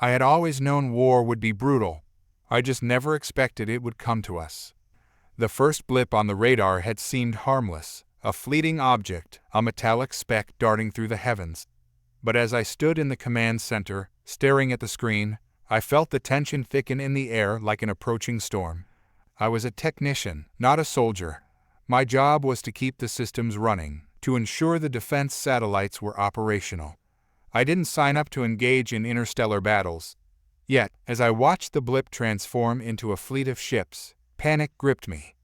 I had always known war would be brutal. I just never expected it would come to us. The first blip on the radar had seemed harmless, a fleeting object, a metallic speck darting through the heavens. But as I stood in the command center, staring at the screen, I felt the tension thicken in the air like an approaching storm. I was a technician, not a soldier. My job was to keep the systems running, to ensure the defense satellites were operational. I didn't sign up to engage in interstellar battles. Yet, as I watched the blip transform into a fleet of ships, panic gripped me.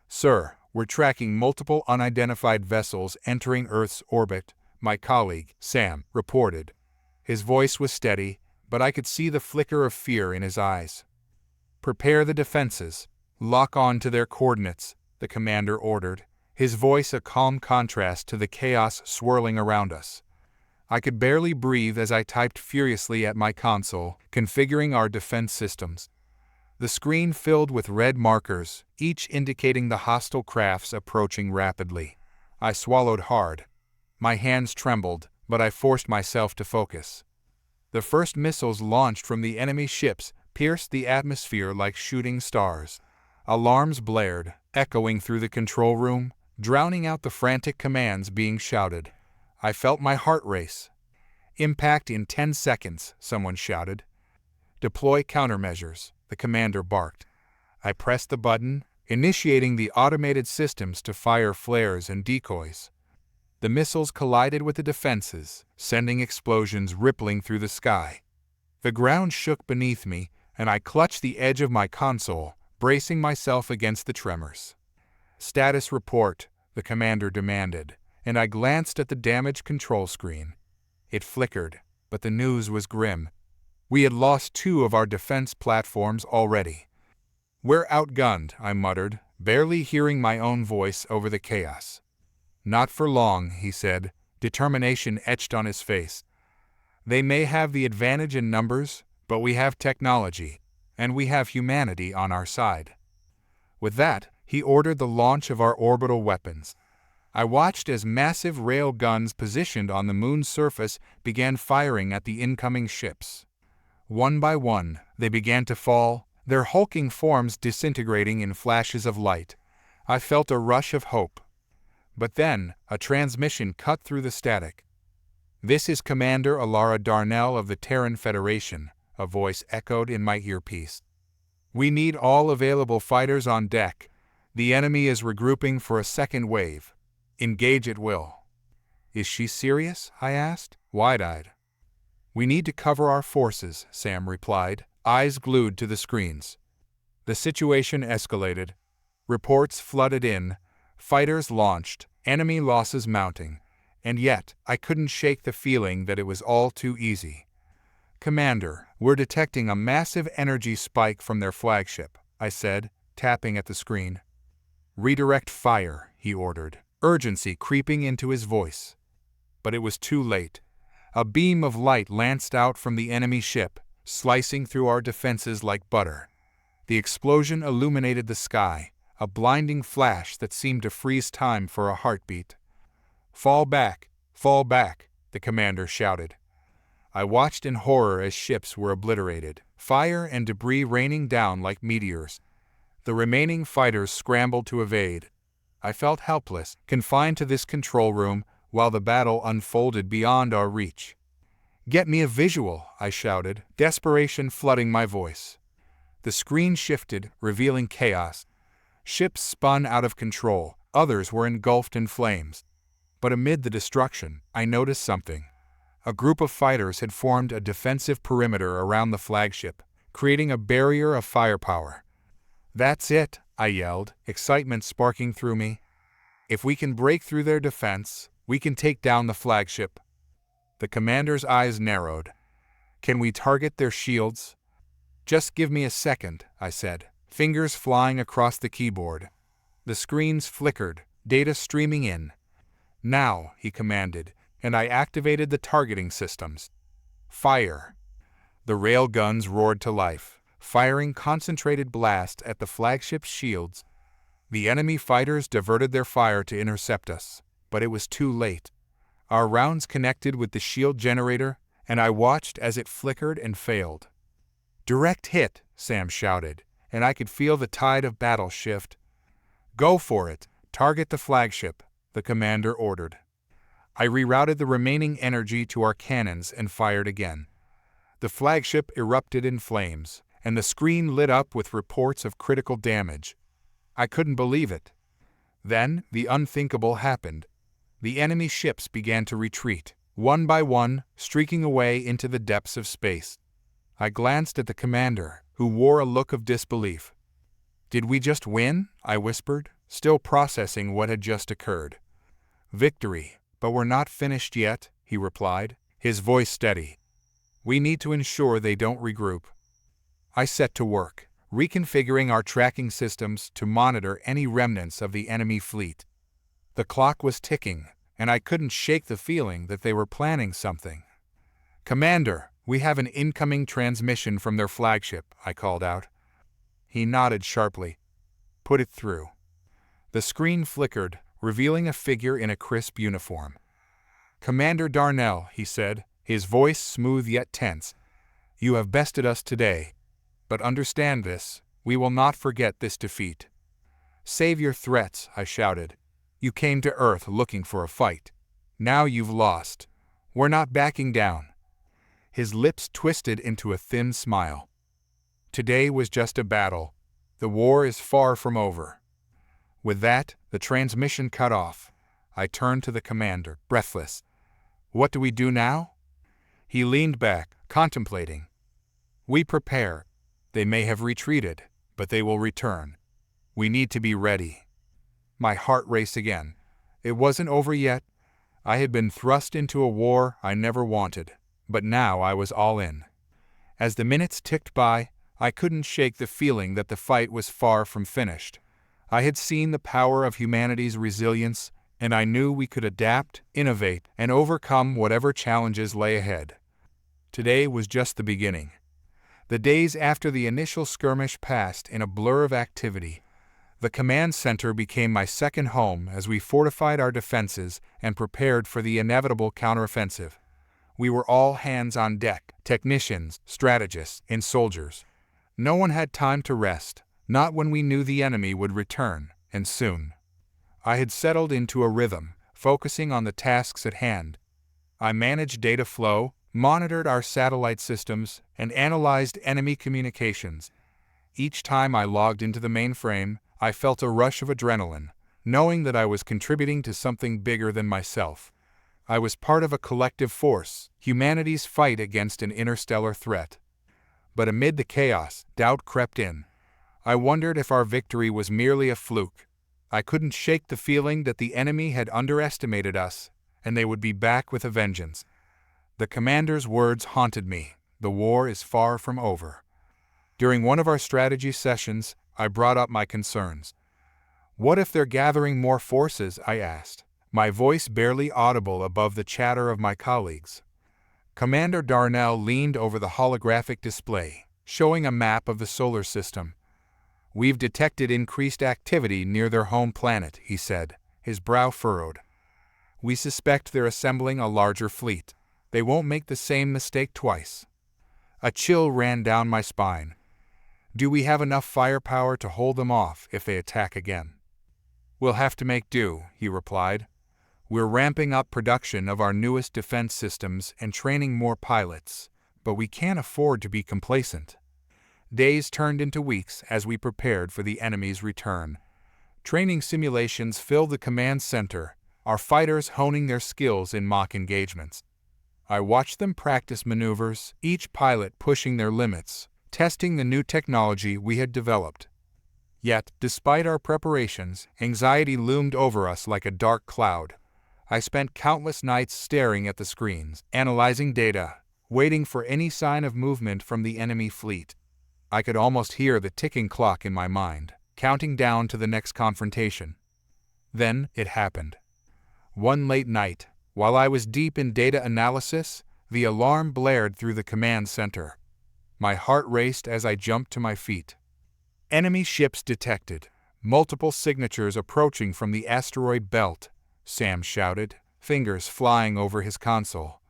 "Sir, we're tracking multiple unidentified vessels entering Earth's orbit," my colleague, Sam, reported. His voice was steady, but I could see the flicker of fear in his eyes. "Prepare the defenses. Lock on to their coordinates," the commander ordered, his voice a calm contrast to the chaos swirling around us. I could barely breathe as I typed furiously at my console, configuring our defense systems. The screen filled with red markers, each indicating the hostile crafts approaching rapidly. I swallowed hard. My hands trembled, but I forced myself to focus. The first missiles launched from the enemy ships pierced the atmosphere like shooting stars. Alarms blared, echoing through the control room, drowning out the frantic commands being shouted. I felt my heart race. "Impact in 10 seconds, someone shouted. "Deploy countermeasures," the commander barked. I pressed the button, initiating the automated systems to fire flares and decoys. The missiles collided with the defenses, sending explosions rippling through the sky. The ground shook beneath me, and I clutched the edge of my console, bracing myself against the tremors. "Status report," the commander demanded, and I glanced at the damaged control screen. It flickered, but the news was grim. We had lost 2 of our defense platforms already. "We're outgunned," I muttered, barely hearing my own voice over the chaos. "Not for long," he said, determination etched on his face. "They may have the advantage in numbers, but we have technology, and we have humanity on our side." With that, he ordered the launch of our orbital weapons. I watched as massive rail guns positioned on the moon's surface began firing at the incoming ships. One by one, they began to fall, their hulking forms disintegrating in flashes of light. I felt a rush of hope. But then, a transmission cut through the static. "This is Commander Alara Darnell of the Terran Federation," a voice echoed in my earpiece. "We need all available fighters on deck. The enemy is regrouping for a second wave. Engage at will." "Is she serious?" I asked, wide-eyed. "We need to cover our forces," Sam replied, eyes glued to the screens. The situation escalated. Reports flooded in, fighters launched, enemy losses mounting, and yet I couldn't shake the feeling that it was all too easy. "Commander, we're detecting a massive energy spike from their flagship," I said, tapping at the screen. "Redirect fire," he ordered, urgency creeping into his voice. But it was too late. A beam of light lanced out from the enemy ship, slicing through our defenses like butter. The explosion illuminated the sky, a blinding flash that seemed to freeze time for a heartbeat. Fall back, the commander shouted. I watched in horror as ships were obliterated, fire and debris raining down like meteors. The remaining fighters scrambled to evade. I felt helpless, confined to this control room, while the battle unfolded beyond our reach. "Get me a visual," I shouted, desperation flooding my voice. The screen shifted, revealing chaos. Ships spun out of control, others were engulfed in flames. But amid the destruction, I noticed something. A group of fighters had formed a defensive perimeter around the flagship, creating a barrier of firepower. "That's it," I yelled, excitement sparking through me. "If we can break through their defense, we can take down the flagship." The commander's eyes narrowed. "Can we target their shields?" "Just give me a second," I said, fingers flying across the keyboard. The screens flickered, data streaming in. "Now," he commanded, and I activated the targeting systems. "Fire!" The rail guns roared to life, firing concentrated blasts at the flagship's shields. The enemy fighters diverted their fire to intercept us, but it was too late. Our rounds connected with the shield generator, and I watched as it flickered and failed. "Direct hit," Sam shouted, and I could feel the tide of battle shift. "Go for it. Target the flagship," the commander ordered. I rerouted the remaining energy to our cannons and fired again. The flagship erupted in flames, and the screen lit up with reports of critical damage. I couldn't believe it. Then, the unthinkable happened. The enemy ships began to retreat, one by one, streaking away into the depths of space. I glanced at the commander, who wore a look of disbelief. "Did we just win?" I whispered, still processing what had just occurred. "Victory, but we're not finished yet," he replied, his voice steady. "We need to ensure they don't regroup." I set to work, reconfiguring our tracking systems to monitor any remnants of the enemy fleet. The clock was ticking, and I couldn't shake the feeling that they were planning something. "Commander, we have an incoming transmission from their flagship," I called out. He nodded sharply. "Put it through." The screen flickered, revealing a figure in a crisp uniform. "Commander Darnell," he said, his voice smooth yet tense. "You have bested us today. But understand this, we will not forget this defeat." "Save your threats," I shouted. "You came to Earth looking for a fight. Now you've lost. We're not backing down." His lips twisted into a thin smile. "Today was just a battle. The war is far from over." With that, the transmission cut off. I turned to the commander, breathless. "What do we do now?" He leaned back, contemplating. "We prepare. They may have retreated, but they will return. We need to be ready." My heart raced again. It wasn't over yet. I had been thrust into a war I never wanted, but now I was all in. As the minutes ticked by, I couldn't shake the feeling that the fight was far from finished. I had seen the power of humanity's resilience, and I knew we could adapt, innovate, and overcome whatever challenges lay ahead. Today was just the beginning. The days after the initial skirmish passed in a blur of activity. The command center became my second home as we fortified our defenses and prepared for the inevitable counteroffensive. We were all hands on deck, technicians, strategists, and soldiers. No one had time to rest, not when we knew the enemy would return, and soon. I had settled into a rhythm, focusing on the tasks at hand. I managed data flow, monitored our satellite systems, and analyzed enemy communications. Each time I logged into the mainframe, I felt a rush of adrenaline, knowing that I was contributing to something bigger than myself. I was part of a collective force, humanity's fight against an interstellar threat. But amid the chaos, doubt crept in. I wondered if our victory was merely a fluke. I couldn't shake the feeling that the enemy had underestimated us, and they would be back with a vengeance. The commander's words haunted me. The war is far from over. During one of our strategy sessions, I brought up my concerns. "What if they're gathering more forces?" I asked, my voice barely audible above the chatter of my colleagues. Commander Darnell leaned over the holographic display, showing a map of the solar system. "We've detected increased activity near their home planet," he said, his brow furrowed. "We suspect they're assembling a larger fleet. They won't make the same mistake twice." A chill ran down my spine. Do we have enough firepower to hold them off if they attack again? "We'll have to make do," he replied. "We're ramping up production of our newest defense systems and training more pilots, but we can't afford to be complacent." Days turned into weeks as we prepared for the enemy's return. Training simulations filled the command center, our fighters honing their skills in mock engagements. I watched them practice maneuvers, each pilot pushing their limits, testing the new technology we had developed. Yet, despite our preparations, anxiety loomed over us like a dark cloud. I spent countless nights staring at the screens, analyzing data, waiting for any sign of movement from the enemy fleet. I could almost hear the ticking clock in my mind, counting down to the next confrontation. Then it happened. One late night, while I was deep in data analysis, the alarm blared through the command center. My heart raced as I jumped to my feet. "Enemy ships detected. Multiple signatures approaching from the asteroid belt," Sam shouted, fingers flying over his console.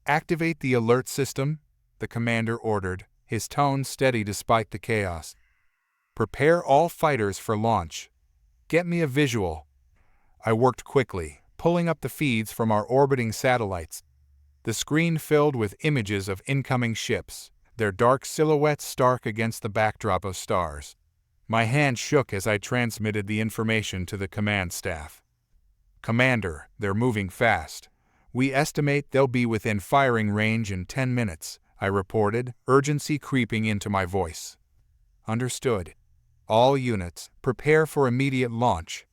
Activate the alert system, the commander ordered, his tone steady despite the chaos. Prepare all fighters for launch. Get me a visual. I worked quickly, pulling up the feeds from our orbiting satellites. The screen filled with images of incoming ships, their dark silhouettes stark against the backdrop of stars. My hand shook as I transmitted the information to the command staff. Commander, they're moving fast. We estimate they'll be within firing range in 10 minutes, I reported, urgency creeping into my voice. Understood. All units, prepare for immediate launch.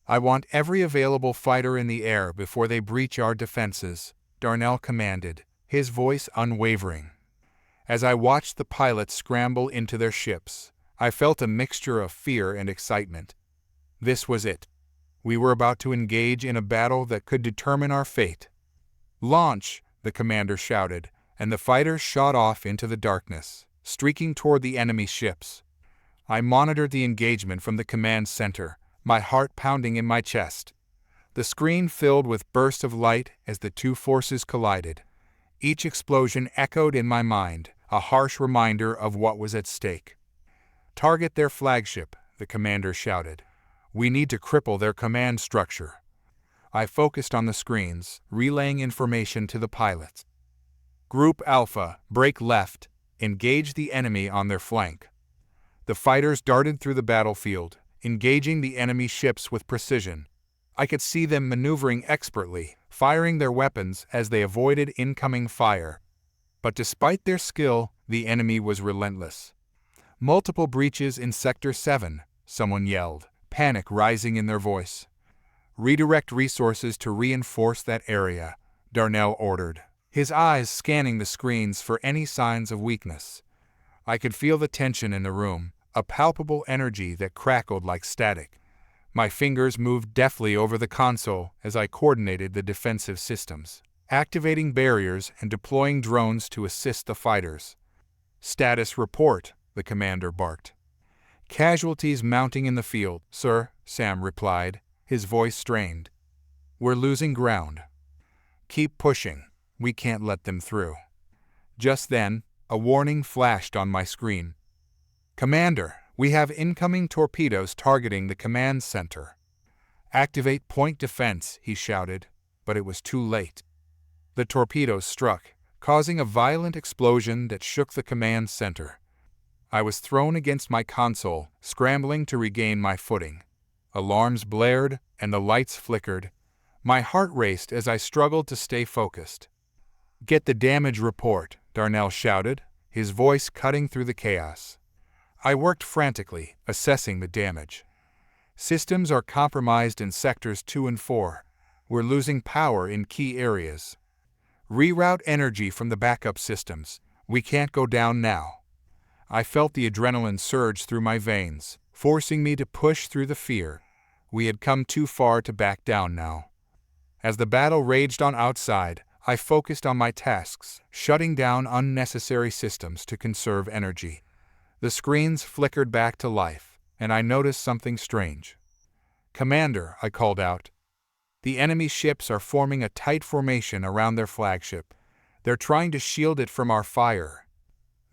I want every available fighter in the air before they breach our defenses, Darnell commanded, his voice unwavering. As I watched the pilots scramble into their ships, I felt a mixture of fear and excitement. This was it. We were about to engage in a battle that could determine our fate. Launch, the commander shouted, and the fighters shot off into the darkness, streaking toward the enemy ships. I monitored the engagement from the command center, my heart pounding in my chest. The screen filled with bursts of light as the two forces collided. Each explosion echoed in my mind, a harsh reminder of what was at stake. Target their flagship, the commander shouted. We need to cripple their command structure. I focused on the screens, relaying information to the pilots. Group Alpha, break left, engage the enemy on their flank. The fighters darted through the battlefield, engaging the enemy ships with precision. I could see them maneuvering expertly, firing their weapons as they avoided incoming fire. But despite their skill, the enemy was relentless. Multiple breaches in Sector 7, someone yelled, panic rising in their voice. Redirect resources to reinforce that area, Darnell ordered, his eyes scanning the screens for any signs of weakness. I could feel the tension in the room, a palpable energy that crackled like static. My fingers moved deftly over the console as I coordinated the defensive systems, activating barriers and deploying drones to assist the fighters. Status report, the commander barked. Casualties mounting in the field, sir, Sam replied, his voice strained. We're losing ground. Keep pushing. We can't let them through. Just then, a warning flashed on my screen. Commander, we have incoming torpedoes targeting the command center. Activate point defense, he shouted, but it was too late. The torpedoes struck, causing a violent explosion that shook the command center. I was thrown against my console, scrambling to regain my footing. Alarms blared, and the lights flickered. My heart raced as I struggled to stay focused. Get the damage report, Darnell shouted, his voice cutting through the chaos. I worked frantically, assessing the damage. Systems are compromised in Sectors 2 and 4. We're losing power in key areas. Reroute energy from the backup systems. We can't go down now. I felt the adrenaline surge through my veins, forcing me to push through the fear. We had come too far to back down now. As the battle raged on outside, I focused on my tasks, shutting down unnecessary systems to conserve energy. The screens flickered back to life, and I noticed something strange. Commander, I called out. The enemy ships are forming a tight formation around their flagship. They're trying to shield it from our fire.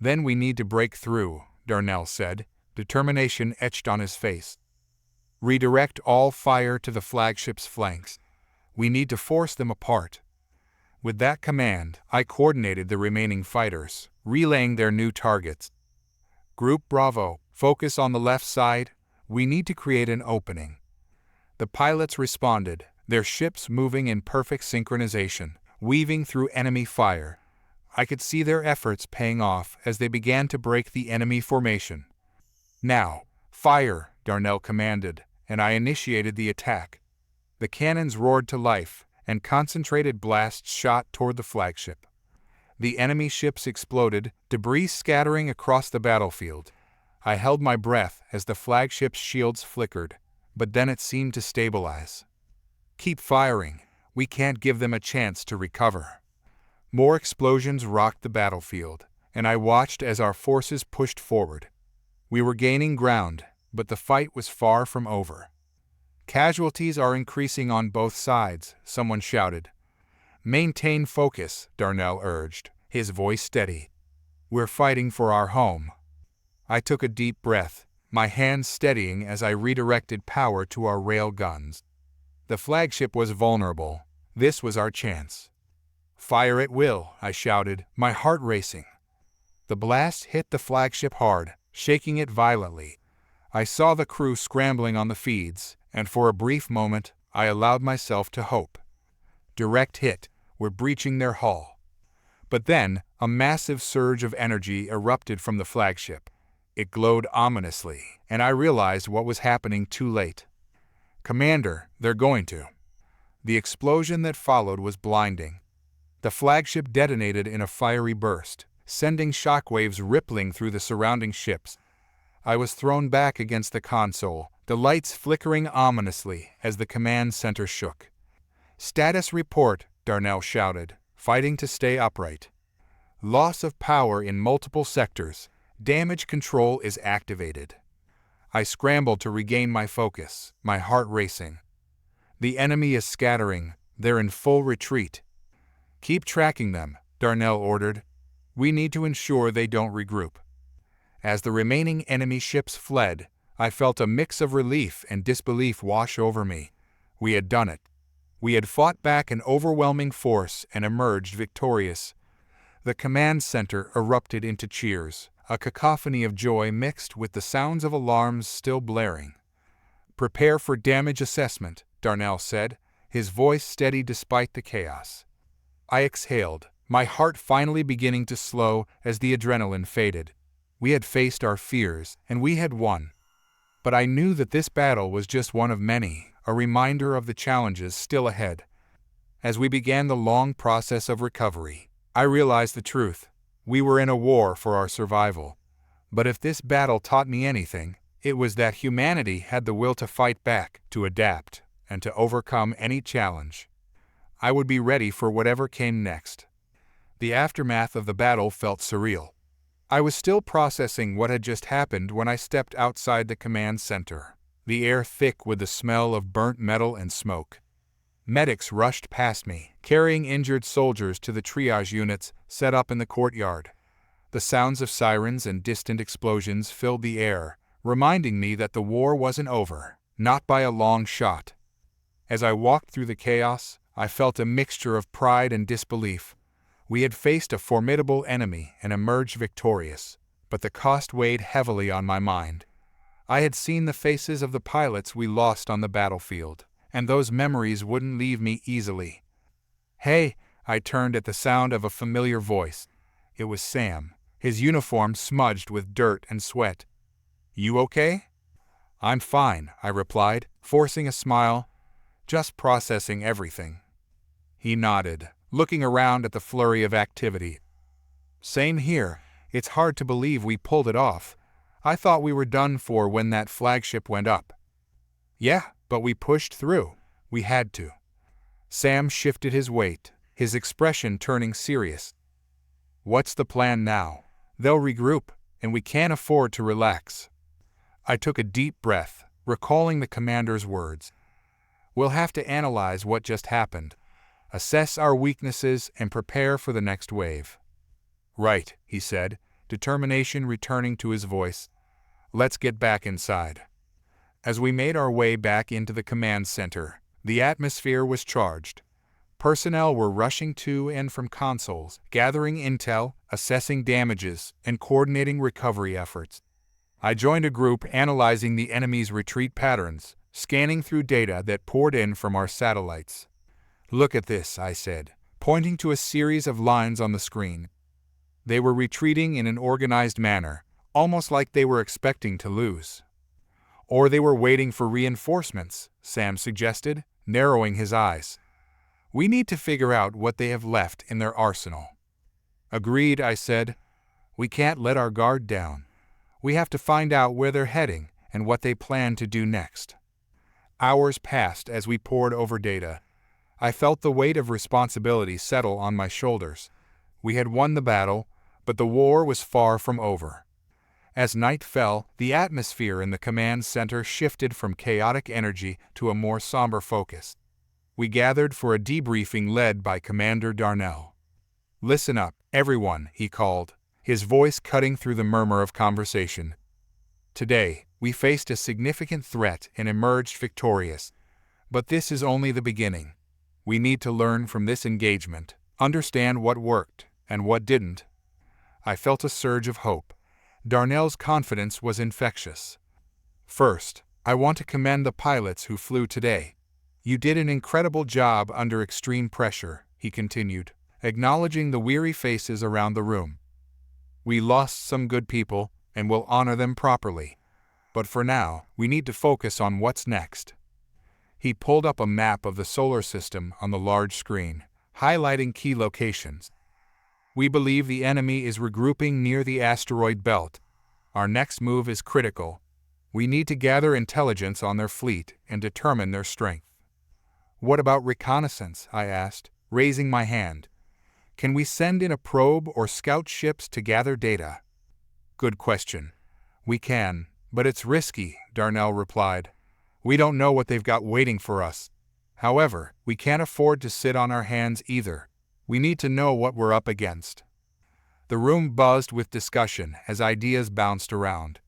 Then we need to break through, Darnell said, determination etched on his face. Redirect all fire to the flagship's flanks. We need to force them apart. With that command, I coordinated the remaining fighters, relaying their new targets. Group Bravo, focus on the left side. We need to create an opening. The pilots responded, their ships moving in perfect synchronization, weaving through enemy fire. I could see their efforts paying off as they began to break the enemy formation. Now, fire, Darnell commanded, and I initiated the attack. The cannons roared to life, and concentrated blasts shot toward the flagship. The enemy ships exploded, debris scattering across the battlefield. I held my breath as the flagship's shields flickered, but then it seemed to stabilize. Keep firing. We can't give them a chance to recover. More explosions rocked the battlefield, and I watched as our forces pushed forward. We were gaining ground, but the fight was far from over. Casualties are increasing on both sides, someone shouted. Maintain focus, Darnell urged, his voice steady. We're fighting for our home. I took a deep breath, my hands steadying as I redirected power to our rail guns. The flagship was vulnerable. This was our chance. Fire at will, I shouted, my heart racing. The blast hit the flagship hard, shaking it violently. I saw the crew scrambling on the feeds, and for a brief moment, I allowed myself to hope. Direct hit, we're breaching their hull. But then, a massive surge of energy erupted from the flagship. It glowed ominously, and I realized what was happening too late. Commander, they're going to. The explosion that followed was blinding. The flagship detonated in a fiery burst, sending shockwaves rippling through the surrounding ships. I was thrown back against the console, the lights flickering ominously as the command center shook. Status report, Darnell shouted, fighting to stay upright. Loss of power in multiple sectors. Damage control is activated. I scrambled to regain my focus, my heart racing. The enemy is scattering. They're in full retreat. Keep tracking them, Darnell ordered. We need to ensure they don't regroup. As the remaining enemy ships fled, I felt a mix of relief and disbelief wash over me. We had done it. We had fought back an overwhelming force and emerged victorious. The command center erupted into cheers, a cacophony of joy mixed with the sounds of alarms still blaring. Prepare for damage assessment, Darnell said, his voice steady despite the chaos. I exhaled, my heart finally beginning to slow as the adrenaline faded. We had faced our fears, and we had won. But I knew that this battle was just one of many, a reminder of the challenges still ahead. As we began the long process of recovery, I realized the truth. We were in a war for our survival. But if this battle taught me anything, it was that humanity had the will to fight back, to adapt, and to overcome any challenge. I would be ready for whatever came next. The aftermath of the battle felt surreal. I was still processing what had just happened when I stepped outside the command center, the air thick with the smell of burnt metal and smoke. Medics rushed past me, carrying injured soldiers to the triage units set up in the courtyard. The sounds of sirens and distant explosions filled the air, reminding me that the war wasn't over, not by a long shot. As I walked through the chaos, I felt a mixture of pride and disbelief. We had faced a formidable enemy and emerged victorious, but the cost weighed heavily on my mind. I had seen the faces of the pilots we lost on the battlefield, and those memories wouldn't leave me easily. Hey, I turned at the sound of a familiar voice. It was Sam, his uniform smudged with dirt and sweat. You okay? I'm fine, I replied, forcing a smile, just processing everything. He nodded, looking around at the flurry of activity. Same here. It's hard to believe we pulled it off. I thought we were done for when that flagship went up. Yeah, but we pushed through. We had to. Sam shifted his weight, his expression turning serious. What's the plan now? They'll regroup, and we can't afford to relax. I took a deep breath, recalling the commander's words. We'll have to analyze what just happened, assess our weaknesses, and prepare for the next wave. Right, he said, determination returning to his voice. Let's get back inside. As we made our way back into the command center, the atmosphere was charged. Personnel were rushing to and from consoles, gathering intel, assessing damages, and coordinating recovery efforts. I joined a group analyzing the enemy's retreat patterns, scanning through data that poured in from our satellites. Look at this, I said, pointing to a series of lines on the screen. They were retreating in an organized manner, almost like they were expecting to lose. Or they were waiting for reinforcements, Sam suggested, narrowing his eyes. We need to figure out what they have left in their arsenal. Agreed, I said. We can't let our guard down. We have to find out where they're heading and what they plan to do next. Hours passed as we pored over data. I felt the weight of responsibility settle on my shoulders. We had won the battle, but the war was far from over. As night fell, the atmosphere in the command center shifted from chaotic energy to a more somber focus. We gathered for a debriefing led by Commander Darnell. "Listen up, everyone," he called, his voice cutting through the murmur of conversation. "Today, we faced a significant threat and emerged victorious. But this is only the beginning. We need to learn from this engagement, understand what worked and what didn't." I felt a surge of hope. Darnell's confidence was infectious. "First, I want to commend the pilots who flew today. You did an incredible job under extreme pressure," he continued, acknowledging the weary faces around the room. "We lost some good people, and will honor them properly. But for now, we need to focus on what's next." He pulled up a map of the solar system on the large screen, highlighting key locations. "We believe the enemy is regrouping near the asteroid belt. Our next move is critical. We need to gather intelligence on their fleet and determine their strength." "What about reconnaissance?" I asked, raising my hand. "Can we send in a probe or scout ships to gather data?" "Good question. We can, but it's risky," Darnell replied. "We don't know what they've got waiting for us. However, we can't afford to sit on our hands either. We need to know what we're up against." The room buzzed with discussion as ideas bounced around.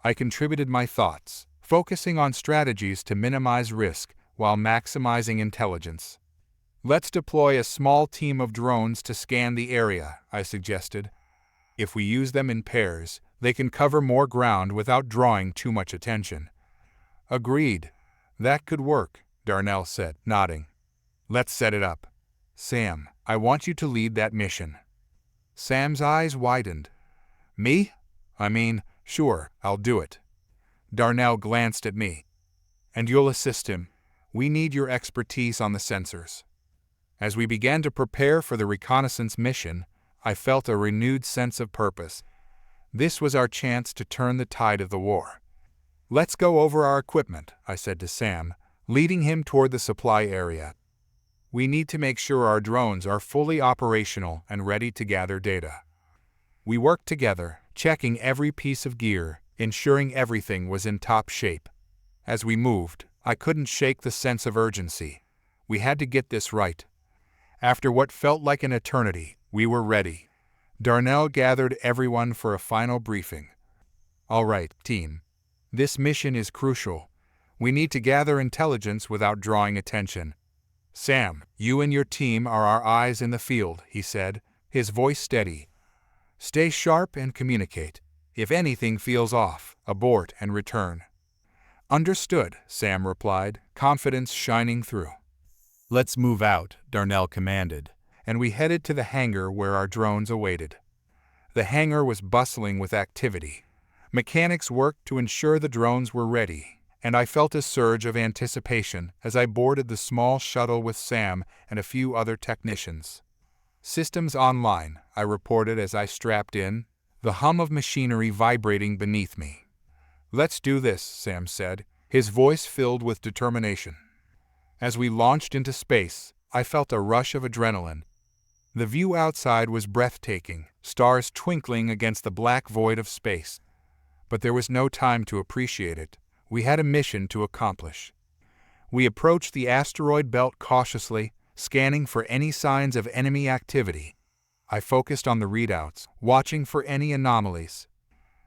I contributed my thoughts, focusing on strategies to minimize risk while maximizing intelligence. "Let's deploy a small team of drones to scan the area," I suggested. "If we use them in pairs, they can cover more ground without drawing too much attention." "Agreed. That could work," Darnell said, nodding. "Let's set it up. Sam, I want you to lead that mission." Sam's eyes widened. "Me? Sure, I'll do it." Darnell glanced at me. "And you'll assist him. We need your expertise on the sensors." As we began to prepare for the reconnaissance mission, I felt a renewed sense of purpose. This was our chance to turn the tide of the war. "Let's go over our equipment," I said to Sam, leading him toward the supply area. "We need to make sure our drones are fully operational and ready to gather data." We worked together, checking every piece of gear, ensuring everything was in top shape. As we moved, I couldn't shake the sense of urgency. We had to get this right. After what felt like an eternity, we were ready. Darnell gathered everyone for a final briefing. "All right, team. This mission is crucial. We need to gather intelligence without drawing attention. Sam, you and your team are our eyes in the field," he said, his voice steady. "Stay sharp and communicate. If anything feels off, abort and return." "Understood," Sam replied, confidence shining through. "Let's move out," Darnell commanded, and we headed to the hangar where our drones awaited. The hangar was bustling with activity. Mechanics worked to ensure the drones were ready, and I felt a surge of anticipation as I boarded the small shuttle with Sam and a few other technicians. "Systems online," I reported as I strapped in, the hum of machinery vibrating beneath me. "Let's do this," Sam said, his voice filled with determination. As we launched into space, I felt a rush of adrenaline. The view outside was breathtaking, stars twinkling against the black void of space. But there was no time to appreciate it. We had a mission to accomplish. We approached the asteroid belt cautiously, scanning for any signs of enemy activity. I focused on the readouts, watching for any anomalies.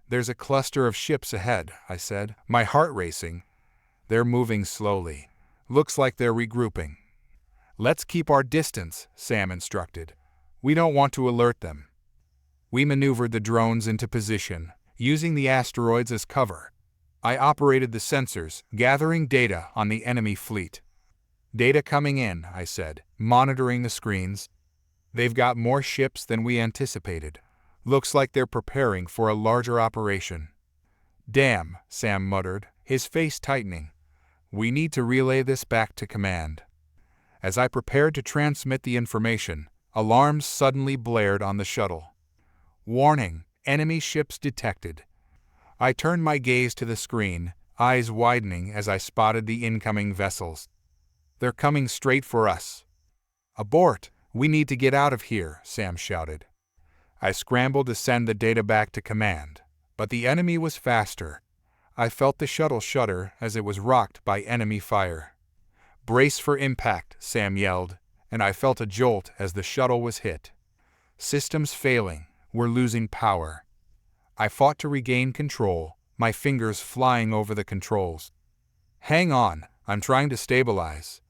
"There's a cluster of ships ahead," I said, my heart racing. "They're moving slowly. Looks like they're regrouping." "Let's keep our distance," Sam instructed. "We don't want to alert them." We maneuvered the drones into position, using the asteroids as cover. I operated the sensors, gathering data on the enemy fleet. "Data coming in," I said, monitoring the screens. "They've got more ships than we anticipated. Looks like they're preparing for a larger operation." "Damn," Sam muttered, his face tightening. "We need to relay this back to command." As I prepared to transmit the information, alarms suddenly blared on the shuttle. "Warning, enemy ships detected." I turned my gaze to the screen, eyes widening as I spotted the incoming vessels. "They're coming straight for us." "Abort! We need to get out of here," Sam shouted. I scrambled to send the data back to command, but the enemy was faster. I felt the shuttle shudder as it was rocked by enemy fire. "Brace for impact," Sam yelled, and I felt a jolt as the shuttle was hit. Systems failing. We're losing power. I fought to regain control, my fingers flying over the controls. "Hang on, I'm trying to stabilize."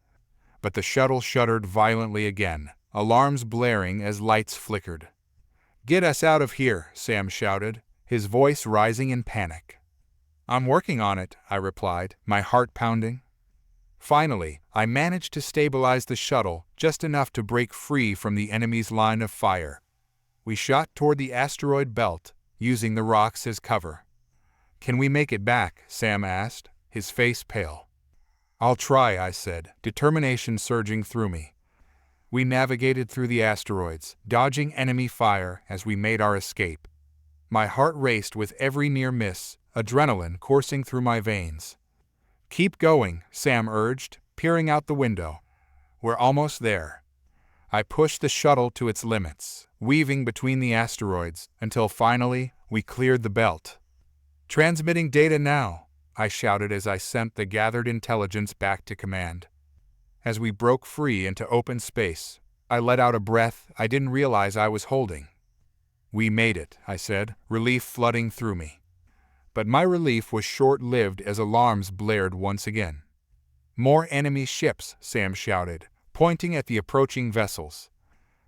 But the shuttle shuddered violently again, alarms blaring as lights flickered. "Get us out of here," Sam shouted, his voice rising in panic. "I'm working on it," I replied, my heart pounding. Finally, I managed to stabilize the shuttle just enough to break free from the enemy's line of fire. We shot toward the asteroid belt, using the rocks as cover. "Can we make it back?" Sam asked, his face pale. "I'll try," I said, determination surging through me. We navigated through the asteroids, dodging enemy fire as we made our escape. My heart raced with every near miss, adrenaline coursing through my veins. "Keep going," Sam urged, peering out the window. "We're almost there." I pushed the shuttle to its limits, weaving between the asteroids, until finally we cleared the belt. "Transmitting data now," I shouted as I sent the gathered intelligence back to command. As we broke free into open space, I let out a breath I didn't realize I was holding. "We made it," I said, relief flooding through me. But my relief was short-lived as alarms blared once again. "More enemy ships," Sam shouted, pointing at the approaching vessels.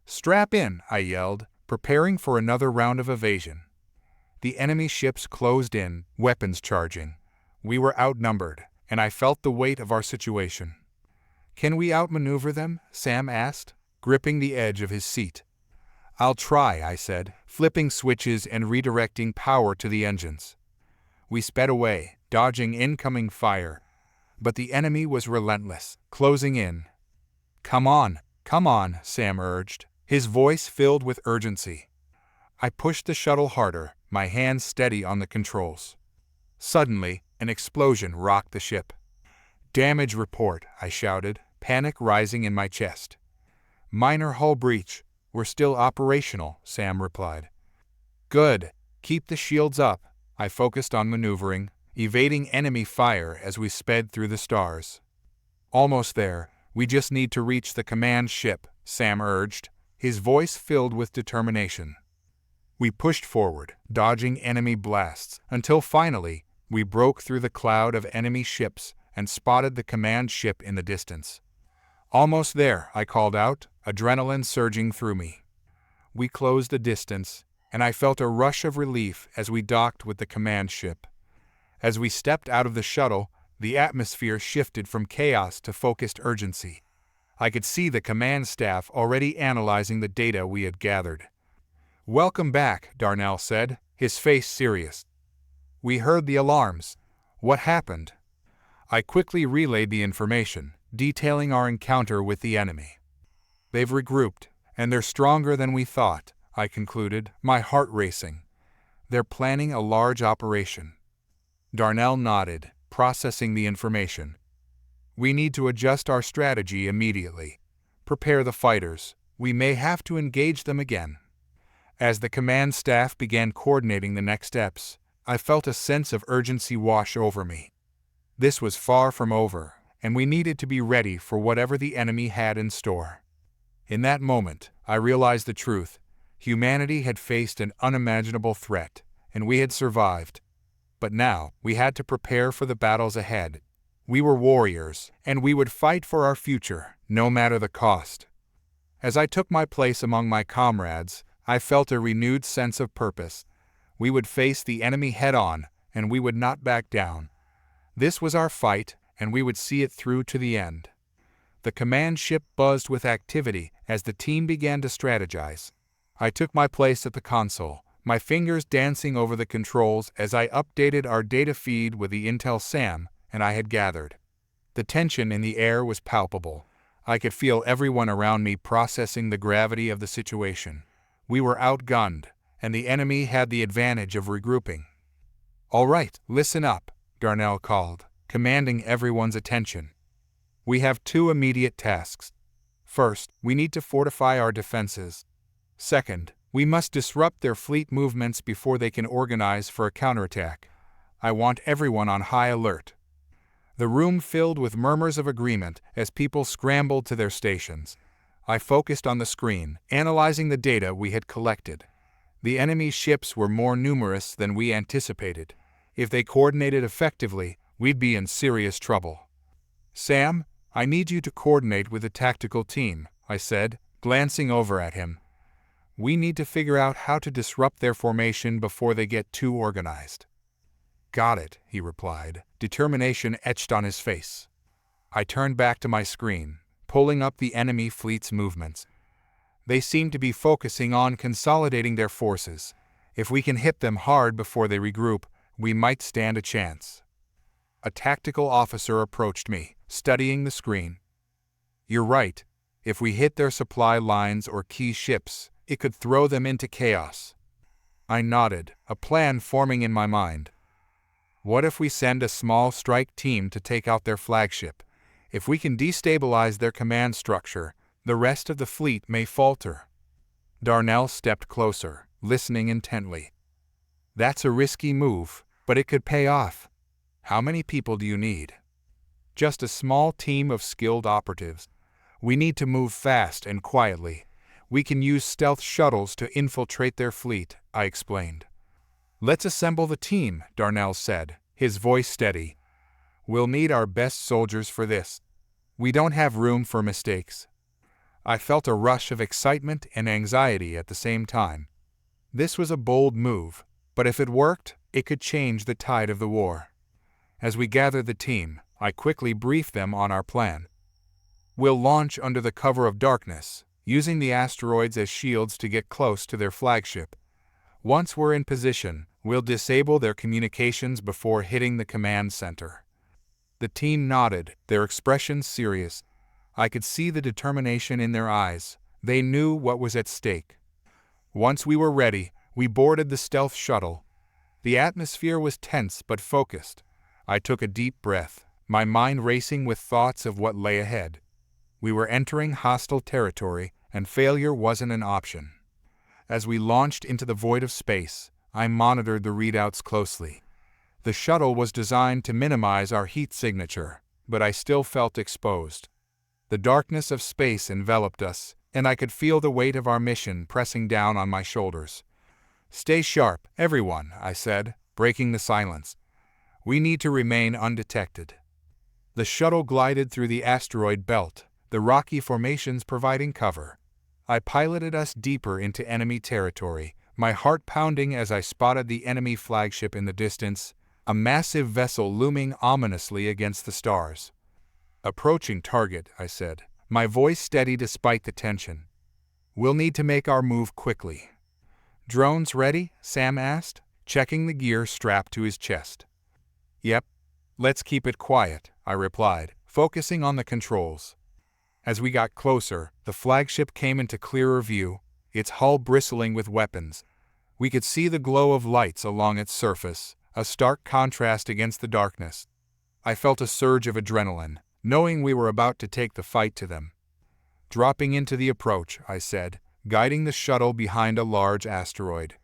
"Strap in," I yelled, preparing for another round of evasion. The enemy ships closed in, weapons charging. We were outnumbered, and I felt the weight of our situation. "Can we outmaneuver them?" Sam asked, gripping the edge of his seat. "I'll try," I said, flipping switches and redirecting power to the engines. We sped away, dodging incoming fire, but the enemy was relentless, closing in. Come on," Sam urged, his voice filled with urgency. I pushed the shuttle harder, my hands steady on the controls. Suddenly, an explosion rocked the ship. "Damage report," I shouted, panic rising in my chest. "Minor hull breach. We're still operational," Sam replied. "Good. Keep the shields up." I focused on maneuvering, evading enemy fire as we sped through the stars. "Almost there. We just need to reach the command ship," Sam urged, his voice filled with determination. We pushed forward, dodging enemy blasts, until finally we broke through the cloud of enemy ships and spotted the command ship in the distance. "Almost there," I called out, adrenaline surging through me. We closed the distance, and I felt a rush of relief as we docked with the command ship. As we stepped out of the shuttle, the atmosphere shifted from chaos to focused urgency. I could see the command staff already analyzing the data we had gathered. "Welcome back," Darnell said, his face serious. "We heard the alarms. What happened?" I quickly relayed the information, detailing our encounter with the enemy. "They've regrouped, and they're stronger than we thought," I concluded, my heart racing. "They're planning a large operation." Darnell nodded, processing the information. "We need to adjust our strategy immediately. Prepare the fighters. We may have to engage them again." As the command staff began coordinating the next steps, I felt a sense of urgency wash over me. This was far from over, and we needed to be ready for whatever the enemy had in store. In that moment, I realized the truth. Humanity had faced an unimaginable threat, and we had survived. But now, we had to prepare for the battles ahead. We were warriors, and we would fight for our future, no matter the cost. As I took my place among my comrades, I felt a renewed sense of purpose. We would face the enemy head-on, and we would not back down. This was our fight, and we would see it through to the end. The command ship buzzed with activity as the team began to strategize. I took my place at the console, my fingers dancing over the controls as I updated our data feed with the intel Sam and I had gathered. The tension in the air was palpable. I could feel everyone around me processing the gravity of the situation. We were outgunned, and the enemy had the advantage of regrouping. "All right, listen up," Darnell called, commanding everyone's attention. "We have two immediate tasks. First, we need to fortify our defenses. Second, we must disrupt their fleet movements before they can organize for a counterattack. I want everyone on high alert." The room filled with murmurs of agreement as people scrambled to their stations. I focused on the screen, analyzing the data we had collected. The enemy ships were more numerous than we anticipated. If they coordinated effectively, we'd be in serious trouble. "Sam, I need you to coordinate with the tactical team," I said, glancing over at him. "We need to figure out how to disrupt their formation before they get too organized." "Got it," he replied, determination etched on his face. I turned back to my screen, pulling up the enemy fleet's movements. They seem to be focusing on consolidating their forces. If we can hit them hard before they regroup, we might stand a chance. A tactical officer approached me, studying the screen. "You're right. If we hit their supply lines or key ships, it could throw them into chaos." I nodded, a plan forming in my mind. "What if we send a small strike team to take out their flagship? If we can destabilize their command structure, the rest of the fleet may falter." Darnell stepped closer, listening intently. "That's a risky move, but it could pay off. How many people do you need?" "Just a small team of skilled operatives. We need to move fast and quietly. We can use stealth shuttles to infiltrate their fleet," I explained. "Let's assemble the team," Darnell said, his voice steady. "We'll need our best soldiers for this. We don't have room for mistakes." I felt a rush of excitement and anxiety at the same time. This was a bold move, but if it worked, it could change the tide of the war. As we gathered the team, I quickly briefed them on our plan. "We'll launch under the cover of darkness, using the asteroids as shields to get close to their flagship. Once we're in position, we'll disable their communications before hitting the command center." The team nodded, their expressions serious. I could see the determination in their eyes. They knew what was at stake. Once we were ready, we boarded the stealth shuttle. The atmosphere was tense but focused. I took a deep breath, my mind racing with thoughts of what lay ahead. We were entering hostile territory, and failure wasn't an option. As we launched into the void of space, I monitored the readouts closely. The shuttle was designed to minimize our heat signature, but I still felt exposed. The darkness of space enveloped us, and I could feel the weight of our mission pressing down on my shoulders. "Stay sharp, everyone," I said, breaking the silence. "We need to remain undetected." The shuttle glided through the asteroid belt, the rocky formations providing cover. I piloted us deeper into enemy territory, my heart pounding as I spotted the enemy flagship in the distance, a massive vessel looming ominously against the stars. "Approaching target," I said, my voice steady despite the tension. "We'll need to make our move quickly." "Drones ready?" Sam asked, checking the gear strapped to his chest. "Yep. Let's keep it quiet," I replied, focusing on the controls. As we got closer, the flagship came into clearer view, its hull bristling with weapons. We could see the glow of lights along its surface, a stark contrast against the darkness. I felt a surge of adrenaline, knowing we were about to take the fight to them. "Dropping into the approach," I said, guiding the shuttle behind a large asteroid.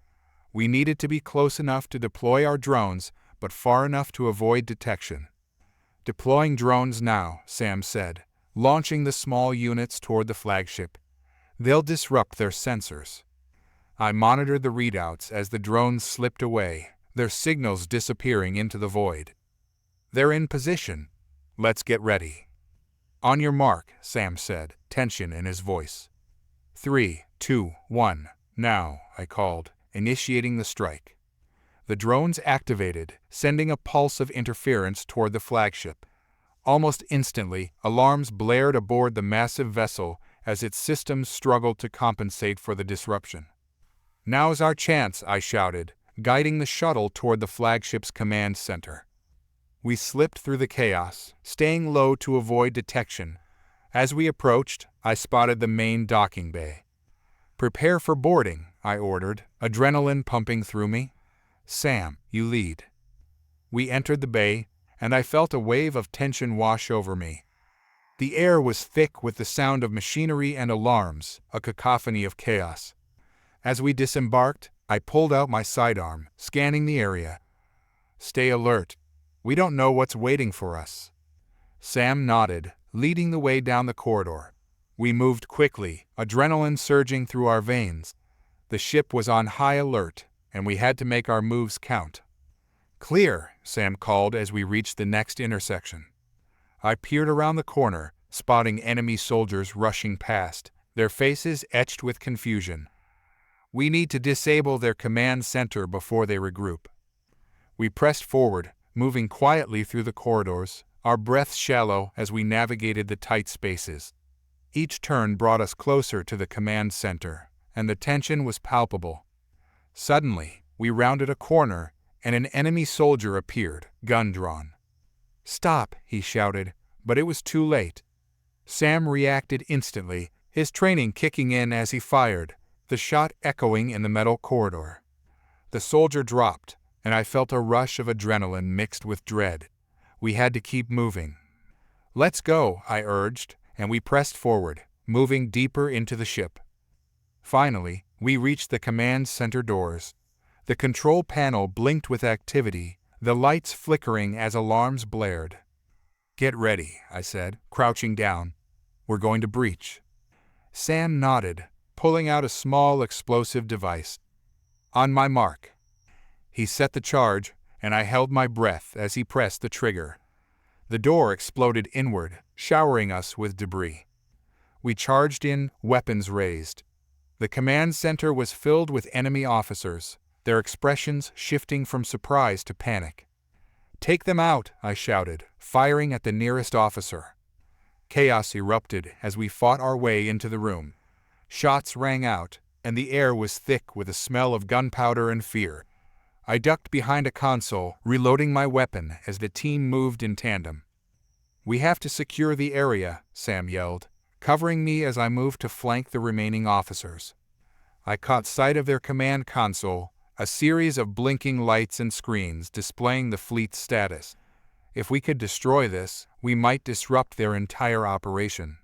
We needed to be close enough to deploy our drones, but far enough to avoid detection. "Deploying drones now," Sam said, launching the small units toward the flagship. "They'll disrupt their sensors." I monitored the readouts as the drones slipped away, their signals disappearing into the void. "They're in position. Let's get ready." "On your mark," Sam said, tension in his voice. 3, 2, 1, now, I called, initiating the strike. The drones activated, sending a pulse of interference toward the flagship. Almost instantly, alarms blared aboard the massive vessel as its systems struggled to compensate for the disruption. "Now's our chance," I shouted, guiding the shuttle toward the flagship's command center. We slipped through the chaos, staying low to avoid detection. As we approached, I spotted the main docking bay. "Prepare for boarding," I ordered, adrenaline pumping through me. "Sam, you lead." We entered the bay, and I felt a wave of tension wash over me. The air was thick with the sound of machinery and alarms, a cacophony of chaos. As we disembarked, I pulled out my sidearm, scanning the area. "Stay alert. We don't know what's waiting for us." Sam nodded, leading the way down the corridor. We moved quickly, adrenaline surging through our veins. The ship was on high alert, and we had to make our moves count. "Clear," Sam called as we reached the next intersection. I peered around the corner, spotting enemy soldiers rushing past, their faces etched with confusion. "We need to disable their command center before they regroup." We pressed forward, moving quietly through the corridors, our breaths shallow as we navigated the tight spaces. Each turn brought us closer to the command center, and the tension was palpable. Suddenly, we rounded a corner, and an enemy soldier appeared, gun drawn. "Stop," he shouted, but it was too late. Sam reacted instantly, his training kicking in as he fired, the shot echoing in the metal corridor. The soldier dropped, and I felt a rush of adrenaline mixed with dread. We had to keep moving. "Let's go," I urged, and we pressed forward, moving deeper into the ship. Finally, we reached the command center doors. The control panel blinked with activity, the lights flickering as alarms blared. "Get ready," I said, crouching down. "We're going to breach." Sam nodded, pulling out a small explosive device. "On my mark." He set the charge, and I held my breath as he pressed the trigger. The door exploded inward, showering us with debris. We charged in, weapons raised. The command center was filled with enemy officers, their expressions shifting from surprise to panic. "Take them out," I shouted, firing at the nearest officer. Chaos erupted as we fought our way into the room. Shots rang out, and the air was thick with a smell of gunpowder and fear. I ducked behind a console, reloading my weapon as the team moved in tandem. "We have to secure the area," Sam yelled, covering me as I moved to flank the remaining officers. I caught sight of their command console, a series of blinking lights and screens displaying the fleet's status. If we could destroy this, we might disrupt their entire operation.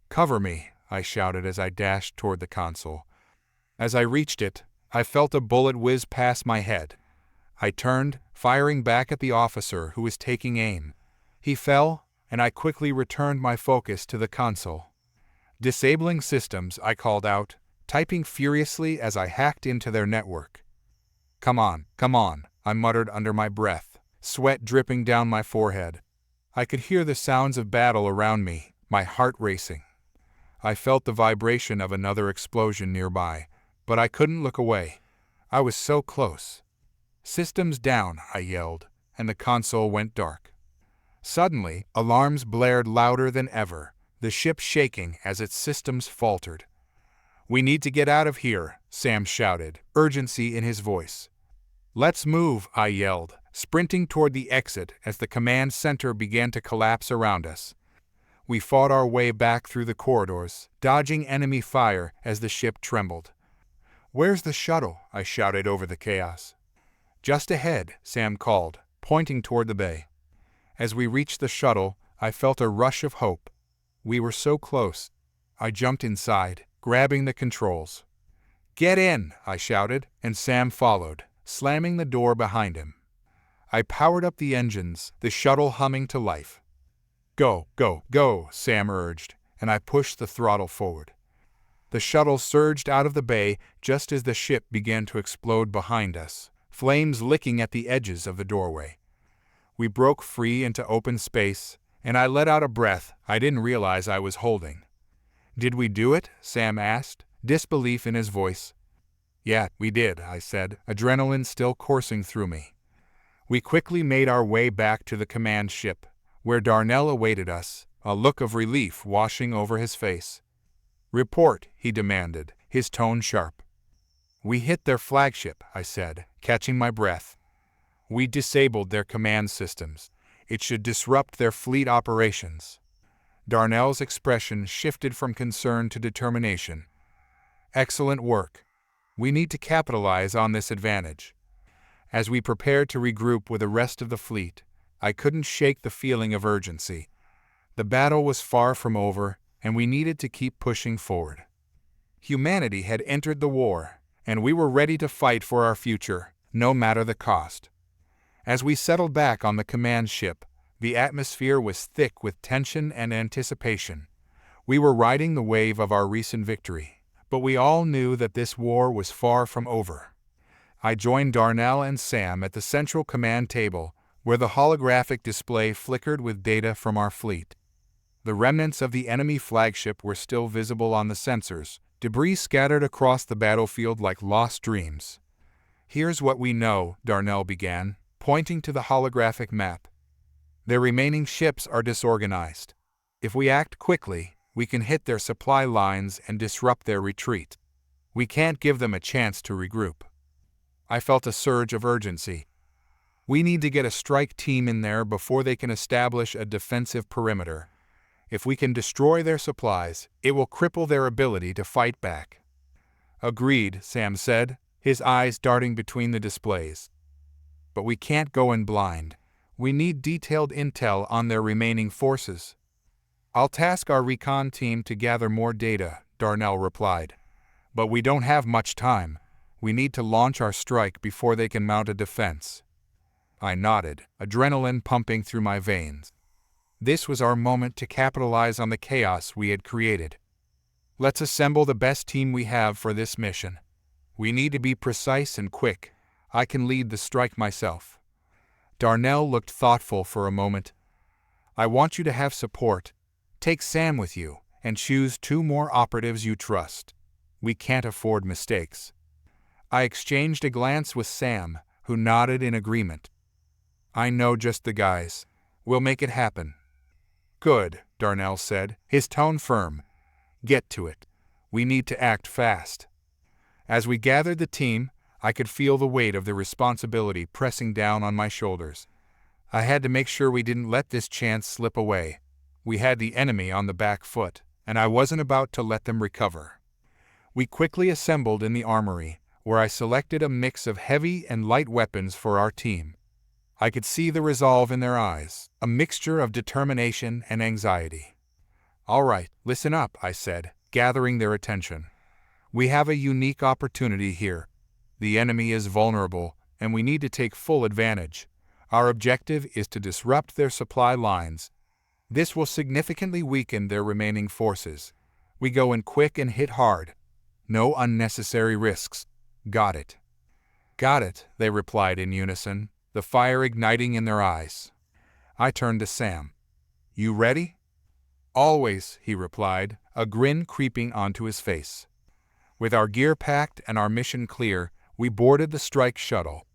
"Cover me," I shouted as I dashed toward the console. As I reached it, I felt a bullet whiz past my head. I turned, firing back at the officer who was taking aim. He fell, and I quickly returned my focus to the console. "Disabling systems," I called out, typing furiously as I hacked into their network. Come on," I muttered under my breath, sweat dripping down my forehead. I could hear the sounds of battle around me, my heart racing. I felt the vibration of another explosion nearby, but I couldn't look away. I was so close. "Systems down," I yelled, and the console went dark. Suddenly, alarms blared louder than ever, the ship shaking as its systems faltered. "We need to get out of here," Sam shouted, urgency in his voice. "Let's move," I yelled, sprinting toward the exit as the command center began to collapse around us. We fought our way back through the corridors, dodging enemy fire as the ship trembled. "Where's the shuttle?" I shouted over the chaos. "Just ahead," Sam called, pointing toward the bay. As we reached the shuttle, I felt a rush of hope. We were so close. I jumped inside, grabbing the controls. "Get in," I shouted, and Sam followed, slamming the door behind him. I powered up the engines, the shuttle humming to life. "Go, go, go," Sam urged, and I pushed the throttle forward. The shuttle surged out of the bay just as the ship began to explode behind us, flames licking at the edges of the doorway. We broke free into open space, and I let out a breath I didn't realize I was holding. "Did we do it?" Sam asked, disbelief in his voice. "Yeah, we did," I said, adrenaline still coursing through me. We quickly made our way back to the command ship, where Darnell awaited us, a look of relief washing over his face. "Report," he demanded, his tone sharp. "We hit their flagship," I said, catching my breath. "We disabled their command systems. It should disrupt their fleet operations." Darnell's expression shifted from concern to determination. "Excellent work. We need to capitalize on this advantage." As we prepared to regroup with the rest of the fleet, I couldn't shake the feeling of urgency. The battle was far from over, and we needed to keep pushing forward. Humanity had entered the war, and we were ready to fight for our future, no matter the cost. As we settled back on the command ship, The atmosphere was thick with tension and anticipation. We were riding the wave of our recent victory, but we all knew that this war was far from over. I joined Darnell and Sam at the central command table, where the holographic display flickered with data from our fleet. The remnants of the enemy flagship were still visible on the sensors, debris scattered across the battlefield like lost dreams. "Here's what we know," Darnell began, pointing to the holographic map. "Their remaining ships are disorganized. If we act quickly, we can hit their supply lines and disrupt their retreat. We can't give them a chance to regroup." I felt a surge of urgency. We need to get a strike team in there before they can establish a defensive perimeter. If we can destroy their supplies, it will cripple their ability to fight back. "Agreed," Sam said, his eyes darting between the displays. "But we can't go in blind. We need detailed intel on their remaining forces." "I'll task our recon team to gather more data," Darnell replied. "But we don't have much time. We need to launch our strike before they can mount a defense." I nodded, adrenaline pumping through my veins. This was our moment to capitalize on the chaos we had created. "Let's assemble the best team we have for this mission. We need to be precise and quick. I can lead the strike myself." Darnell looked thoughtful for a moment. "I want you to have support. Take Sam with you, and choose 2 more operatives you trust. We can't afford mistakes." I exchanged a glance with Sam, who nodded in agreement. "I know just the guys. We'll make it happen." "Good," Darnell said, his tone firm. "Get to it. We need to act fast." As we gathered the team, I could feel the weight of the responsibility pressing down on my shoulders. I had to make sure we didn't let this chance slip away. We had the enemy on the back foot, and I wasn't about to let them recover. We quickly assembled in the armory, where I selected a mix of heavy and light weapons for our team. I could see the resolve in their eyes, a mixture of determination and anxiety. "All right, listen up," I said, gathering their attention. "We have a unique opportunity here. The enemy is vulnerable, and we need to take full advantage. Our objective is to disrupt their supply lines. This will significantly weaken their remaining forces. We go in quick and hit hard. No unnecessary risks. Got it?" "Got it," they replied in unison, the fire igniting in their eyes. I turned to Sam. "You ready?" "Always," he replied, a grin creeping onto his face. With our gear packed and our mission clear, we boarded the strike shuttle.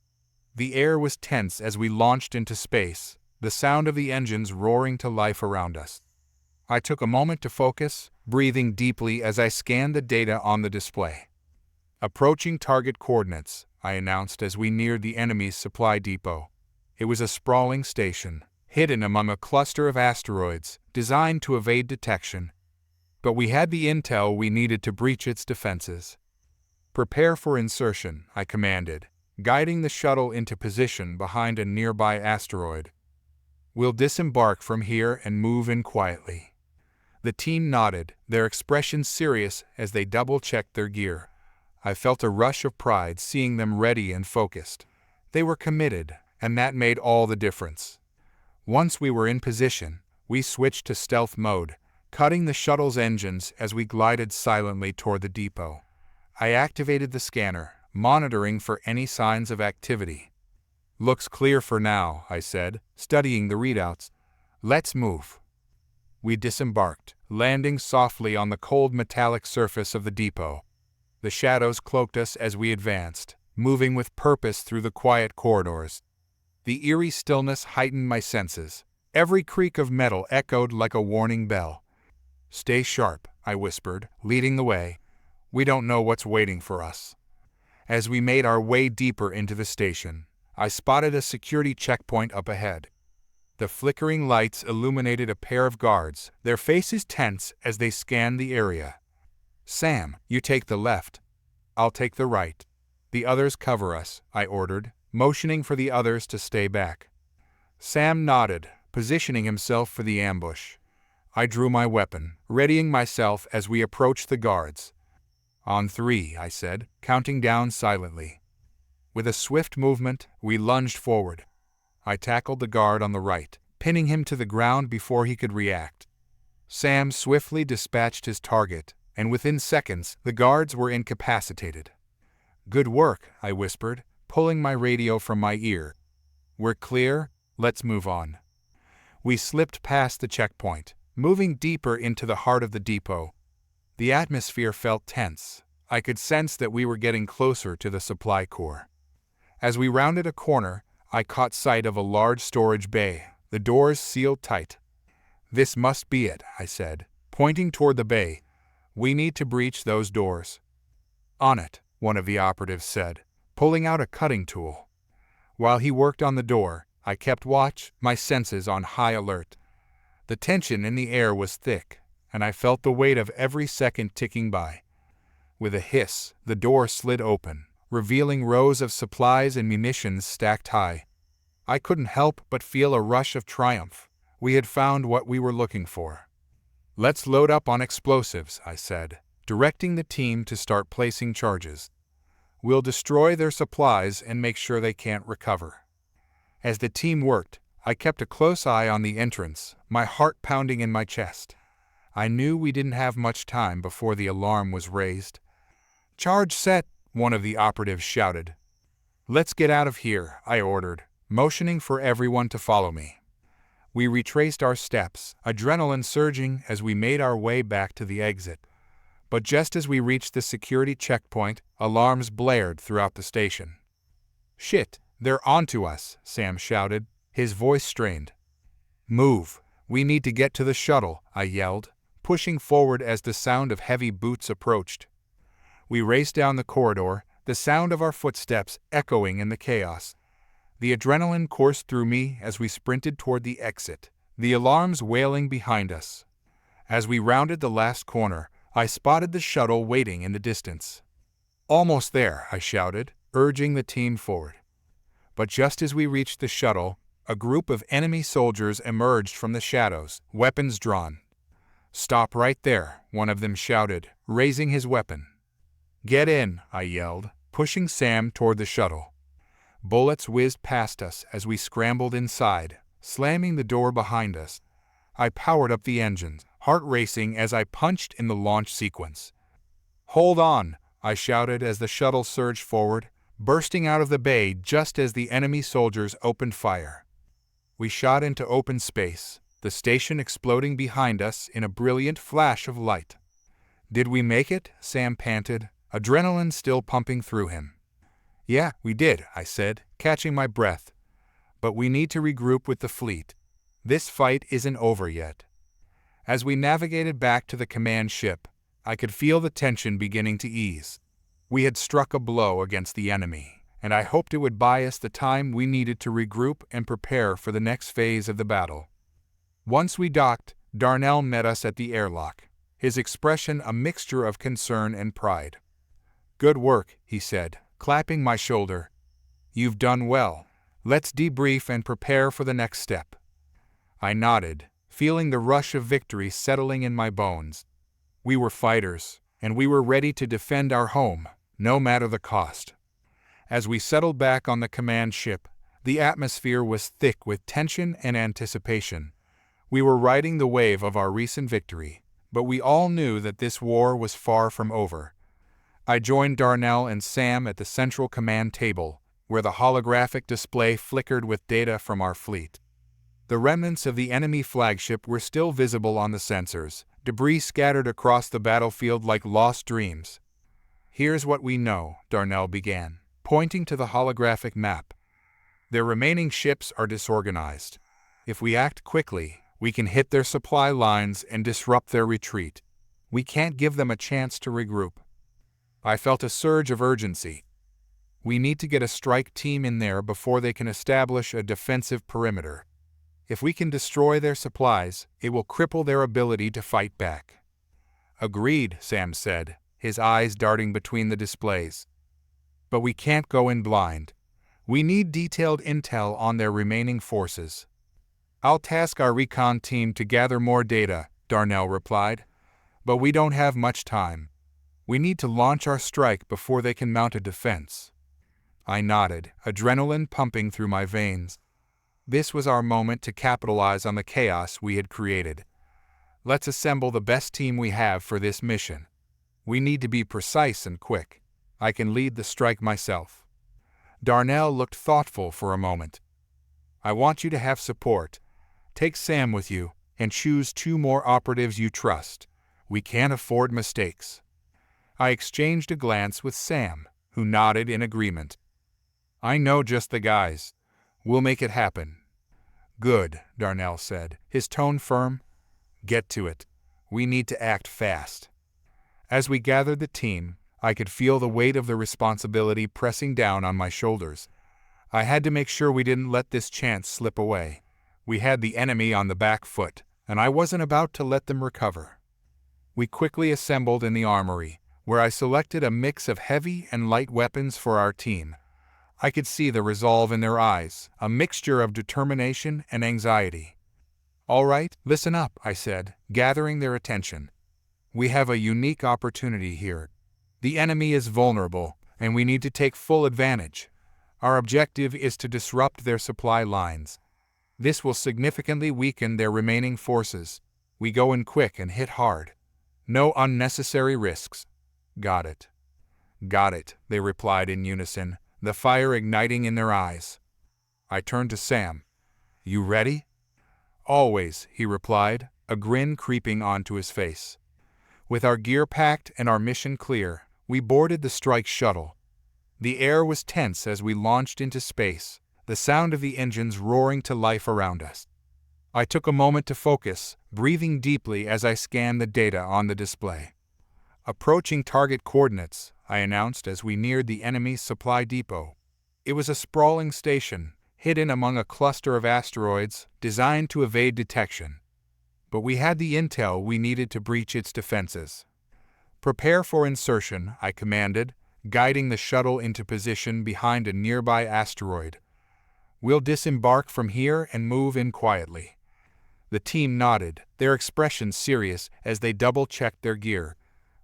The air was tense as we launched into space, the sound of the engines roaring to life around us. I took a moment to focus, breathing deeply as I scanned the data on the display. "Approaching target coordinates," I announced as we neared the enemy's supply depot. It was a sprawling station, hidden among a cluster of asteroids, designed to evade detection. But we had the intel we needed to breach its defenses. "Prepare for insertion," I commanded, guiding the shuttle into position behind a nearby asteroid. "We'll disembark from here and move in quietly." The team nodded, their expressions serious as they double-checked their gear. I felt a rush of pride seeing them ready and focused. They were committed, and that made all the difference. Once we were in position, we switched to stealth mode, cutting the shuttle's engines as we glided silently toward the depot. I activated the scanner, monitoring for any signs of activity. "Looks clear for now," I said, studying the readouts. "Let's move." We disembarked, landing softly on the cold metallic surface of the depot. The shadows cloaked us as we advanced, moving with purpose through the quiet corridors. The eerie stillness heightened my senses. Every creak of metal echoed like a warning bell. "Stay sharp," I whispered, leading the way. "We don't know what's waiting for us." As we made our way deeper into the station, I spotted a security checkpoint up ahead. The flickering lights illuminated a pair of guards, their faces tense as they scanned the area. "Sam, you take the left. I'll take the right. The others cover us," I ordered, motioning for the others to stay back. Sam nodded, positioning himself for the ambush. I drew my weapon, readying myself as we approached the guards. "On 3, I said, counting down silently. With a swift movement, we lunged forward. I tackled the guard on the right, pinning him to the ground before he could react. Sam swiftly dispatched his target, and within seconds, the guards were incapacitated. "Good work," I whispered, pulling my radio from my ear. "We're clear, let's move on." We slipped past the checkpoint, moving deeper into the heart of the depot. The atmosphere felt tense. I could sense that we were getting closer to the supply core. As we rounded a corner, I caught sight of a large storage bay, the doors sealed tight. "This must be it," I said, pointing toward the bay. "We need to breach those doors." "On it," one of the operatives said, pulling out a cutting tool. While he worked on the door, I kept watch, my senses on high alert. The tension in the air was thick, and I felt the weight of every second ticking by. With a hiss, the door slid open, revealing rows of supplies and munitions stacked high. I couldn't help but feel a rush of triumph. We had found what we were looking for. "Let's load up on explosives," I said, directing the team to start placing charges. "We'll destroy their supplies and make sure they can't recover." As the team worked, I kept a close eye on the entrance, my heart pounding in my chest. I knew we didn't have much time before the alarm was raised. "Charge set," one of the operatives shouted. "Let's get out of here," I ordered, motioning for everyone to follow me. We retraced our steps, adrenaline surging as we made our way back to the exit. But just as we reached the security checkpoint, alarms blared throughout the station. "Shit, they're onto us," Sam shouted, his voice strained. "Move, we need to get to the shuttle," I yelled, pushing forward as the sound of heavy boots approached. We raced down the corridor, the sound of our footsteps echoing in the chaos. The adrenaline coursed through me as we sprinted toward the exit, the alarms wailing behind us. As we rounded the last corner, I spotted the shuttle waiting in the distance. "Almost there," I shouted, urging the team forward. But just as we reached the shuttle, a group of enemy soldiers emerged from the shadows, weapons drawn. "Stop right there," one of them shouted, raising his weapon. "Get in," I yelled, pushing Sam toward the shuttle. Bullets whizzed past us as we scrambled inside, slamming the door behind us. I powered up the engines, heart racing as I punched in the launch sequence. "Hold on," I shouted as the shuttle surged forward, bursting out of the bay just as the enemy soldiers opened fire. We shot into open space, the station exploding behind us in a brilliant flash of light. "Did we make it?" Sam panted, adrenaline still pumping through him. "Yeah, we did," I said, catching my breath. "But we need to regroup with the fleet. This fight isn't over yet." As we navigated back to the command ship, I could feel the tension beginning to ease. We had struck a blow against the enemy, and I hoped it would buy us the time we needed to regroup and prepare for the next phase of the battle. Once we docked, Darnell met us at the airlock, his expression a mixture of concern and pride. "Good work," he said, clapping my shoulder. "You've done well. Let's debrief and prepare for the next step." I nodded, feeling the rush of victory settling in my bones. We were fighters, and we were ready to defend our home, no matter the cost. As we settled back on the command ship, the atmosphere was thick with tension and anticipation. We were riding the wave of our recent victory, but we all knew that this war was far from over. I joined Darnell and Sam at the central command table, where the holographic display flickered with data from our fleet. The remnants of the enemy flagship were still visible on the sensors, debris scattered across the battlefield like lost dreams. "Here's what we know," Darnell began, pointing to the holographic map. "Their remaining ships are disorganized. If we act quickly, we can hit their supply lines and disrupt their retreat. We can't give them a chance to regroup." I felt a surge of urgency. We need to get a strike team in there before they can establish a defensive perimeter. If we can destroy their supplies, it will cripple their ability to fight back. "Agreed," Sam said, his eyes darting between the displays. "But we can't go in blind. We need detailed intel on their remaining forces." "I'll task our recon team to gather more data," Darnell replied. "But we don't have much time. We need to launch our strike before they can mount a defense." I nodded, adrenaline pumping through my veins. This was our moment to capitalize on the chaos we had created. Let's assemble the best team we have for this mission. We need to be precise and quick. I can lead the strike myself. Darnell looked thoughtful for a moment. I want you to have support. Take Sam with you, and choose 2 more operatives you trust. We can't afford mistakes. I exchanged a glance with Sam, who nodded in agreement. I know just the guys. We'll make it happen. Good, Darnell said, his tone firm. Get to it. We need to act fast. As we gathered the team, I could feel the weight of the responsibility pressing down on my shoulders. I had to make sure we didn't let this chance slip away. We had the enemy on the back foot, and I wasn't about to let them recover. We quickly assembled in the armory, where I selected a mix of heavy and light weapons for our team. I could see the resolve in their eyes, a mixture of determination and anxiety. All right, listen up, I said, gathering their attention. We have a unique opportunity here. The enemy is vulnerable, and we need to take full advantage. Our objective is to disrupt their supply lines. This will significantly weaken their remaining forces. We go in quick and hit hard. No unnecessary risks. Got it. Got it, they replied in unison, the fire igniting in their eyes. I turned to Sam. You ready? Always, he replied, a grin creeping onto his face. With our gear packed and our mission clear, we boarded the strike shuttle. The air was tense as we launched into space, the sound of the engines roaring to life around us. I took a moment to focus, breathing deeply as I scanned the data on the display. Approaching target coordinates, I announced as we neared the enemy's supply depot. It was a sprawling station, hidden among a cluster of asteroids designed to evade detection. But we had the intel we needed to breach its defenses. Prepare for insertion, I commanded, guiding the shuttle into position behind a nearby asteroid. We'll disembark from here and move in quietly. The team nodded, their expressions serious as they double-checked their gear.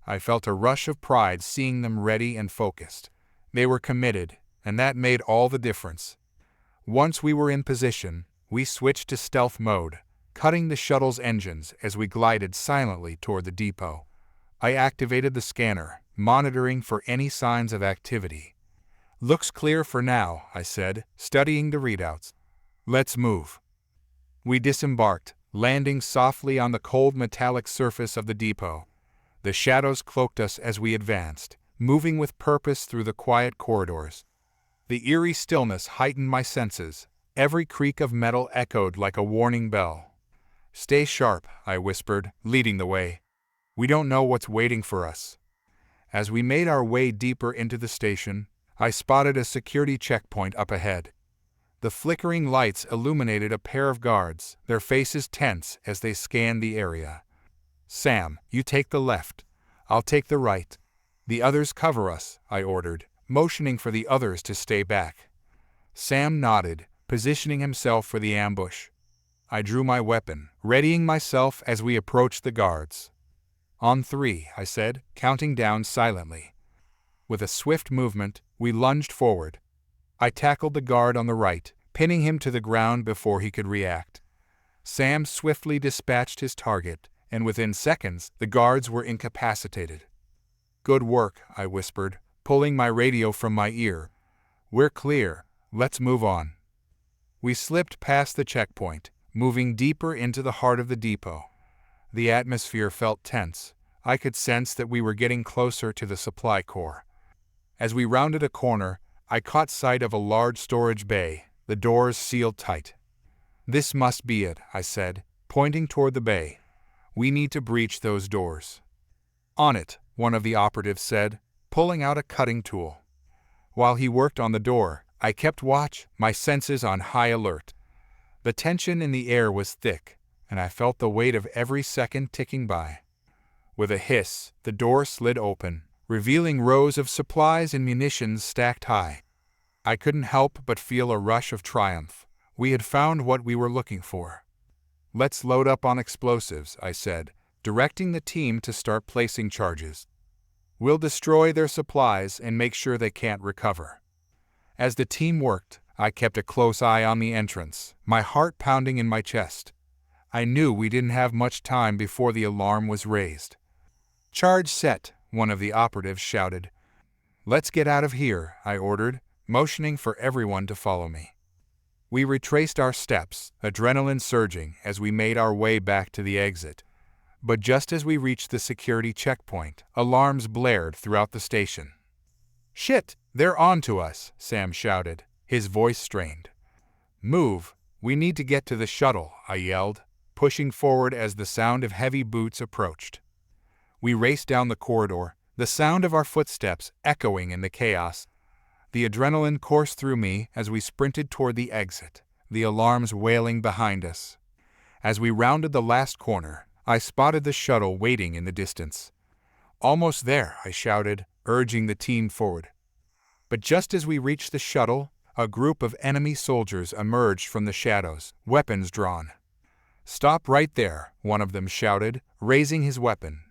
I felt a rush of pride seeing them ready and focused. They were committed, and that made all the difference. Once we were in position, we switched to stealth mode, cutting the shuttle's engines as we glided silently toward the depot. I activated the scanner, monitoring for any signs of activity. Looks clear for now, I said, studying the readouts. Let's move. We disembarked, landing softly on the cold metallic surface of the depot. The shadows cloaked us as we advanced, moving with purpose through the quiet corridors. The eerie stillness heightened my senses. Every creak of metal echoed like a warning bell. Stay sharp, I whispered, leading the way. We don't know what's waiting for us. As we made our way deeper into the station, I spotted a security checkpoint up ahead. The flickering lights illuminated a pair of guards, their faces tense as they scanned the area. Sam, you take the left. I'll take the right. The others cover us, I ordered, motioning for the others to stay back. Sam nodded, positioning himself for the ambush. I drew my weapon, readying myself as we approached the guards. On 3, I said, counting down silently. With a swift movement, we lunged forward. I tackled the guard on the right, pinning him to the ground before he could react. Sam swiftly dispatched his target, and within seconds, the guards were incapacitated. Good work, I whispered, pulling my radio from my ear. We're clear. Let's move on. We slipped past the checkpoint, moving deeper into the heart of the depot. The atmosphere felt tense. I could sense that we were getting closer to the supply core. As we rounded a corner, I caught sight of a large storage bay, the doors sealed tight. This must be it, I said, pointing toward the bay. We need to breach those doors. On it, one of the operatives said, pulling out a cutting tool. While he worked on the door, I kept watch, my senses on high alert. The tension in the air was thick, and I felt the weight of every second ticking by. With a hiss, the door slid open, revealing rows of supplies and munitions stacked high. I couldn't help but feel a rush of triumph. We had found what we were looking for. Let's load up on explosives, I said, directing the team to start placing charges. We'll destroy their supplies and make sure they can't recover. As the team worked, I kept a close eye on the entrance, my heart pounding in my chest. I knew we didn't have much time before the alarm was raised. "Charge set," one of the operatives shouted. "Let's get out of here," I ordered, motioning for everyone to follow me. We retraced our steps, adrenaline surging as we made our way back to the exit. But just as we reached the security checkpoint, alarms blared throughout the station. "Shit, they're on to us," Sam shouted, his voice strained. "Move, we need to get to the shuttle," I yelled, pushing forward as the sound of heavy boots approached. We raced down the corridor, the sound of our footsteps echoing in the chaos. The adrenaline coursed through me as we sprinted toward the exit, the alarms wailing behind us. As we rounded the last corner, I spotted the shuttle waiting in the distance. "Almost there," I shouted, urging the team forward. But just as we reached the shuttle, a group of enemy soldiers emerged from the shadows, weapons drawn. "Stop right there," one of them shouted, raising his weapon.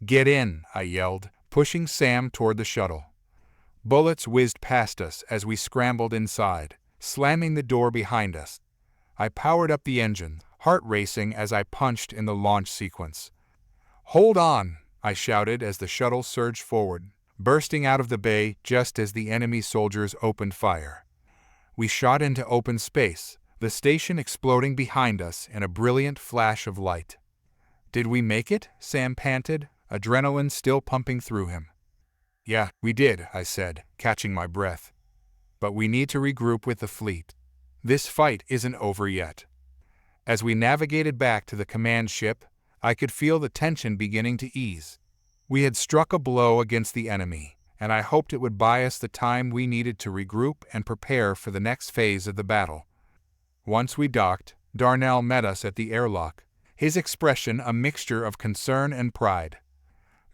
"Get in," I yelled, pushing Sam toward the shuttle. Bullets whizzed past us as we scrambled inside, slamming the door behind us. I powered up the engine, heart racing as I punched in the launch sequence. "Hold on," I shouted as the shuttle surged forward, bursting out of the bay just as the enemy soldiers opened fire. We shot into open space, the station exploding behind us in a brilliant flash of light. "Did we make it?" Sam panted, adrenaline still pumping through him. "Yeah, we did," I said, catching my breath. "But we need to regroup with the fleet. This fight isn't over yet." As we navigated back to the command ship, I could feel the tension beginning to ease. We had struck a blow against the enemy, and I hoped it would buy us the time we needed to regroup and prepare for the next phase of the battle. Once we docked, Darnell met us at the airlock, his expression a mixture of concern and pride.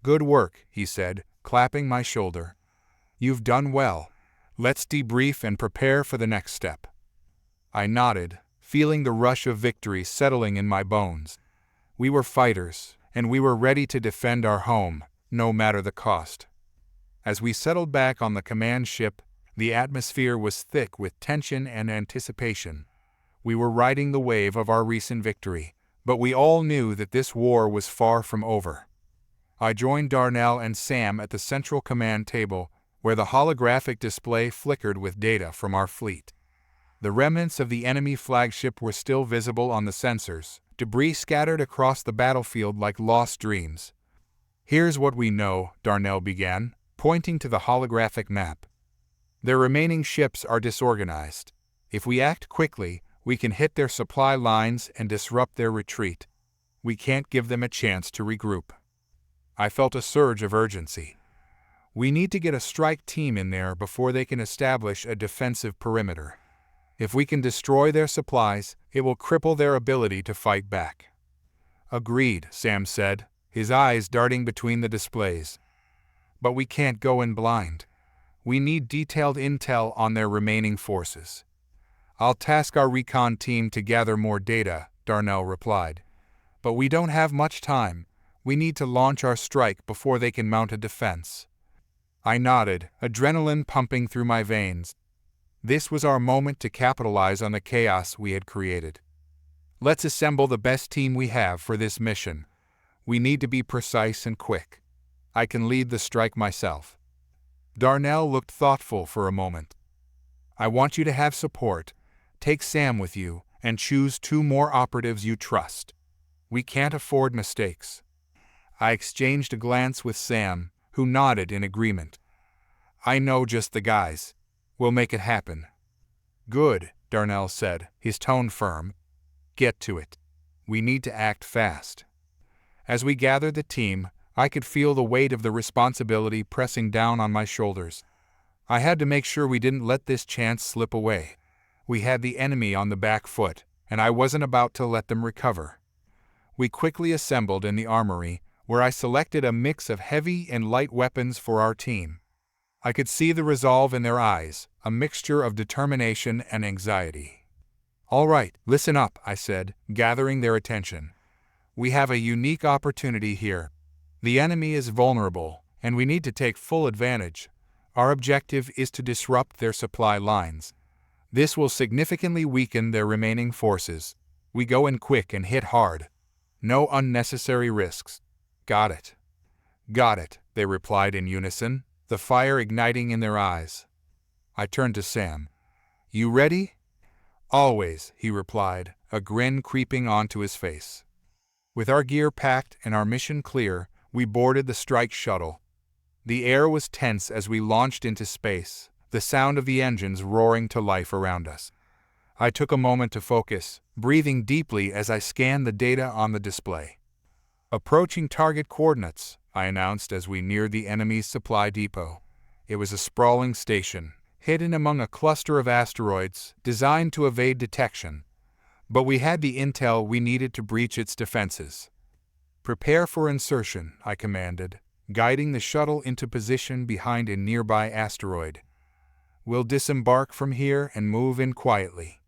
"Good work," he said, clapping my shoulder. "You've done well. Let's debrief and prepare for the next step." I nodded, feeling the rush of victory settling in my bones. We were fighters, and we were ready to defend our home, no matter the cost. As we settled back on the command ship, the atmosphere was thick with tension and anticipation. We were riding the wave of our recent victory, but we all knew that this war was far from over. I joined Darnell and Sam at the central command table, where the holographic display flickered with data from our fleet. The remnants of the enemy flagship were still visible on the sensors, debris scattered across the battlefield like lost dreams. "Here's what we know," Darnell began, pointing to the holographic map. "Their remaining ships are disorganized. If we act quickly, we can hit their supply lines and disrupt their retreat. We can't give them a chance to regroup." I felt a surge of urgency. We need to get a strike team in there before they can establish a defensive perimeter. If we can destroy their supplies, it will cripple their ability to fight back. "Agreed," Sam said, his eyes darting between the displays. "But we can't go in blind. We need detailed intel on their remaining forces." "I'll task our recon team to gather more data," Darnell replied. "But we don't have much time. We need to launch our strike before they can mount a defense." I nodded, adrenaline pumping through my veins. This was our moment to capitalize on the chaos we had created. "Let's assemble the best team we have for this mission. We need to be precise and quick. I can lead the strike myself." Darnell looked thoughtful for a moment. "I want you to have support. Take Sam with you, and choose 2 more operatives you trust. We can't afford mistakes." I exchanged a glance with Sam, who nodded in agreement. "I know just the guys. We'll make it happen." "Good," Darnell said, his tone firm. "Get to it. We need to act fast." As we gathered the team, I could feel the weight of the responsibility pressing down on my shoulders. I had to make sure we didn't let this chance slip away. We had the enemy on the back foot, and I wasn't about to let them recover. We quickly assembled in the armory, where I selected a mix of heavy and light weapons for our team. I could see the resolve in their eyes, a mixture of determination and anxiety. "All right, listen up," I said, gathering their attention. "We have a unique opportunity here. The enemy is vulnerable, and we need to take full advantage. Our objective is to disrupt their supply lines. This will significantly weaken their remaining forces. We go in quick and hit hard. No unnecessary risks. Got it. Got it, they replied in unison, the fire igniting in their eyes. I turned to Sam. You ready? Always, he replied, a grin creeping onto his face. With our gear packed and our mission clear, we boarded the strike shuttle. The air was tense as we launched into space, the sound of the engines roaring to life around us. I took a moment to focus, breathing deeply as I scanned the data on the display. Approaching target coordinates, I announced as we neared the enemy's supply depot. It was a sprawling station, hidden among a cluster of asteroids designed to evade detection. But we had the intel we needed to breach its defenses. Prepare for insertion, I commanded, guiding the shuttle into position behind a nearby asteroid. We'll disembark from here and move in quietly.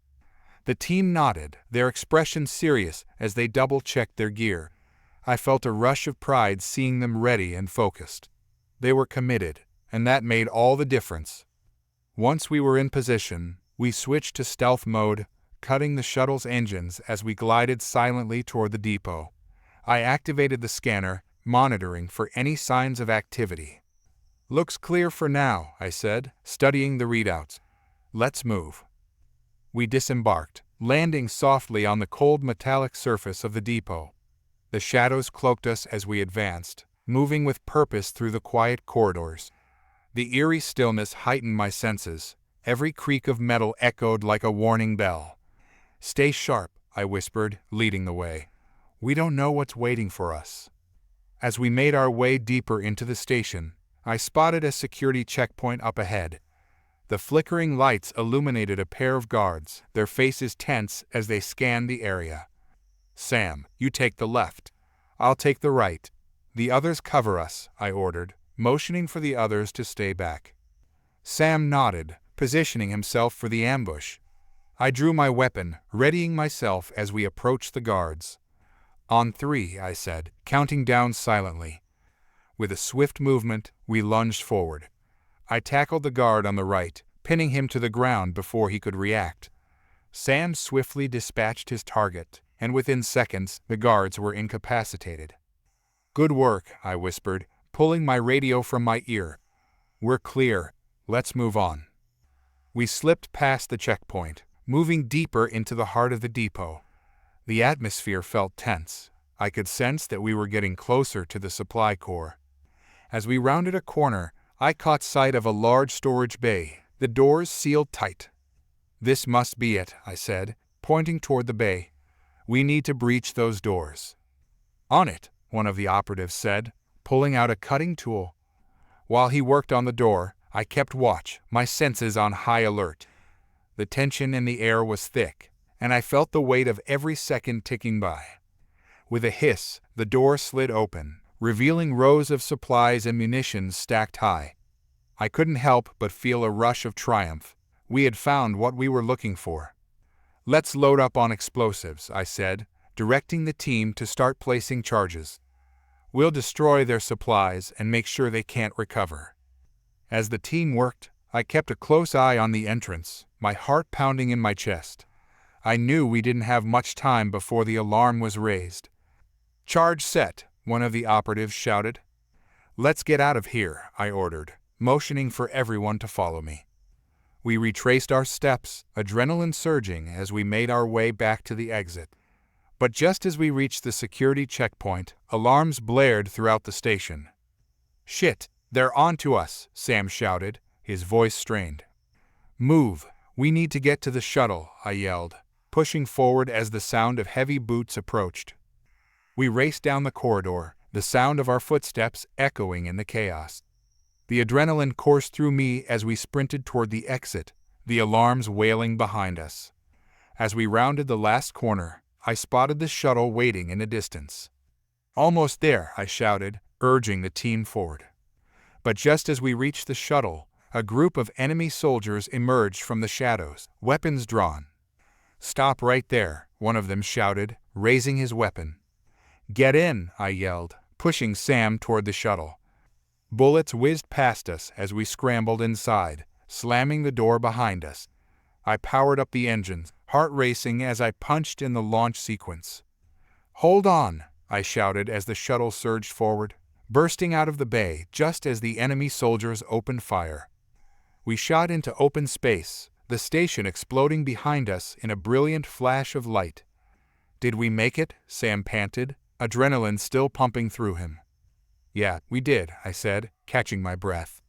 The team nodded, their expression serious as they double-checked their gear. I felt a rush of pride seeing them ready and focused. They were committed, and that made all the difference. Once we were in position, we switched to stealth mode, cutting the shuttle's engines as we glided silently toward the depot. I activated the scanner, monitoring for any signs of activity. Looks clear for now, I said, studying the readouts. Let's move. We disembarked, landing softly on the cold metallic surface of the depot. The shadows cloaked us as we advanced, moving with purpose through the quiet corridors. The eerie stillness heightened my senses. Every creak of metal echoed like a warning bell. Stay sharp, I whispered, leading the way. We don't know what's waiting for us. As we made our way deeper into the station, I spotted a security checkpoint up ahead. The flickering lights illuminated a pair of guards, their faces tense as they scanned the area. Sam, you take the left. I'll take the right. The others cover us, I ordered, motioning for the others to stay back. Sam nodded, positioning himself for the ambush. I drew my weapon, readying myself as we approached the guards. On 3, I said, counting down silently. With a swift movement, we lunged forward. I tackled the guard on the right, pinning him to the ground before he could react. Sam swiftly dispatched his target, and within seconds, the guards were incapacitated. Good work, I whispered, pulling my radio from my ear. We're clear. Let's move on. We slipped past the checkpoint, moving deeper into the heart of the depot. The atmosphere felt tense. I could sense that we were getting closer to the supply core. As we rounded a corner, I caught sight of a large storage bay, the doors sealed tight. This must be it, I said, pointing toward the bay. We need to breach those doors. On it, one of the operatives said, pulling out a cutting tool. While he worked on the door, I kept watch, my senses on high alert. The tension in the air was thick, and I felt the weight of every second ticking by. With a hiss, the door slid open, revealing rows of supplies and munitions stacked high. I couldn't help but feel a rush of triumph. We had found what we were looking for. Let's load up on explosives, I said, directing the team to start placing charges. We'll destroy their supplies and make sure they can't recover. As the team worked, I kept a close eye on the entrance, my heart pounding in my chest. I knew we didn't have much time before the alarm was raised. Charge set, one of the operatives shouted. Let's get out of here, I ordered, motioning for everyone to follow me. We retraced our steps, adrenaline surging as we made our way back to the exit. But just as we reached the security checkpoint, alarms blared throughout the station. Shit, they're on to us, Sam shouted, his voice strained. Move, we need to get to the shuttle, I yelled, pushing forward as the sound of heavy boots approached. We raced down the corridor, the sound of our footsteps echoing in the chaos. The adrenaline coursed through me as we sprinted toward the exit, the alarms wailing behind us. As we rounded the last corner, I spotted the shuttle waiting in the distance. Almost there, I shouted, urging the team forward. But just as we reached the shuttle, a group of enemy soldiers emerged from the shadows, weapons drawn. Stop right there, one of them shouted, raising his weapon. Get in, I yelled, pushing Sam toward the shuttle. Bullets whizzed past us as we scrambled inside, slamming the door behind us. I powered up the engines, heart racing as I punched in the launch sequence. "Hold on!" I shouted as the shuttle surged forward, bursting out of the bay just as the enemy soldiers opened fire. We shot into open space, the station exploding behind us in a brilliant flash of light. "Did we make it?" Sam panted, adrenaline still pumping through him. "Yeah, we did," I said, catching my breath.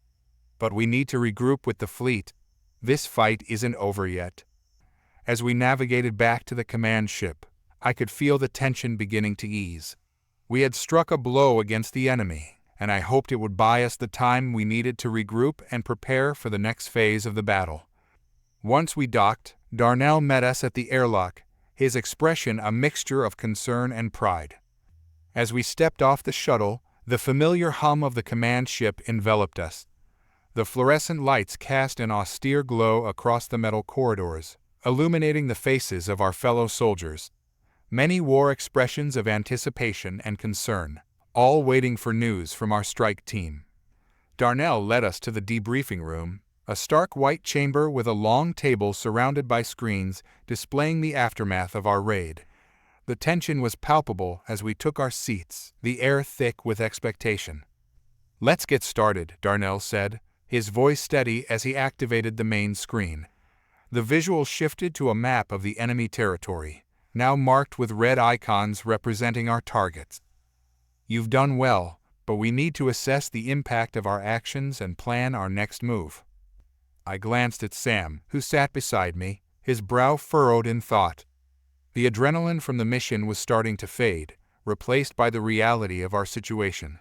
"But we need to regroup with the fleet. This fight isn't over yet." As we navigated back to the command ship, I could feel the tension beginning to ease. We had struck a blow against the enemy, and I hoped it would buy us the time we needed to regroup and prepare for the next phase of the battle. Once we docked, Darnell met us at the airlock, his expression a mixture of concern and pride. As we stepped off the shuttle, the familiar hum of the command ship enveloped us. The fluorescent lights cast an austere glow across the metal corridors, illuminating the faces of our fellow soldiers. Many wore expressions of anticipation and concern, all waiting for news from our strike team. Darnell led us to the debriefing room, a stark white chamber with a long table surrounded by screens displaying the aftermath of our raid. The tension was palpable as we took our seats, the air thick with expectation. "Let's get started," Darnell said, his voice steady as he activated the main screen. The visual shifted to a map of the enemy territory, now marked with red icons representing our targets. "You've done well, but we need to assess the impact of our actions and plan our next move." I glanced at Sam, who sat beside me, his brow furrowed in thought. The adrenaline from the mission was starting to fade, replaced by the reality of our situation.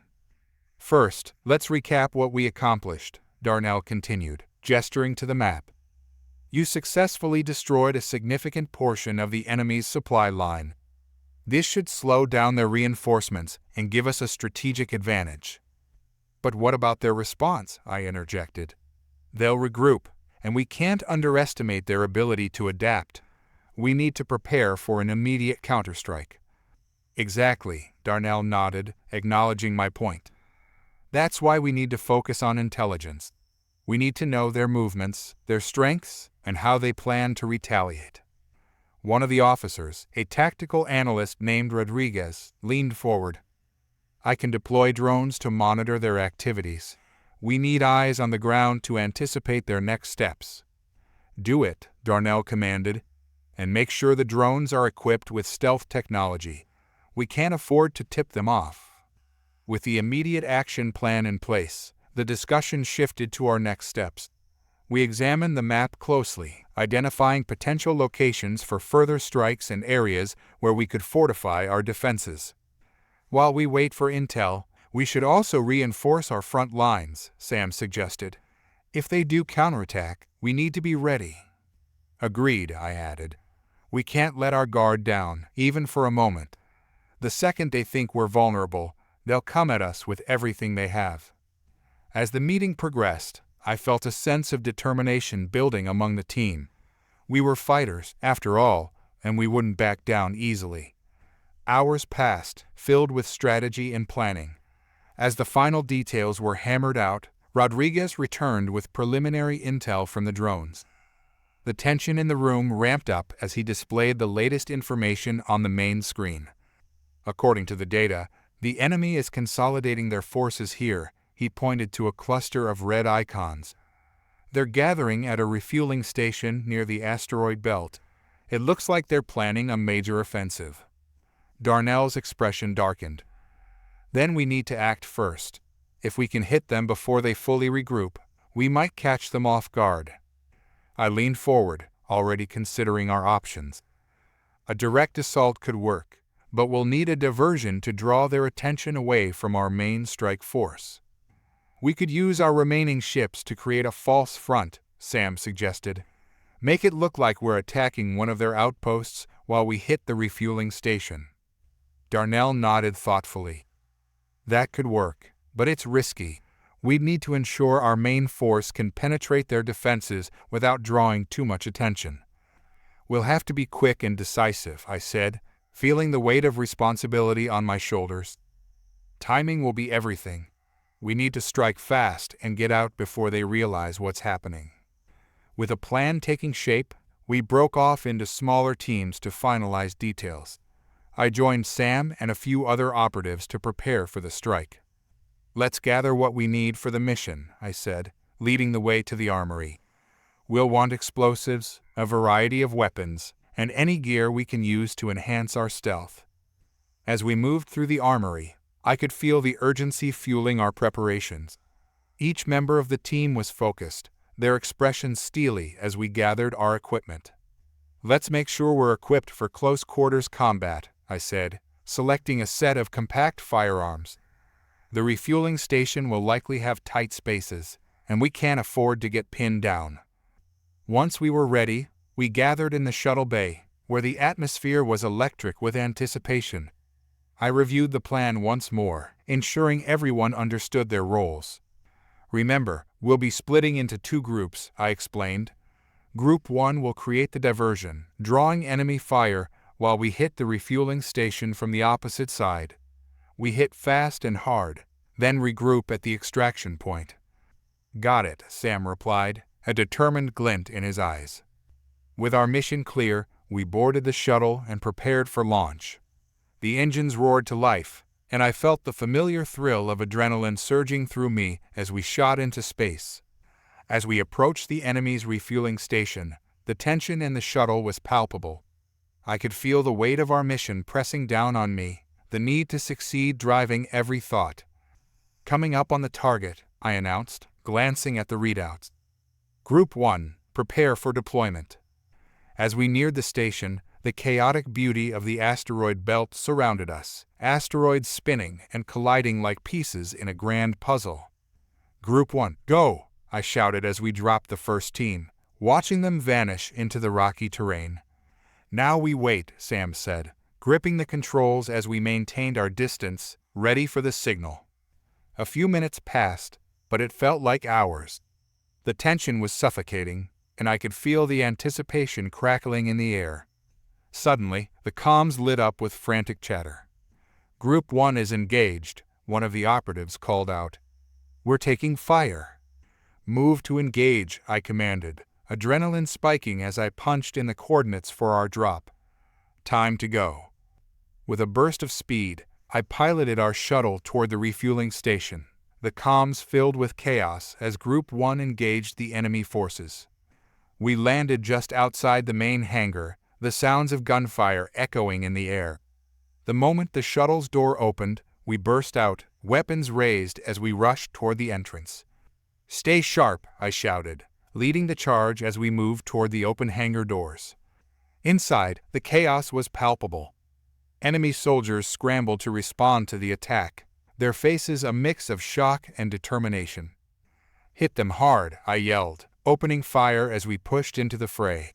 "First, let's recap what we accomplished," Darnell continued, gesturing to the map. "You successfully destroyed a significant portion of the enemy's supply line. This should slow down their reinforcements and give us a strategic advantage." "But what about their response?" I interjected. "They'll regroup, and we can't underestimate their ability to adapt. We need to prepare for an immediate counterstrike." "Exactly," Darnell nodded, acknowledging my point. "That's why we need to focus on intelligence. We need to know their movements, their strengths, and how they plan to retaliate." One of the officers, a tactical analyst named Rodriguez, leaned forward. "I can deploy drones to monitor their activities. We need eyes on the ground to anticipate their next steps." "Do it," Darnell commanded, "and make sure the drones are equipped with stealth technology. We can't afford to tip them off." With the immediate action plan in place, the discussion shifted to our next steps. We examined the map closely, identifying potential locations for further strikes and areas where we could fortify our defenses. "While we wait for intel, we should also reinforce our front lines," Sam suggested. "If they do counterattack, we need to be ready." "Agreed," I added. "We can't let our guard down, even for a moment. The second they think we're vulnerable, they'll come at us with everything they have." As the meeting progressed, I felt a sense of determination building among the team. We were fighters, after all, and we wouldn't back down easily. Hours passed, filled with strategy and planning. As the final details were hammered out, Rodriguez returned with preliminary intel from the drones. The tension in the room ramped up as he displayed the latest information on the main screen. "According to the data, the enemy is consolidating their forces here," he pointed to a cluster of red icons. "They're gathering at a refueling station near the asteroid belt. It looks like they're planning a major offensive." Darnell's expression darkened. "Then we need to act first. If we can hit them before they fully regroup, we might catch them off guard." I leaned forward, already considering our options. "A direct assault could work, but we'll need a diversion to draw their attention away from our main strike force." "We could use our remaining ships to create a false front," Sam suggested. "Make it look like we're attacking one of their outposts while we hit the refueling station." Darnell nodded thoughtfully. "That could work, but it's risky. We'd need to ensure our main force can penetrate their defenses without drawing too much attention." "We'll have to be quick and decisive," I said, feeling the weight of responsibility on my shoulders. "Timing will be everything. We need to strike fast and get out before they realize what's happening." With a plan taking shape, We broke off into smaller teams to finalize details. I joined Sam and a few other operatives to prepare for the strike. "Let's gather what we need for the mission," I said, leading the way to the armory. "We'll want explosives, a variety of weapons, and any gear we can use to enhance our stealth." As we moved through the armory, I could feel the urgency fueling our preparations. Each member of the team was focused, their expressions steely as we gathered our equipment. "Let's make sure we're equipped for close-quarters combat," I said, selecting a set of compact firearms. "The refueling station will likely have tight spaces, and we can't afford to get pinned down." Once we were ready, we gathered in the shuttle bay, where the atmosphere was electric with anticipation. I reviewed the plan once more, ensuring everyone understood their roles. "Remember, we'll be splitting into 2 groups," I explained. "Group 1 will create the diversion, drawing enemy fire while we hit the refueling station from the opposite side. We hit fast and hard, then regroup at the extraction point." "Got it," Sam replied, a determined glint in his eyes. With our mission clear, we boarded the shuttle and prepared for launch. The engines roared to life, and I felt the familiar thrill of adrenaline surging through me as we shot into space. As we approached the enemy's refueling station, the tension in the shuttle was palpable. I could feel the weight of our mission pressing down on me, the need to succeed driving every thought. "Coming up on the target," I announced, glancing at the readouts. "Group 1, prepare for deployment." As we neared the station, the chaotic beauty of the asteroid belt surrounded us, asteroids spinning and colliding like pieces in a grand puzzle. "Group 1, go!" I shouted as we dropped the first team, watching them vanish into the rocky terrain. "Now we wait," Sam said, gripping the controls as we maintained our distance, ready for the signal. A few minutes passed, but it felt like hours. The tension was suffocating, and I could feel the anticipation crackling in the air. Suddenly, the comms lit up with frantic chatter. "Group 1 is engaged," one of the operatives called out. "We're taking fire." "Move to engage," I commanded, adrenaline spiking as I punched in the coordinates for our drop. "Time to go." With a burst of speed, I piloted our shuttle toward the refueling station, the comms filled with chaos as Group 1 engaged the enemy forces. We landed just outside the main hangar, the sounds of gunfire echoing in the air. The moment the shuttle's door opened, we burst out, weapons raised as we rushed toward the entrance. "Stay sharp," I shouted, leading the charge as we moved toward the open hangar doors. Inside, the chaos was palpable. Enemy soldiers scrambled to respond to the attack, their faces a mix of shock and determination. "Hit them hard," I yelled, opening fire as we pushed into the fray.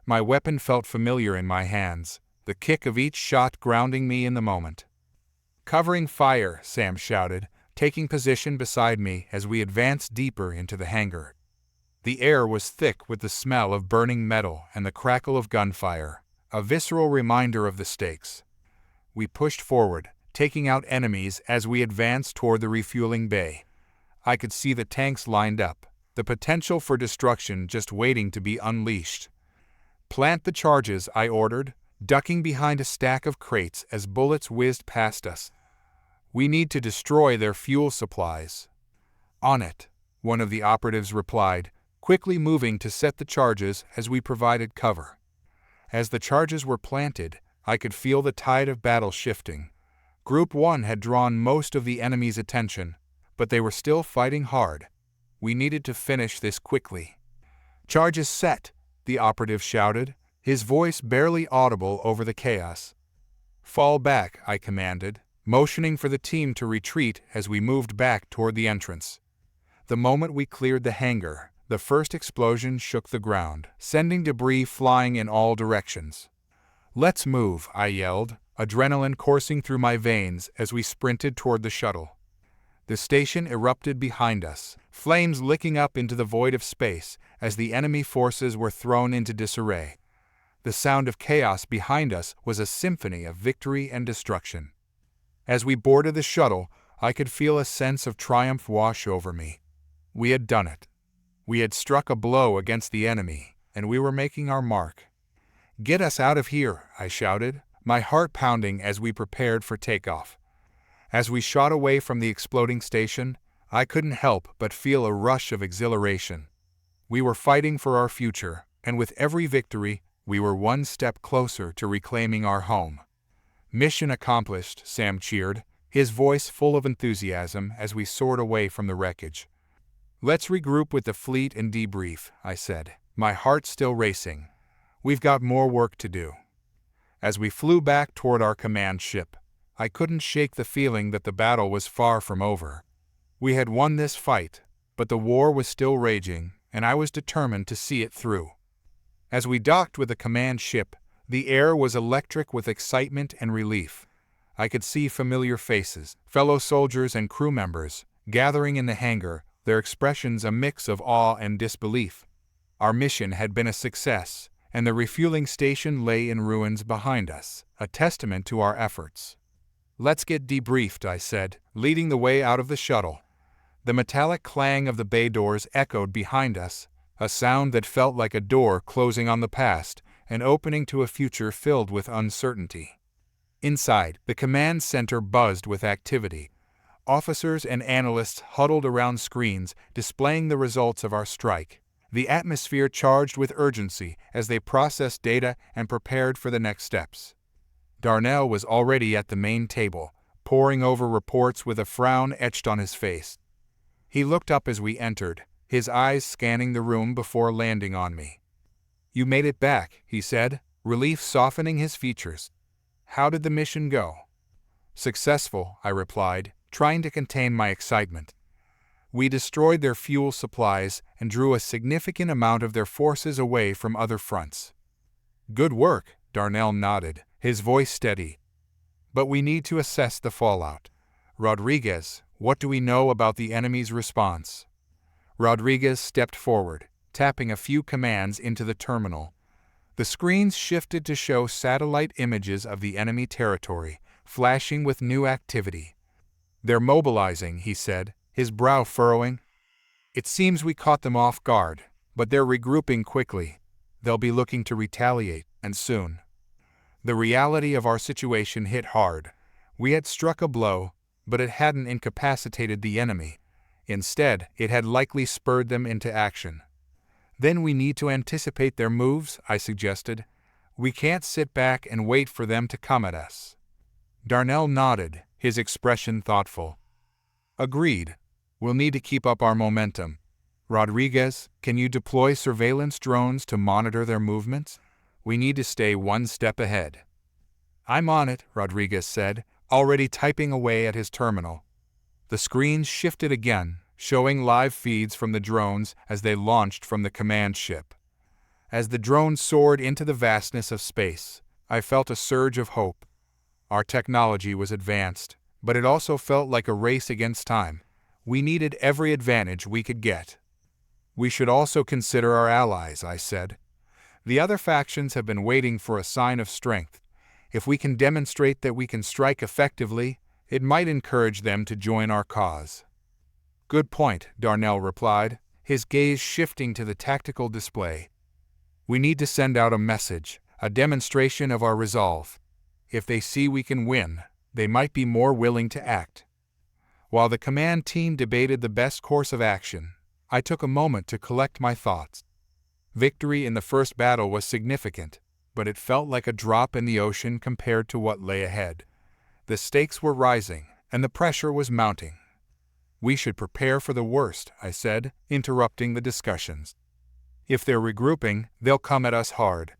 My weapon felt familiar in my hands, the kick of each shot grounding me in the moment. "Covering fire," Sam shouted, taking position beside me as we advanced deeper into the hangar. The air was thick with the smell of burning metal and the crackle of gunfire, a visceral reminder of the stakes. We pushed forward, taking out enemies as we advanced toward the refueling bay. I could see the tanks lined up, the potential for destruction just waiting to be unleashed. "Plant the charges," I ordered, ducking behind a stack of crates as bullets whizzed past us. "We need to destroy their fuel supplies." "On it," one of the operatives replied, quickly moving to set the charges as we provided cover. As the charges were planted, I could feel the tide of battle shifting. Group 1 had drawn most of the enemy's attention, but they were still fighting hard. We needed to finish this quickly. "Charges set," the operative shouted, his voice barely audible over the chaos. "Fall back," I commanded, motioning for the team to retreat as we moved back toward the entrance. The moment we cleared the hangar, the first explosion shook the ground, sending debris flying in all directions. "Let's move," I yelled, adrenaline coursing through my veins as we sprinted toward the shuttle. The station erupted behind us, flames licking up into the void of space as the enemy forces were thrown into disarray. The sound of chaos behind us was a symphony of victory and destruction. As we boarded the shuttle, I could feel a sense of triumph wash over me. We had done it. We had struck a blow against the enemy, and we were making our mark. "Get us out of here," I shouted, my heart pounding as we prepared for takeoff. As we shot away from the exploding station, I couldn't help but feel a rush of exhilaration. We were fighting for our future, and with every victory, we were one step closer to reclaiming our home. "Mission accomplished," Sam cheered, his voice full of enthusiasm as we soared away from the wreckage. "Let's regroup with the fleet and debrief," I said, my heart still racing. "We've got more work to do." As we flew back toward our command ship, I couldn't shake the feeling that the battle was far from over. We had won this fight, but the war was still raging, and I was determined to see it through. As we docked with the command ship, the air was electric with excitement and relief. I could see familiar faces, fellow soldiers and crew members, gathering in the hangar, their expressions a mix of awe and disbelief. Our mission had been a success, and the refueling station lay in ruins behind us, a testament to our efforts. "Let's get debriefed," I said, leading the way out of the shuttle. The metallic clang of the bay doors echoed behind us, a sound that felt like a door closing on the past and opening to a future filled with uncertainty. Inside, the command center buzzed with activity. Officers and analysts huddled around screens, displaying the results of our strike. The atmosphere charged with urgency as they processed data and prepared for the next steps. Darnell was already at the main table, poring over reports with a frown etched on his face. He looked up as we entered, his eyes scanning the room before landing on me. "You made it back," he said, relief softening his features. "How did the mission go?" "Successful," I replied, trying to contain my excitement. "We destroyed their fuel supplies and drew a significant amount of their forces away from other fronts." "Good work," Darnell nodded, his voice steady. "But we need to assess the fallout. Rodriguez, what do we know about the enemy's response?" Rodriguez stepped forward, tapping a few commands into the terminal. The screens shifted to show satellite images of the enemy territory, flashing with new activity. "They're mobilizing," he said, his brow furrowing. "It seems we caught them off guard, but they're regrouping quickly. They'll be looking to retaliate, and soon." The reality of our situation hit hard. We had struck a blow, but it hadn't incapacitated the enemy. Instead, it had likely spurred them into action. "Then we need to anticipate their moves," I suggested. "We can't sit back and wait for them to come at us." Darnell nodded, his expression thoughtful. "Agreed. We'll need to keep up our momentum. Rodriguez, can you deploy surveillance drones to monitor their movements? We need to stay one step ahead." "I'm on it," Rodriguez said, already typing away at his terminal. The screens shifted again, showing live feeds from the drones as they launched from the command ship. As the drones soared into the vastness of space, I felt a surge of hope. Our technology was advanced, but it also felt like a race against time. We needed every advantage we could get. "We should also consider our allies," I said. "The other factions have been waiting for a sign of strength. If we can demonstrate that we can strike effectively, it might encourage them to join our cause." "Good point," Darnell replied, his gaze shifting to the tactical display. "We need to send out a message, a demonstration of our resolve. If they see we can win, they might be more willing to act." While the command team debated the best course of action, I took a moment to collect my thoughts. Victory in the first battle was significant, but it felt like a drop in the ocean compared to what lay ahead. The stakes were rising, and the pressure was mounting. "We should prepare for the worst," I said, interrupting the discussions. "If they're regrouping, they'll come at us hard.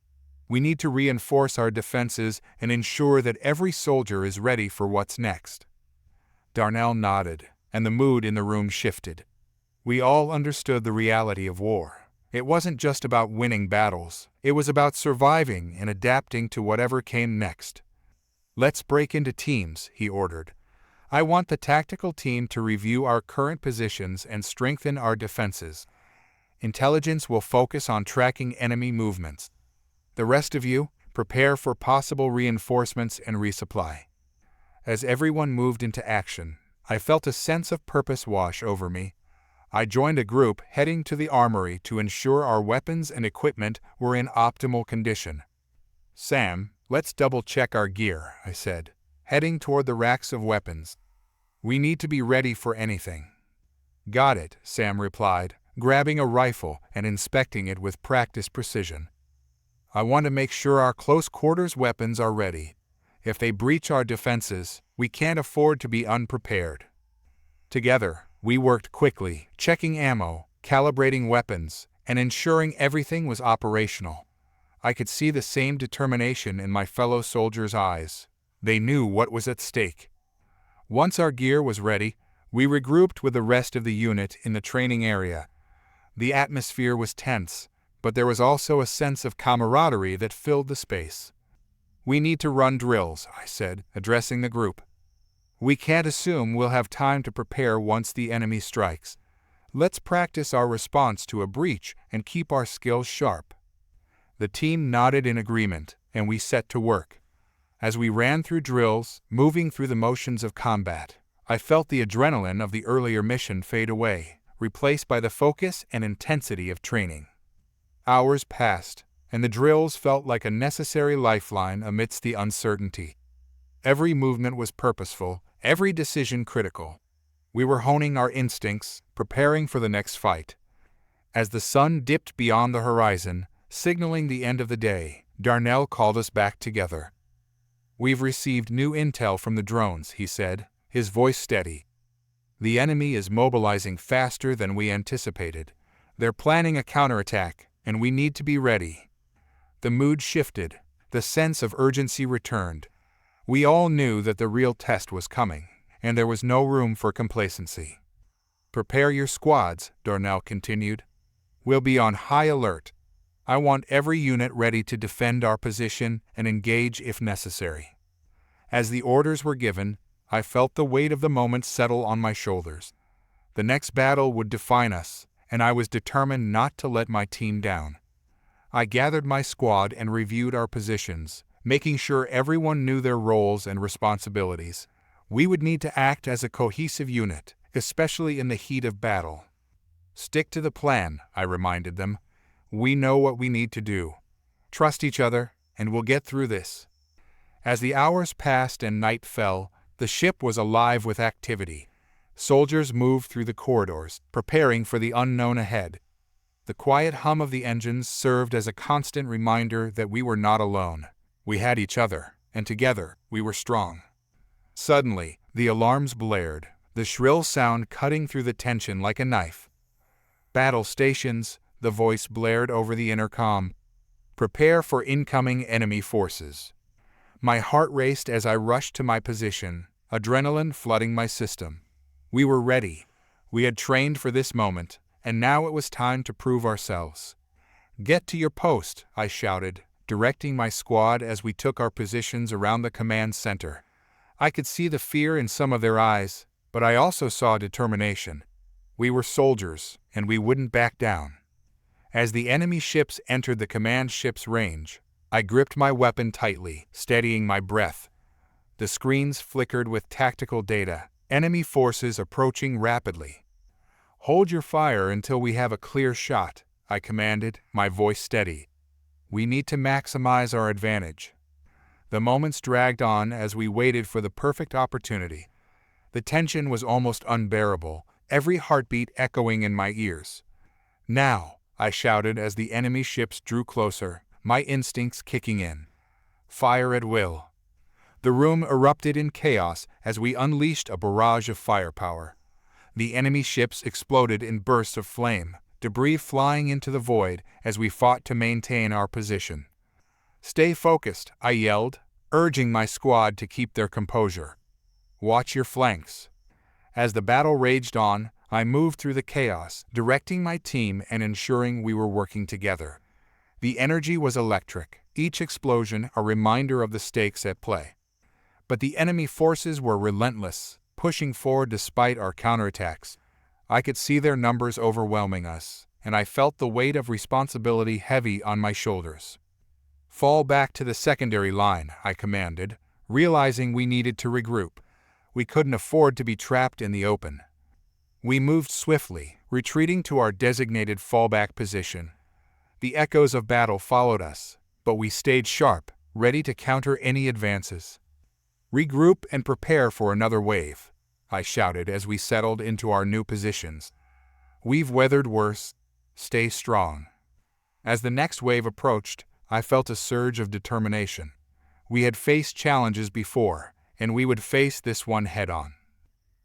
We need to reinforce our defenses and ensure that every soldier is ready for what's next." Darnell nodded, and the mood in the room shifted. We all understood the reality of war. It wasn't just about winning battles, it was about surviving and adapting to whatever came next. "Let's break into teams," he ordered. "I want the tactical team to review our current positions and strengthen our defenses. Intelligence will focus on tracking enemy movements. The rest of you, prepare for possible reinforcements and resupply." As everyone moved into action, I felt a sense of purpose wash over me. I joined a group heading to the armory to ensure our weapons and equipment were in optimal condition. "Sam, let's double-check our gear," I said, heading toward the racks of weapons. "We need to be ready for anything." "Got it," Sam replied, grabbing a rifle and inspecting it with practiced precision. "I want to make sure our close-quarters weapons are ready. If they breach our defenses, we can't afford to be unprepared." Together, we worked quickly, checking ammo, calibrating weapons, and ensuring everything was operational. I could see the same determination in my fellow soldiers' eyes. They knew what was at stake. Once our gear was ready, we regrouped with the rest of the unit in the training area. The atmosphere was tense, but there was also a sense of camaraderie that filled the space. "We need to run drills," I said, addressing the group. "We can't assume we'll have time to prepare once the enemy strikes. Let's practice our response to a breach and keep our skills sharp." The team nodded in agreement, and we set to work. As we ran through drills, moving through the motions of combat, I felt the adrenaline of the earlier mission fade away, replaced by the focus and intensity of training. Hours passed, and the drills felt like a necessary lifeline amidst the uncertainty. Every movement was purposeful, every decision critical. We were honing our instincts, preparing for the next fight. As the sun dipped beyond the horizon, signaling the end of the day, Darnell called us back together. "We've received new intel from the drones," he said, his voice steady. "The enemy is mobilizing faster than we anticipated. They're planning a counterattack, and we need to be ready." The mood shifted, the sense of urgency returned. We all knew that the real test was coming, and there was no room for complacency. "Prepare your squads," Darnell continued. "We'll be on high alert. I want every unit ready to defend our position and engage if necessary." As the orders were given, I felt the weight of the moment settle on my shoulders. The next battle would define us, and I was determined not to let my team down. I gathered my squad and reviewed our positions, making sure everyone knew their roles and responsibilities. We would need to act as a cohesive unit, especially in the heat of battle. "Stick to the plan," I reminded them. "We know what we need to do. Trust each other, and we'll get through this." As the hours passed and night fell, the ship was alive with activity. Soldiers moved through the corridors, preparing for the unknown ahead. The quiet hum of the engines served as a constant reminder that we were not alone. We had each other, and together we were strong. Suddenly, the alarms blared, the shrill sound cutting through the tension like a knife. "Battle stations," the voice blared over the intercom. "Prepare for incoming enemy forces." My heart raced as I rushed to my position, adrenaline flooding my system. We were ready. We had trained for this moment, and now it was time to prove ourselves. "Get to your post," I shouted, directing my squad as we took our positions around the command center. I could see the fear in some of their eyes, but I also saw determination. We were soldiers, and we wouldn't back down. As the enemy ships entered the command ship's range, I gripped my weapon tightly, steadying my breath. The screens flickered with tactical data, enemy forces approaching rapidly. "Hold your fire until we have a clear shot," I commanded, my voice steady. "We need to maximize our advantage." The moments dragged on as we waited for the perfect opportunity. The tension was almost unbearable, every heartbeat echoing in my ears. "Now," I shouted as the enemy ships drew closer, my instincts kicking in. "Fire at will." The room erupted in chaos as we unleashed a barrage of firepower. The enemy ships exploded in bursts of flame, debris flying into the void as we fought to maintain our position. "Stay focused," I yelled, urging my squad to keep their composure. "Watch your flanks." As the battle raged on, I moved through the chaos, directing my team and ensuring we were working together. The energy was electric, each explosion a reminder of the stakes at play. But the enemy forces were relentless, pushing forward despite our counterattacks. I could see their numbers overwhelming us, and I felt the weight of responsibility heavy on my shoulders. "Fall back to the secondary line," I commanded, realizing we needed to regroup. We couldn't afford to be trapped in the open. We moved swiftly, retreating to our designated fallback position. The echoes of battle followed us, but we stayed sharp, ready to counter any advances. "Regroup and prepare for another wave," I shouted as we settled into our new positions. "We've weathered worse. Stay strong." As the next wave approached, I felt a surge of determination. We had faced challenges before, and we would face this one head-on.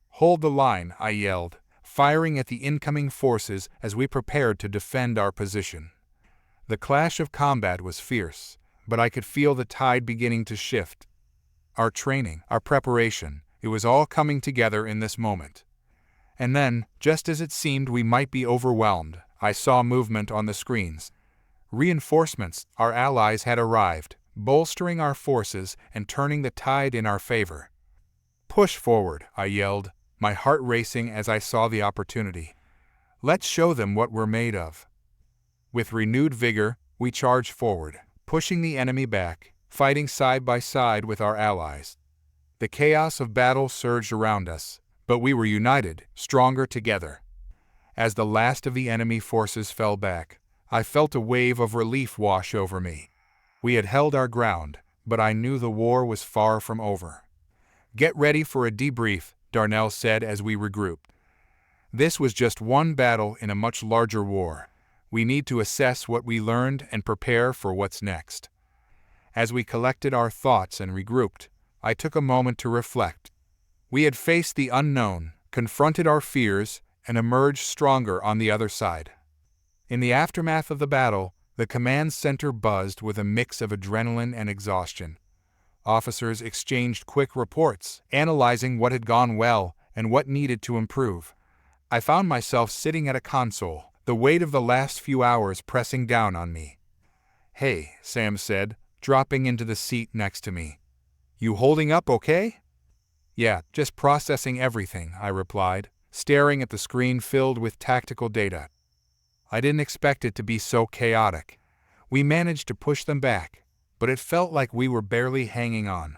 "Hold the line," I yelled, firing at the incoming forces as we prepared to defend our position. The clash of combat was fierce, but I could feel the tide beginning to shift. Our training, our preparation, it was all coming together in this moment. And then, just as it seemed we might be overwhelmed, I saw movement on the screens. Reinforcements, our allies had arrived, bolstering our forces and turning the tide in our favor. "Push forward," I yelled, my heart racing as I saw the opportunity. "Let's show them what we're made of." With renewed vigor, we charged forward, pushing the enemy back, fighting side by side with our allies. The chaos of battle surged around us, but we were united, stronger together. As the last of the enemy forces fell back, I felt a wave of relief wash over me. We had held our ground, but I knew the war was far from over. "Get ready for a debrief," Darnell said as we regrouped. "This was just one battle in a much larger war. We need to assess what we learned and prepare for what's next." As we collected our thoughts and regrouped, I took a moment to reflect. We had faced the unknown, confronted our fears, and emerged stronger on the other side. In the aftermath of the battle, the command center buzzed with a mix of adrenaline and exhaustion. Officers exchanged quick reports, analyzing what had gone well and what needed to improve. I found myself sitting at a console, the weight of the last few hours pressing down on me. "Hey," Sam said, dropping into the seat next to me. "You holding up okay?" "Yeah, just processing everything," I replied, staring at the screen filled with tactical data. I didn't expect it to be so chaotic. We managed to push them back, but it felt like we were barely hanging on.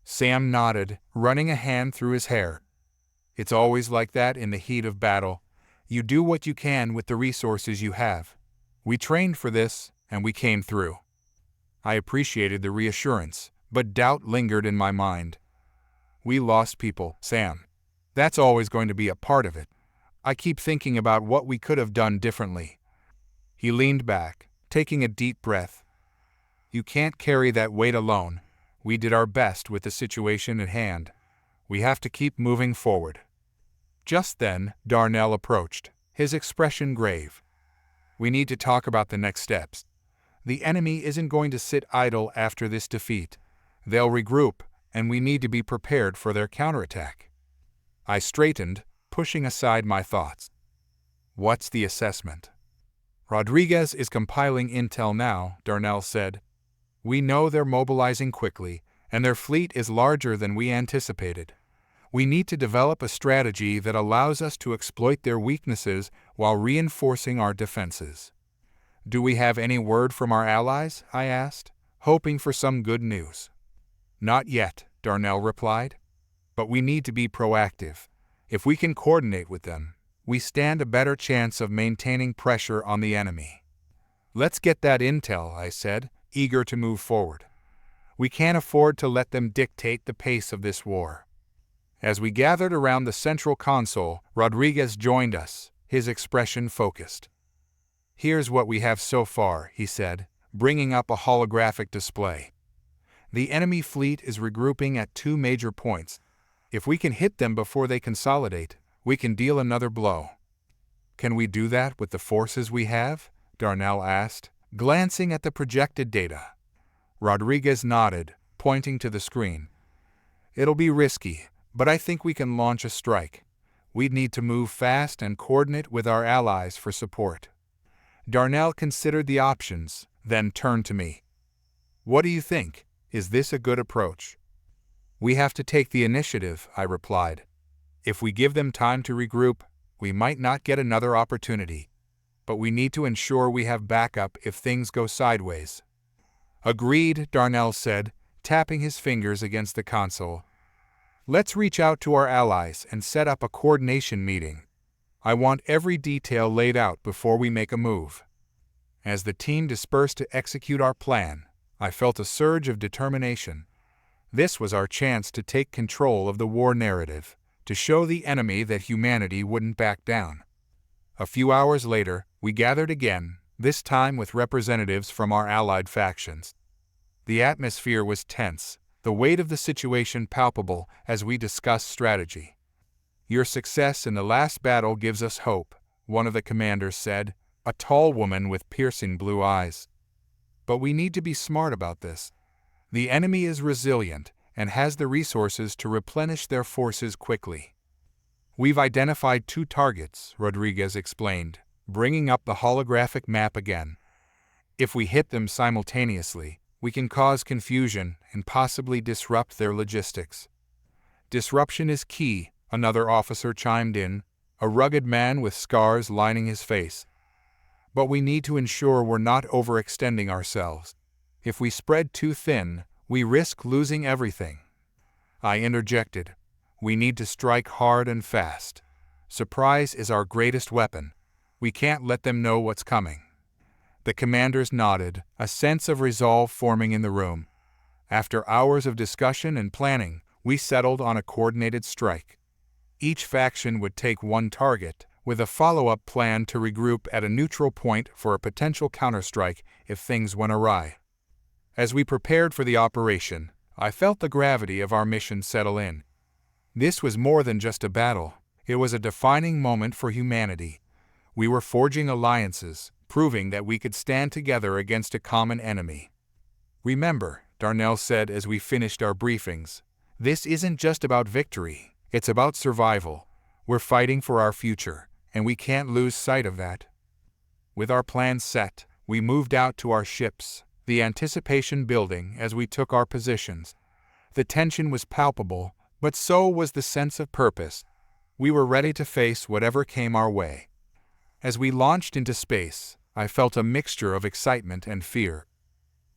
Sam nodded, running a hand through his hair. "It's always like that in the heat of battle. You do what you can with the resources you have. We trained for this, and we came through." I appreciated the reassurance, but doubt lingered in my mind. "We lost people, Sam. That's always going to be a part of it. I keep thinking about what we could have done differently." He leaned back, taking a deep breath. "You can't carry that weight alone. We did our best with the situation at hand. We have to keep moving forward." Just then, Darnell approached, his expression grave. "We need to talk about the next steps. The enemy isn't going to sit idle after this defeat. They'll regroup, and we need to be prepared for their counterattack." I straightened, pushing aside my thoughts. "What's the assessment?" "Rodriguez is compiling intel now," Darnell said. "We know they're mobilizing quickly, and their fleet is larger than we anticipated. We need to develop a strategy that allows us to exploit their weaknesses while reinforcing our defenses." "Do we have any word from our allies?" I asked, hoping for some good news. "Not yet," Darnell replied. "But we need to be proactive. If we can coordinate with them, we stand a better chance of maintaining pressure on the enemy." "Let's get that intel," I said, eager to move forward. "We can't afford to let them dictate the pace of this war." As we gathered around the central console, Rodriguez joined us, his expression focused. "Here's what we have so far," he said, bringing up a holographic display. "The enemy fleet is regrouping at 2 major points. If we can hit them before they consolidate, we can deal another blow." "Can we do that with the forces we have?" Darnell asked, glancing at the projected data. Rodriguez nodded, pointing to the screen. "It'll be risky, but I think we can launch a strike. We'd need to move fast and coordinate with our allies for support." Darnell considered the options, then turned to me. "What do you think? Is this a good approach?" "We have to take the initiative," I replied. "If we give them time to regroup, we might not get another opportunity. But we need to ensure we have backup if things go sideways." "Agreed," Darnell said, tapping his fingers against the console. "Let's reach out to our allies and set up a coordination meeting." I want every detail laid out before we make a move." As the team dispersed to execute our plan, I felt a surge of determination. This was our chance to take control of the war narrative, to show the enemy that humanity wouldn't back down. A few hours later, we gathered again, this time with representatives from our allied factions. The atmosphere was tense, the weight of the situation palpable as we discussed strategy. "Your success in the last battle gives us hope," one of the commanders said, a tall woman with piercing blue eyes. "But we need to be smart about this. The enemy is resilient and has the resources to replenish their forces quickly." "We've identified 2 targets," Rodriguez explained, bringing up the holographic map again. "If we hit them simultaneously, we can cause confusion and possibly disrupt their logistics." "Disruption is key," another officer chimed in, a rugged man with scars lining his face. "But we need to ensure we're not overextending ourselves. If we spread too thin, we risk losing everything." I interjected, "We need to strike hard and fast. Surprise is our greatest weapon. We can't let them know what's coming." The commanders nodded, a sense of resolve forming in the room. After hours of discussion and planning, we settled on a coordinated strike. Each faction would take 1 target, with a follow-up plan to regroup at a neutral point for a potential counterstrike if things went awry. As we prepared for the operation, I felt the gravity of our mission settle in. This was more than just a battle, it was a defining moment for humanity. We were forging alliances, proving that we could stand together against a common enemy. "Remember," Darnell said as we finished our briefings, "this isn't just about victory, it's about survival. We're fighting for our future, and we can't lose sight of that." With our plans set, we moved out to our ships, the anticipation building as we took our positions. The tension was palpable, but so was the sense of purpose. We were ready to face whatever came our way. As we launched into space, I felt a mixture of excitement and fear.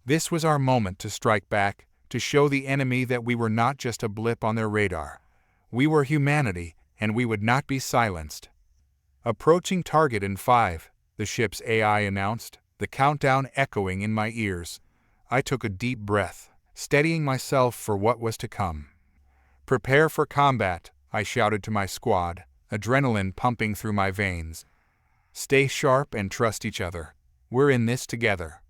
This was our moment to strike back, to show the enemy that we were not just a blip on their radar. We were humanity, and we would not be silenced. "Approaching target in 5, the ship's AI announced, the countdown echoing in my ears. I took a deep breath, steadying myself for what was to come. "Prepare for combat," I shouted to my squad, adrenaline pumping through my veins. "Stay sharp and trust each other. We're in this together."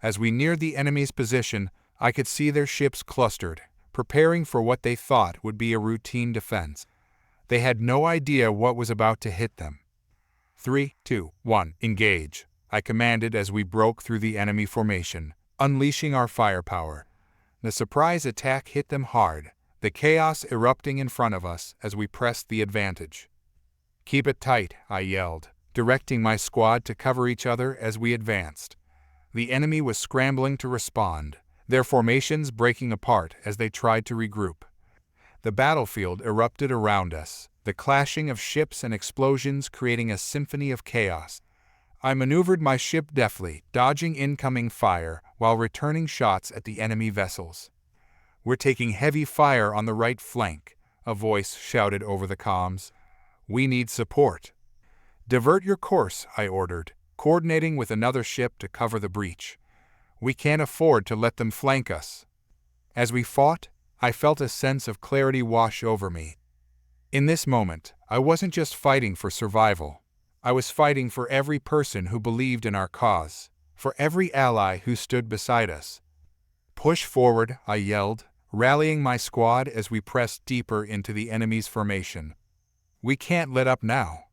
As we neared the enemy's position, I could see their ships clustered, preparing for what they thought would be a routine defense. They had no idea what was about to hit them. 3, 2, 1, engage," I commanded as we broke through the enemy formation, unleashing our firepower. The surprise attack hit them hard, the chaos erupting in front of us as we pressed the advantage. "Keep it tight," I yelled, directing my squad to cover each other as we advanced. The enemy was scrambling to respond, their formations breaking apart as they tried to regroup. The battlefield erupted around us, the clashing of ships and explosions creating a symphony of chaos. I maneuvered my ship deftly, dodging incoming fire while returning shots at the enemy vessels. "We're taking heavy fire on the right flank," a voice shouted over the comms. "We need support." "Divert your course," I ordered, coordinating with another ship to cover the breach. "We can't afford to let them flank us." As we fought, I felt a sense of clarity wash over me. In this moment, I wasn't just fighting for survival. I was fighting for every person who believed in our cause, for every ally who stood beside us. "Push forward," I yelled, rallying my squad as we pressed deeper into the enemy's formation. "We can't let up now."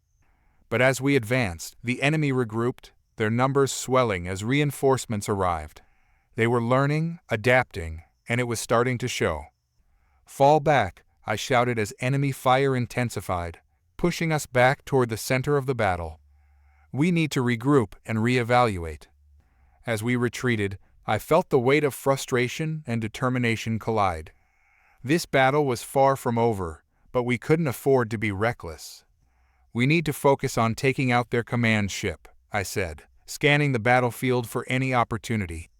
But as we advanced, the enemy regrouped, their numbers swelling as reinforcements arrived. They were learning, adapting, and it was starting to show. "Fall back," I shouted as enemy fire intensified, pushing us back toward the center of the battle. "We need to regroup and reevaluate." As we retreated, I felt the weight of frustration and determination collide. This battle was far from over, but we couldn't afford to be reckless. "We need to focus on taking out their command ship," I said, scanning the battlefield for any opportunity.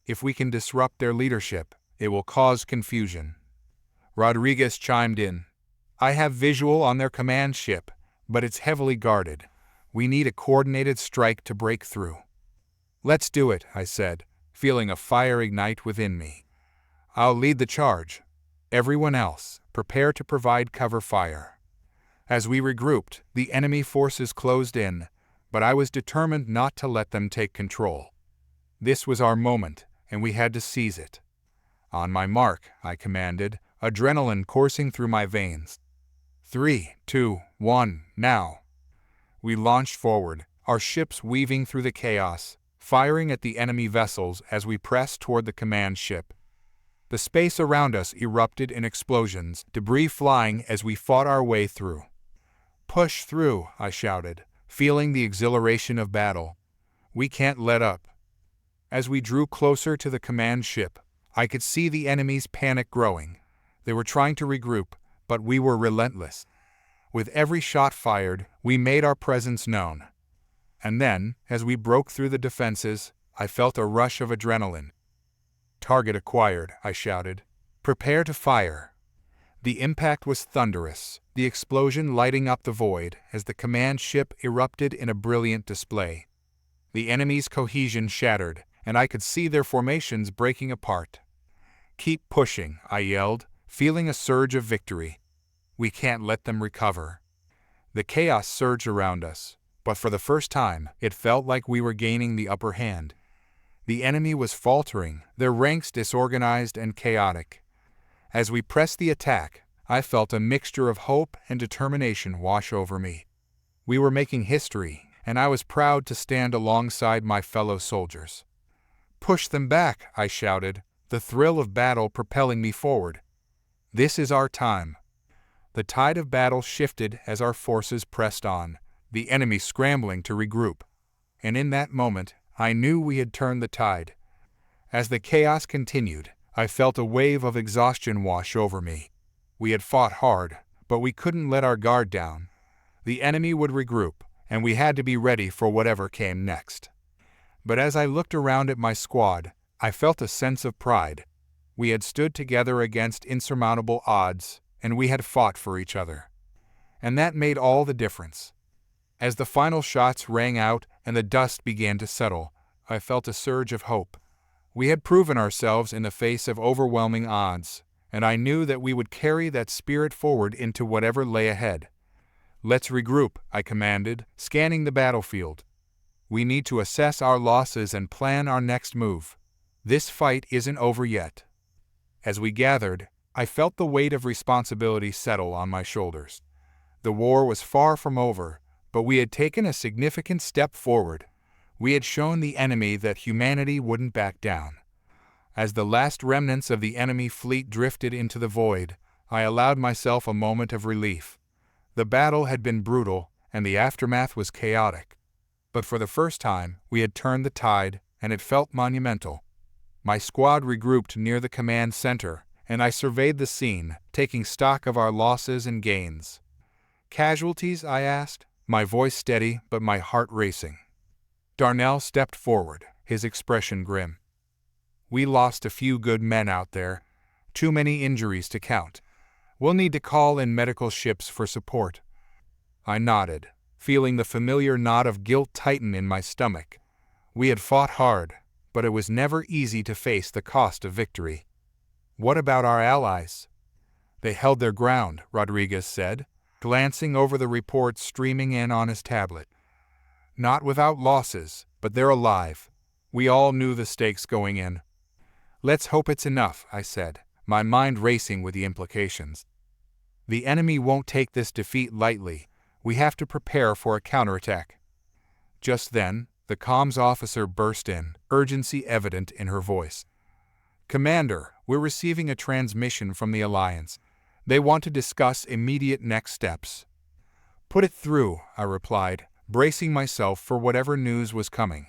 "If we can disrupt their leadership, it will cause confusion." Rodriguez chimed in. "I have visual on their command ship. but it's heavily guarded. We need a coordinated strike to break through. Let's do it, I said, feeling a fire ignite within me. I'll lead the charge. Everyone else, prepare to provide cover fire. As we regrouped, the enemy forces closed in, but I was determined not to let them take control. This was our moment, and we had to seize it. On my mark, I commanded, adrenaline coursing through my veins. 3, 2, 1, now. We launched forward, our ships weaving through the chaos, firing at the enemy vessels as we pressed toward the command ship. The space around us erupted in explosions, debris flying as we fought our way through. Push through, I shouted, feeling the exhilaration of battle. We can't let up. As we drew closer to the command ship, I could see the enemy's panic growing. They were trying to regroup, but we were relentless. With every shot fired, we made our presence known. And then, as we broke through the defenses, I felt a rush of adrenaline. Target acquired, I shouted. Prepare to fire. The impact was thunderous, the explosion lighting up the void as the command ship erupted in a brilliant display. The enemy's cohesion shattered, and I could see their formations breaking apart. Keep pushing, I yelled, feeling a surge of victory. We can't let them recover. The chaos surged around us, but for the first time, it felt like we were gaining the upper hand. The enemy was faltering, their ranks disorganized and chaotic. As we pressed the attack, I felt a mixture of hope and determination wash over me. We were making history, and I was proud to stand alongside my fellow soldiers. Push them back, I shouted, the thrill of battle propelling me forward. This is our time. The tide of battle shifted as our forces pressed on, the enemy scrambling to regroup. And in that moment, I knew we had turned the tide. As the chaos continued, I felt a wave of exhaustion wash over me. We had fought hard, but we couldn't let our guard down. The enemy would regroup, and we had to be ready for whatever came next. But as I looked around at my squad, I felt a sense of pride. We had stood together against insurmountable odds, and we had fought for each other. And that made all the difference. As the final shots rang out and the dust began to settle, I felt a surge of hope. We had proven ourselves in the face of overwhelming odds, and I knew that we would carry that spirit forward into whatever lay ahead. Let's regroup, I commanded, scanning the battlefield. We need to assess our losses and plan our next move. This fight isn't over yet. As we gathered, I felt the weight of responsibility settle on my shoulders. The war was far from over, but we had taken a significant step forward. We had shown the enemy that humanity wouldn't back down. As the last remnants of the enemy fleet drifted into the void, I allowed myself a moment of relief. The battle had been brutal, and the aftermath was chaotic. But for the first time, we had turned the tide, and it felt monumental. My squad regrouped near the command center, and I surveyed the scene, taking stock of our losses and gains. Casualties, I asked, my voice steady but my heart racing. Darnell stepped forward, his expression grim. We lost a few good men out there. Too many injuries to count. We'll need to call in medical ships for support. I nodded, feeling the familiar knot of guilt tighten in my stomach. We had fought hard, but it was never easy to face the cost of victory. What about our allies? They held their ground, Rodriguez said, glancing over the reports streaming in on his tablet. Not without losses, but they're alive. We all knew the stakes going in. Let's hope it's enough, I said, my mind racing with the implications. The enemy won't take this defeat lightly. We have to prepare for a counterattack. Just then, the comms officer burst in, urgency evident in her voice. Commander, we're receiving a transmission from the Alliance. They want to discuss immediate next steps. Put it through, I replied, bracing myself for whatever news was coming.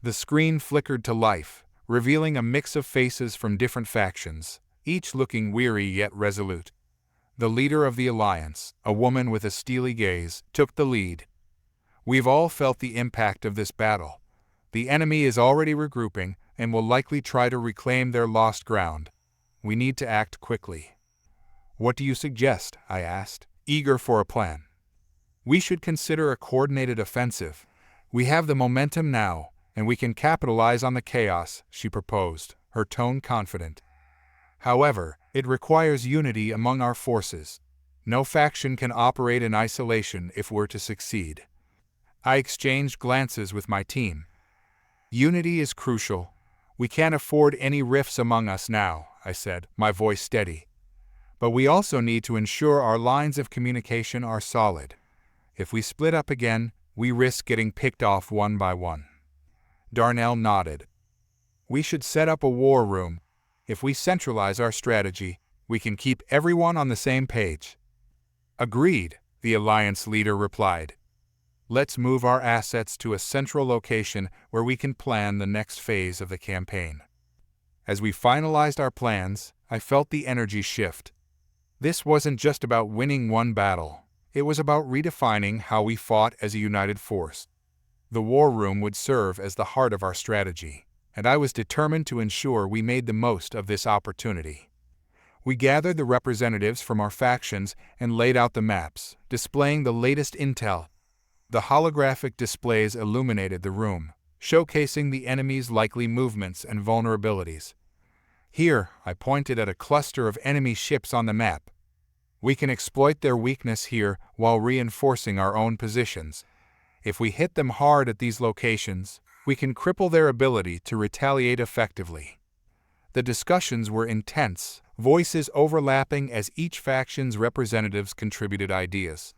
The screen flickered to life, revealing a mix of faces from different factions, each looking weary yet resolute. The leader of the Alliance, a woman with a steely gaze, took the lead. We've all felt the impact of this battle. The enemy is already regrouping and will likely try to reclaim their lost ground. We need to act quickly. What do you suggest? I asked, eager for a plan. We should consider a coordinated offensive. We have the momentum now, and we can capitalize on the chaos, she proposed, her tone confident. However, it requires unity among our forces. No faction can operate in isolation if we're to succeed. I exchanged glances with my team. Unity is crucial. We can't afford any rifts among us now, I said, my voice steady. But we also need to ensure our lines of communication are solid. If we split up again, we risk getting picked off one by one. Darnell nodded. We should set up a war room. If we centralize our strategy, we can keep everyone on the same page. Agreed, the Alliance leader replied. Let's move our assets to a central location where we can plan the next phase of the campaign. As we finalized our plans, I felt the energy shift. This wasn't just about winning one battle. It was about redefining how we fought as a united force. The war room would serve as the heart of our strategy, and I was determined to ensure we made the most of this opportunity. We gathered the representatives from our factions and laid out the maps, displaying the latest intel. The holographic displays illuminated the room, showcasing the enemy's likely movements and vulnerabilities. Here, I pointed at a cluster of enemy ships on the map. We can exploit their weakness here while reinforcing our own positions. If we hit them hard at these locations, we can cripple their ability to retaliate effectively. The discussions were intense, voices overlapping as each faction's representatives contributed ideas.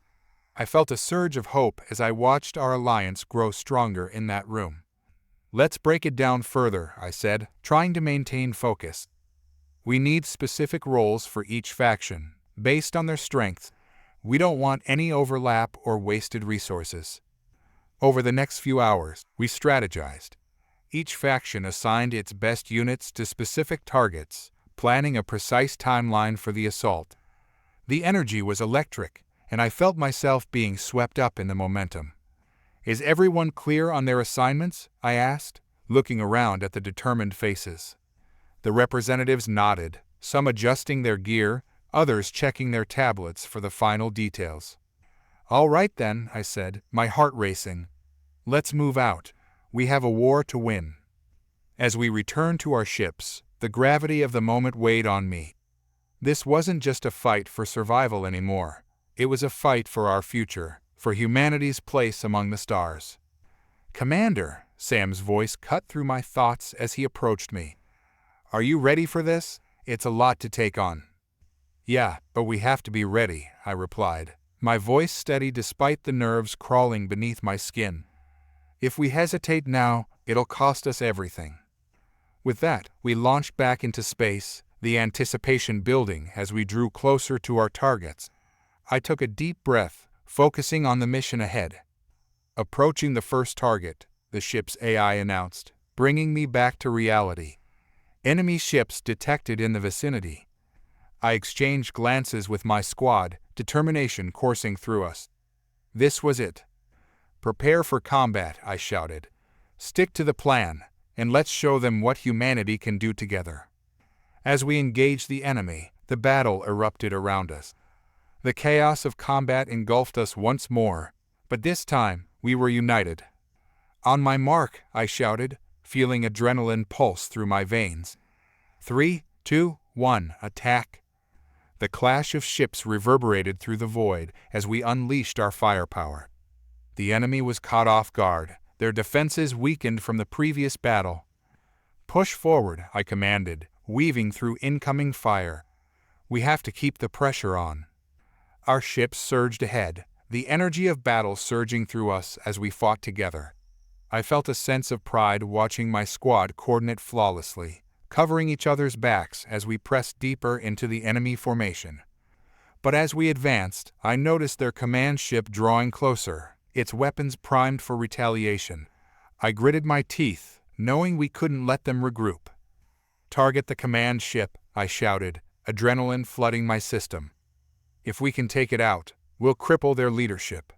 I felt a surge of hope as I watched our alliance grow stronger in that room. Let's break it down further, I said, trying to maintain focus. We need specific roles for each faction, based on their strengths. We don't want any overlap or wasted resources. Over the next few hours, we strategized. Each faction assigned its best units to specific targets, planning a precise timeline for the assault. The energy was electric, and I felt myself being swept up in the momentum. Is everyone clear on their assignments? I asked, looking around at the determined faces. The representatives nodded, some adjusting their gear, others checking their tablets for the final details. All right then, I said, my heart racing. Let's move out. We have a war to win. As we returned to our ships, the gravity of the moment weighed on me. This wasn't just a fight for survival anymore. It was a fight for our future, for humanity's place among the stars. Commander, Sam's voice cut through my thoughts as he approached me. Are you ready for this? It's a lot to take on. Yeah, but we have to be ready, I replied, my voice steady despite the nerves crawling beneath my skin. If we hesitate now, it'll cost us everything. With that, we launched back into space, the anticipation building as we drew closer to our targets. I took a deep breath, focusing on the mission ahead. Approaching the first target, the ship's AI announced, bringing me back to reality. Enemy ships detected in the vicinity. I exchanged glances with my squad, determination coursing through us. This was it. Prepare for combat, I shouted. Stick to the plan, and let's show them what humanity can do together. As we engaged the enemy, the battle erupted around us. The chaos of combat engulfed us once more, but this time we were united. On my mark, I shouted, feeling adrenaline pulse through my veins. 3, 2, 1, attack. The clash of ships reverberated through the void as we unleashed our firepower. The enemy was caught off guard, their defenses weakened from the previous battle. Push forward, I commanded, weaving through incoming fire. We have to keep the pressure on. Our ships surged ahead, the energy of battle surging through us as we fought together. I felt a sense of pride watching my squad coordinate flawlessly, covering each other's backs as we pressed deeper into the enemy formation. But as we advanced, I noticed their command ship drawing closer, its weapons primed for retaliation. I gritted my teeth, knowing we couldn't let them regroup. Target the command ship, I shouted, adrenaline flooding my system. If we can take it out, we'll cripple their leadership.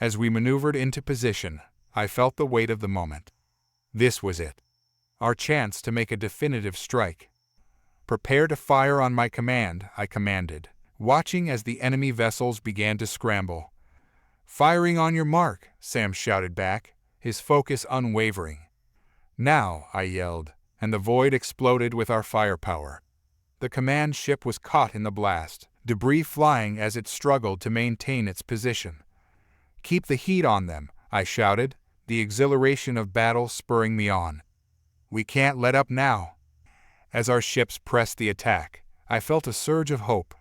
As we maneuvered into position, I felt the weight of the moment. This was it. Our chance to make a definitive strike. Prepare to fire on my command, I commanded, watching as the enemy vessels began to scramble. "Firing on your mark," Sam shouted back, his focus unwavering. "Now," I yelled, and the void exploded with our firepower. The command ship was caught in the blast, debris flying as it struggled to maintain its position. "Keep the heat on them," I shouted, the exhilaration of battle spurring me on. "We can't let up now." As our ships pressed the attack, I felt a surge of hope.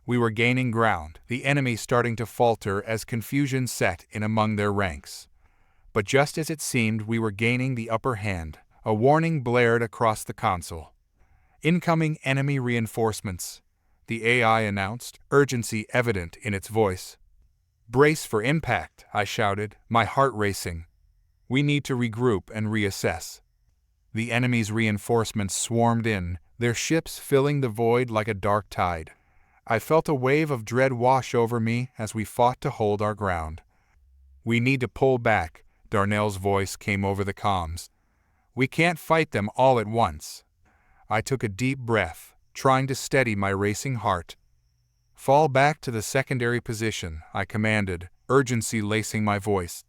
We were gaining ground, the enemy starting to falter as confusion set in among their ranks. But just as it seemed we were gaining the upper hand, a warning blared across the console. "Incoming enemy reinforcements," the AI announced, urgency evident in its voice. "Brace for impact," I shouted, my heart racing. "We need to regroup and reassess." The enemy's reinforcements swarmed in, their ships filling the void like a dark tide. I felt a wave of dread wash over me as we fought to hold our ground. "We need to pull back," Darnell's voice came over the comms. "We can't fight them all at once." I took a deep breath, trying to steady my racing heart. "Fall back to the secondary position," I commanded, urgency lacing my voice.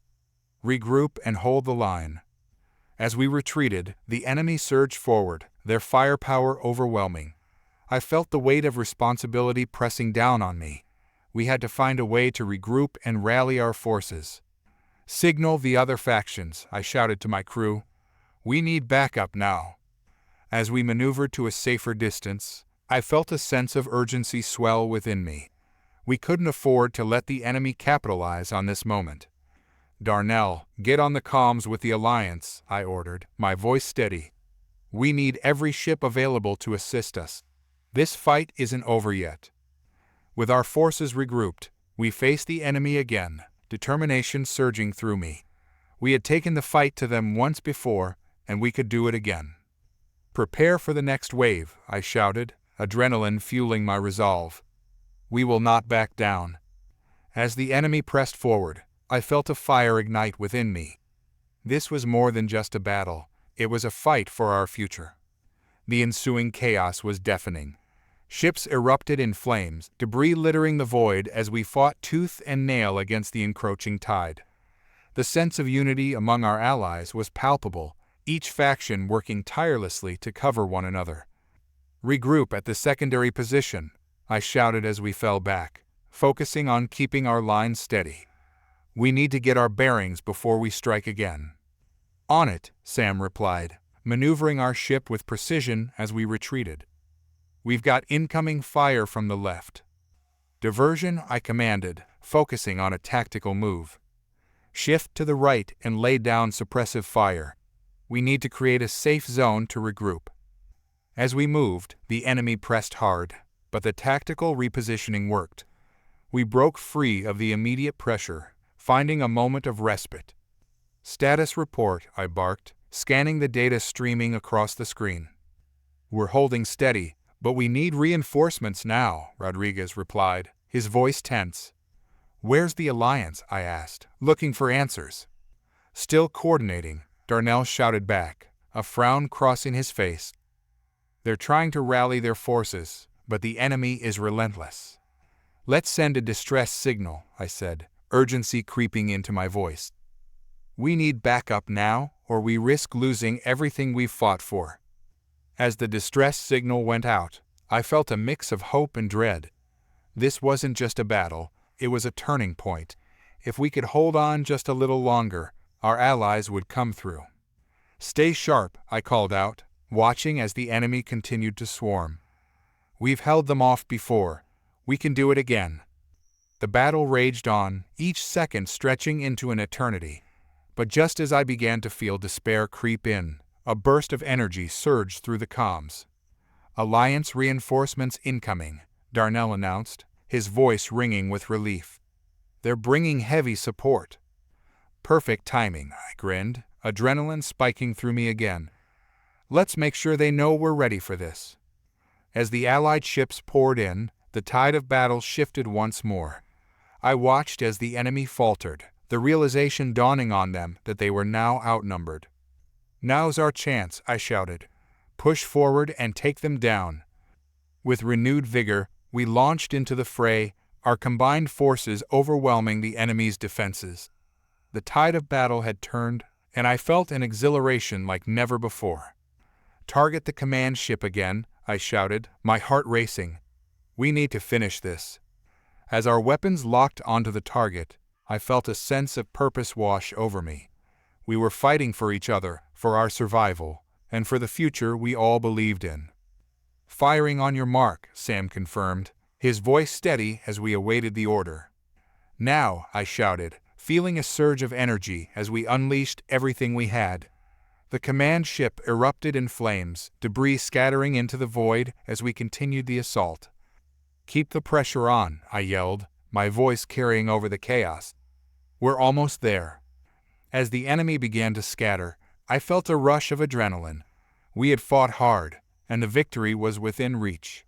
"Regroup and hold the line." As we retreated, the enemy surged forward, their firepower overwhelming. I felt the weight of responsibility pressing down on me. We had to find a way to regroup and rally our forces. "Signal the other factions," I shouted to my crew. "We need backup now." As we maneuvered to a safer distance, I felt a sense of urgency swell within me. We couldn't afford to let the enemy capitalize on this moment. "Darnell, get on the comms with the Alliance," I ordered, my voice steady. "We need every ship available to assist us. This fight isn't over yet." With our forces regrouped, we faced the enemy again, determination surging through me. We had taken the fight to them once before, and we could do it again. "Prepare for the next wave," I shouted, adrenaline fueling my resolve. "We will not back down." As the enemy pressed forward, I felt a fire ignite within me. This was more than just a battle, it was a fight for our future. The ensuing chaos was deafening. Ships erupted in flames, debris littering the void as we fought tooth and nail against the encroaching tide. The sense of unity among our allies was palpable, each faction working tirelessly to cover one another. "Regroup at the secondary position," I shouted as we fell back, focusing on keeping our line steady. "We need to get our bearings before we strike again." "On it," Sam replied, maneuvering our ship with precision as we retreated. "We've got incoming fire from the left." "Diversion," I commanded, focusing on a tactical move. "Shift to the right and lay down suppressive fire. We need to create a safe zone to regroup." As we moved, the enemy pressed hard, but the tactical repositioning worked. We broke free of the immediate pressure, finding a moment of respite. "Status report," I barked, scanning the data streaming across the screen. "We're holding steady, but we need reinforcements now," Rodriguez replied, his voice tense. "Where's the Alliance?" I asked, looking for answers. "Still coordinating," Darnell shouted back, a frown crossing his face. "They're trying to rally their forces, but the enemy is relentless." "Let's send a distress signal," I said, urgency creeping into my voice. "We need backup now, or we risk losing everything we've fought for." As the distress signal went out, I felt a mix of hope and dread. This wasn't just a battle, it was a turning point. If we could hold on just a little longer, our allies would come through. "Stay sharp," I called out, watching as the enemy continued to swarm. "We've held them off before. We can do it again." The battle raged on, each second stretching into an eternity. But just as I began to feel despair creep in, a burst of energy surged through the comms. "Alliance reinforcements incoming," Darnell announced, his voice ringing with relief. "They're bringing heavy support." "Perfect timing," I grinned, adrenaline spiking through me again. "Let's make sure they know we're ready for this." As the Allied ships poured in, the tide of battle shifted once more. I watched as the enemy faltered, the realization dawning on them that they were now outnumbered. "Now's our chance," I shouted. "Push forward and take them down." With renewed vigor, we launched into the fray, our combined forces overwhelming the enemy's defenses. The tide of battle had turned, and I felt an exhilaration like never before. "Target the command ship again," I shouted, my heart racing. "We need to finish this." As our weapons locked onto the target, I felt a sense of purpose wash over me. We were fighting for each other, for our survival, and for the future we all believed in. "Firing on your mark," Sam confirmed, his voice steady as we awaited the order. "Now," I shouted, feeling a surge of energy as we unleashed everything we had. The command ship erupted in flames, debris scattering into the void as we continued the assault. "Keep the pressure on," I yelled, my voice carrying over the chaos. "We're almost there." As the enemy began to scatter, I felt a rush of adrenaline. We had fought hard, and the victory was within reach.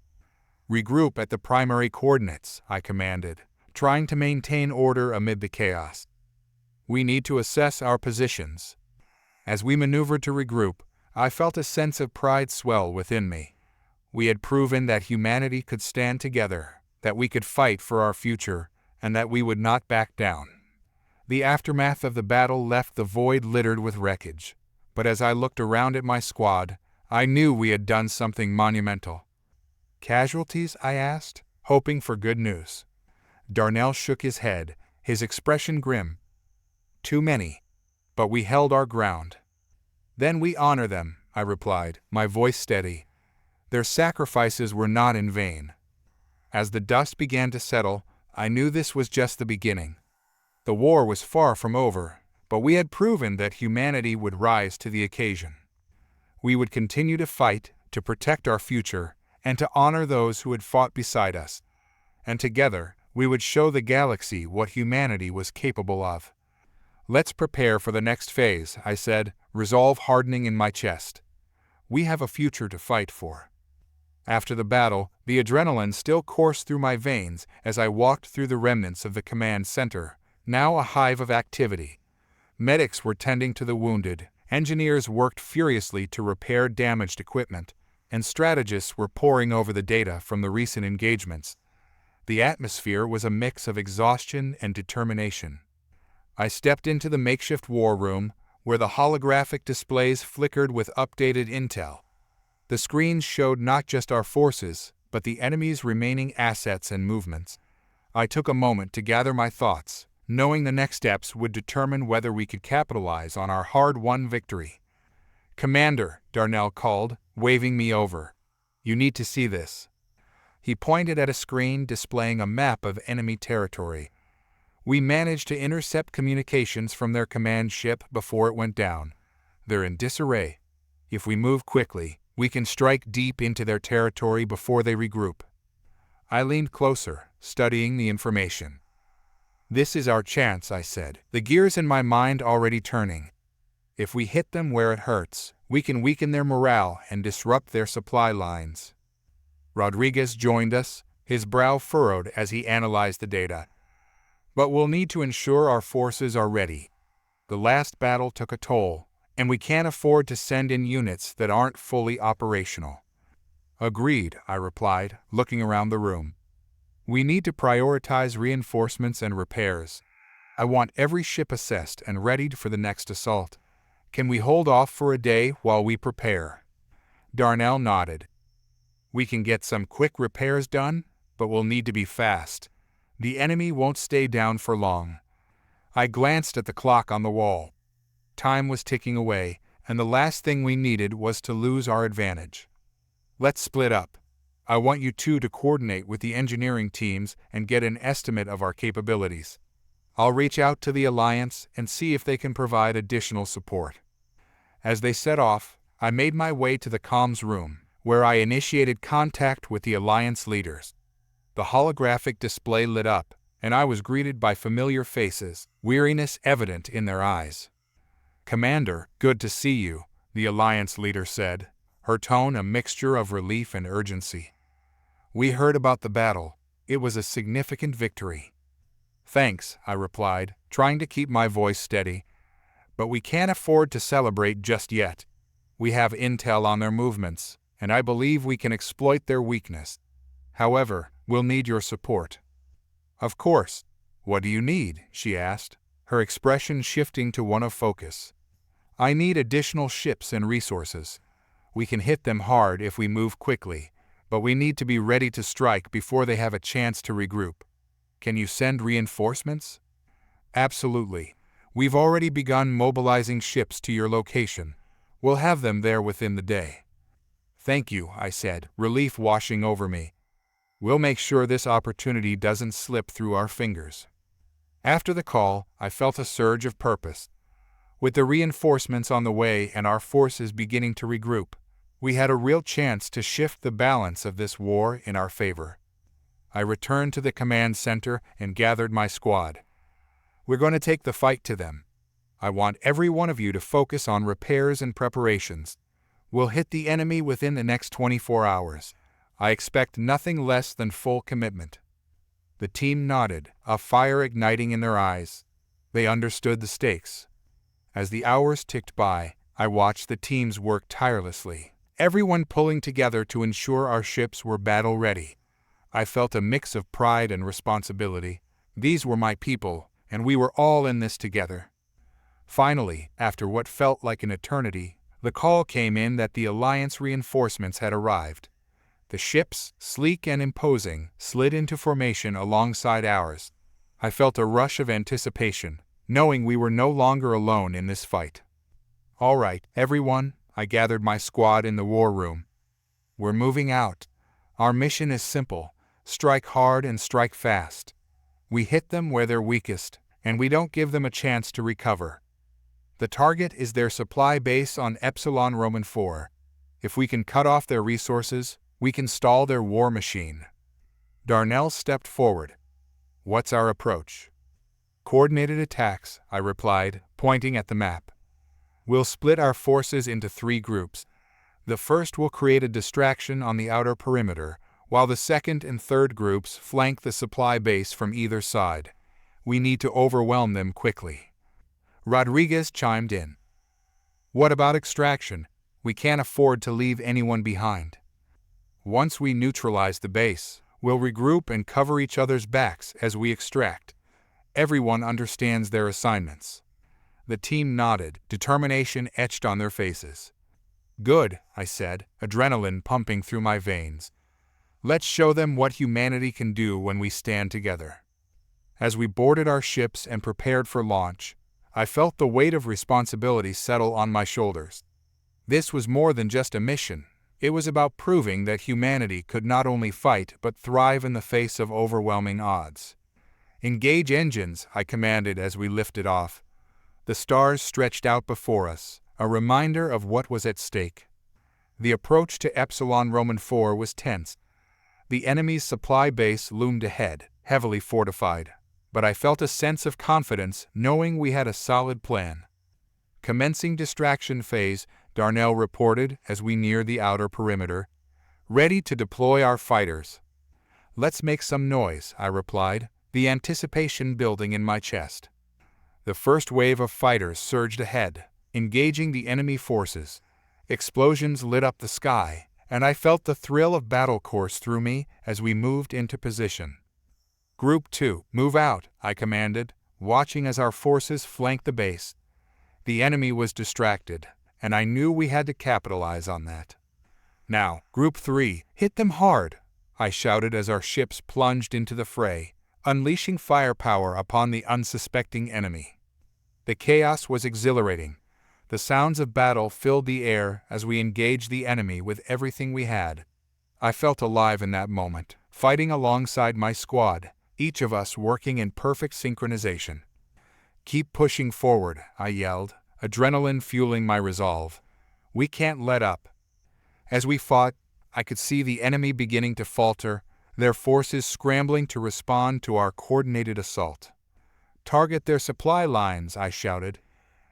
"Regroup at the primary coordinates," I commanded, trying to maintain order amid the chaos. "We need to assess our positions." As we maneuvered to regroup, I felt a sense of pride swell within me. We had proven that humanity could stand together, that we could fight for our future, and that we would not back down. The aftermath of the battle left the void littered with wreckage, but as I looked around at my squad, I knew we had done something monumental. "Casualties?" I asked, hoping for good news. Darnell shook his head, his expression grim. "Too many. But we held our ground." "Then we honor them," I replied, my voice steady. "Their sacrifices were not in vain." As the dust began to settle, I knew this was just the beginning. The war was far from over, but we had proven that humanity would rise to the occasion. We would continue to fight, to protect our future, and to honor those who had fought beside us. And together, we would show the galaxy what humanity was capable of. "Let's prepare for the next phase," I said, resolve hardening in my chest. "We have a future to fight for." After the battle, the adrenaline still coursed through my veins as I walked through the remnants of the command center, now a hive of activity. Medics were tending to the wounded, engineers worked furiously to repair damaged equipment, and strategists were poring over the data from the recent engagements. The atmosphere was a mix of exhaustion and determination. I stepped into the makeshift war room, where the holographic displays flickered with updated intel. The screens showed not just our forces, but the enemy's remaining assets and movements. I took a moment to gather my thoughts, knowing the next steps would determine whether we could capitalize on our hard-won victory. "Commander," Darnell called, waving me over. "You need to see this." He pointed at a screen displaying a map of enemy territory. We managed to intercept communications from their command ship before it went down. "They're in disarray. If we move quickly, we can strike deep into their territory before they regroup." I leaned closer, studying the information. "This is our chance," I said, the gears in my mind already turning. "If we hit them where it hurts, we can weaken their morale and disrupt their supply lines." Rodriguez joined us, his brow furrowed as he analyzed the data. "But we'll need to ensure our forces are ready. The last battle took a toll, and we can't afford to send in units that aren't fully operational." "Agreed," I replied, looking around the room. "We need to prioritize reinforcements and repairs. I want every ship assessed and readied for the next assault. Can we hold off for a day while we prepare?" Darnell nodded. "We can get some quick repairs done, but we'll need to be fast. The enemy won't stay down for long." I glanced at the clock on the wall. Time was ticking away, and the last thing we needed was to lose our advantage. "Let's split up. I want you two to coordinate with the engineering teams and get an estimate of our capabilities. I'll reach out to the Alliance and see if they can provide additional support." As they set off, I made my way to the comms room, where I initiated contact with the Alliance leaders. The holographic display lit up, and I was greeted by familiar faces, weariness evident in their eyes. "Commander, good to see you," the Alliance leader said, her tone a mixture of relief and urgency. "We heard about the battle. It was a significant victory." "Thanks," I replied, trying to keep my voice steady. "But we can't afford to celebrate just yet. We have intel on their movements, and I believe we can exploit their weakness. However, we'll need your support." Of course. What do you need? She asked, her expression shifting to one of focus. I need additional ships and resources. We can hit them hard if we move quickly, but we need to be ready to strike before they have a chance to regroup. Can you send reinforcements? Absolutely. We've already begun mobilizing ships to your location. We'll have them there within the day. Thank you, I said, relief washing over me. We'll make sure this opportunity doesn't slip through our fingers. After the call, I felt a surge of purpose. With the reinforcements on the way and our forces beginning to regroup, we had a real chance to shift the balance of this war in our favor. I returned to the command center and gathered my squad. We're going to take the fight to them. I want every one of you to focus on repairs and preparations. We'll hit the enemy within the next 24 hours. I expect nothing less than full commitment. The team nodded, a fire igniting in their eyes. They understood the stakes. As the hours ticked by, I watched the teams work tirelessly, everyone pulling together to ensure our ships were battle-ready. I felt a mix of pride and responsibility. These were my people, and we were all in this together. Finally, after what felt like an eternity, the call came in that the Alliance reinforcements had arrived. The ships, sleek and imposing, slid into formation alongside ours. I felt a rush of anticipation, knowing we were no longer alone in this fight. All right, everyone, I gathered my squad in the war room. We're moving out. Our mission is simple: strike hard and strike fast. We hit them where they're weakest, and we don't give them a chance to recover. The target is their supply base on Epsilon Roman 4. If we can cut off their resources, we can stall their war machine. Darnell stepped forward. What's our approach? Coordinated attacks, I replied, pointing at the map. We'll split our forces into 3 groups. The first will create a distraction on the outer perimeter, while the second and third groups flank the supply base from either side. We need to overwhelm them quickly. Rodriguez chimed in. What about extraction? We can't afford to leave anyone behind. Once we neutralize the base, we'll regroup and cover each other's backs as we extract. Everyone understands their assignments. The team nodded, determination etched on their faces. Good, I said, adrenaline pumping through my veins. Let's show them what humanity can do when we stand together. As we boarded our ships and prepared for launch, I felt the weight of responsibility settle on my shoulders. This was more than just a mission. It was about proving that humanity could not only fight but thrive in the face of overwhelming odds. Engage engines, I commanded as we lifted off. The stars stretched out before us, a reminder of what was at stake. The approach to Epsilon Roman 4 was tense. The enemy's supply base loomed ahead, heavily fortified, but I felt a sense of confidence knowing we had a solid plan. Commencing distraction phase, Darnell reported as we neared the outer perimeter. Ready to deploy our fighters. Let's make some noise, I replied, the anticipation building in my chest. The first wave of fighters surged ahead, engaging the enemy forces. Explosions lit up the sky, and I felt the thrill of battle course through me as we moved into position. Group 2, move out, I commanded, watching as our forces flanked the base. The enemy was distracted, and I knew we had to capitalize on that. Now, Group 3, hit them hard, I shouted as our ships plunged into the fray, unleashing firepower upon the unsuspecting enemy. The chaos was exhilarating. The sounds of battle filled the air as we engaged the enemy with everything we had. I felt alive in that moment, fighting alongside my squad, each of us working in perfect synchronization. Keep pushing forward, I yelled, adrenaline fueling my resolve. We can't let up. As we fought, I could see the enemy beginning to falter, their forces scrambling to respond to our coordinated assault. Target their supply lines, I shouted.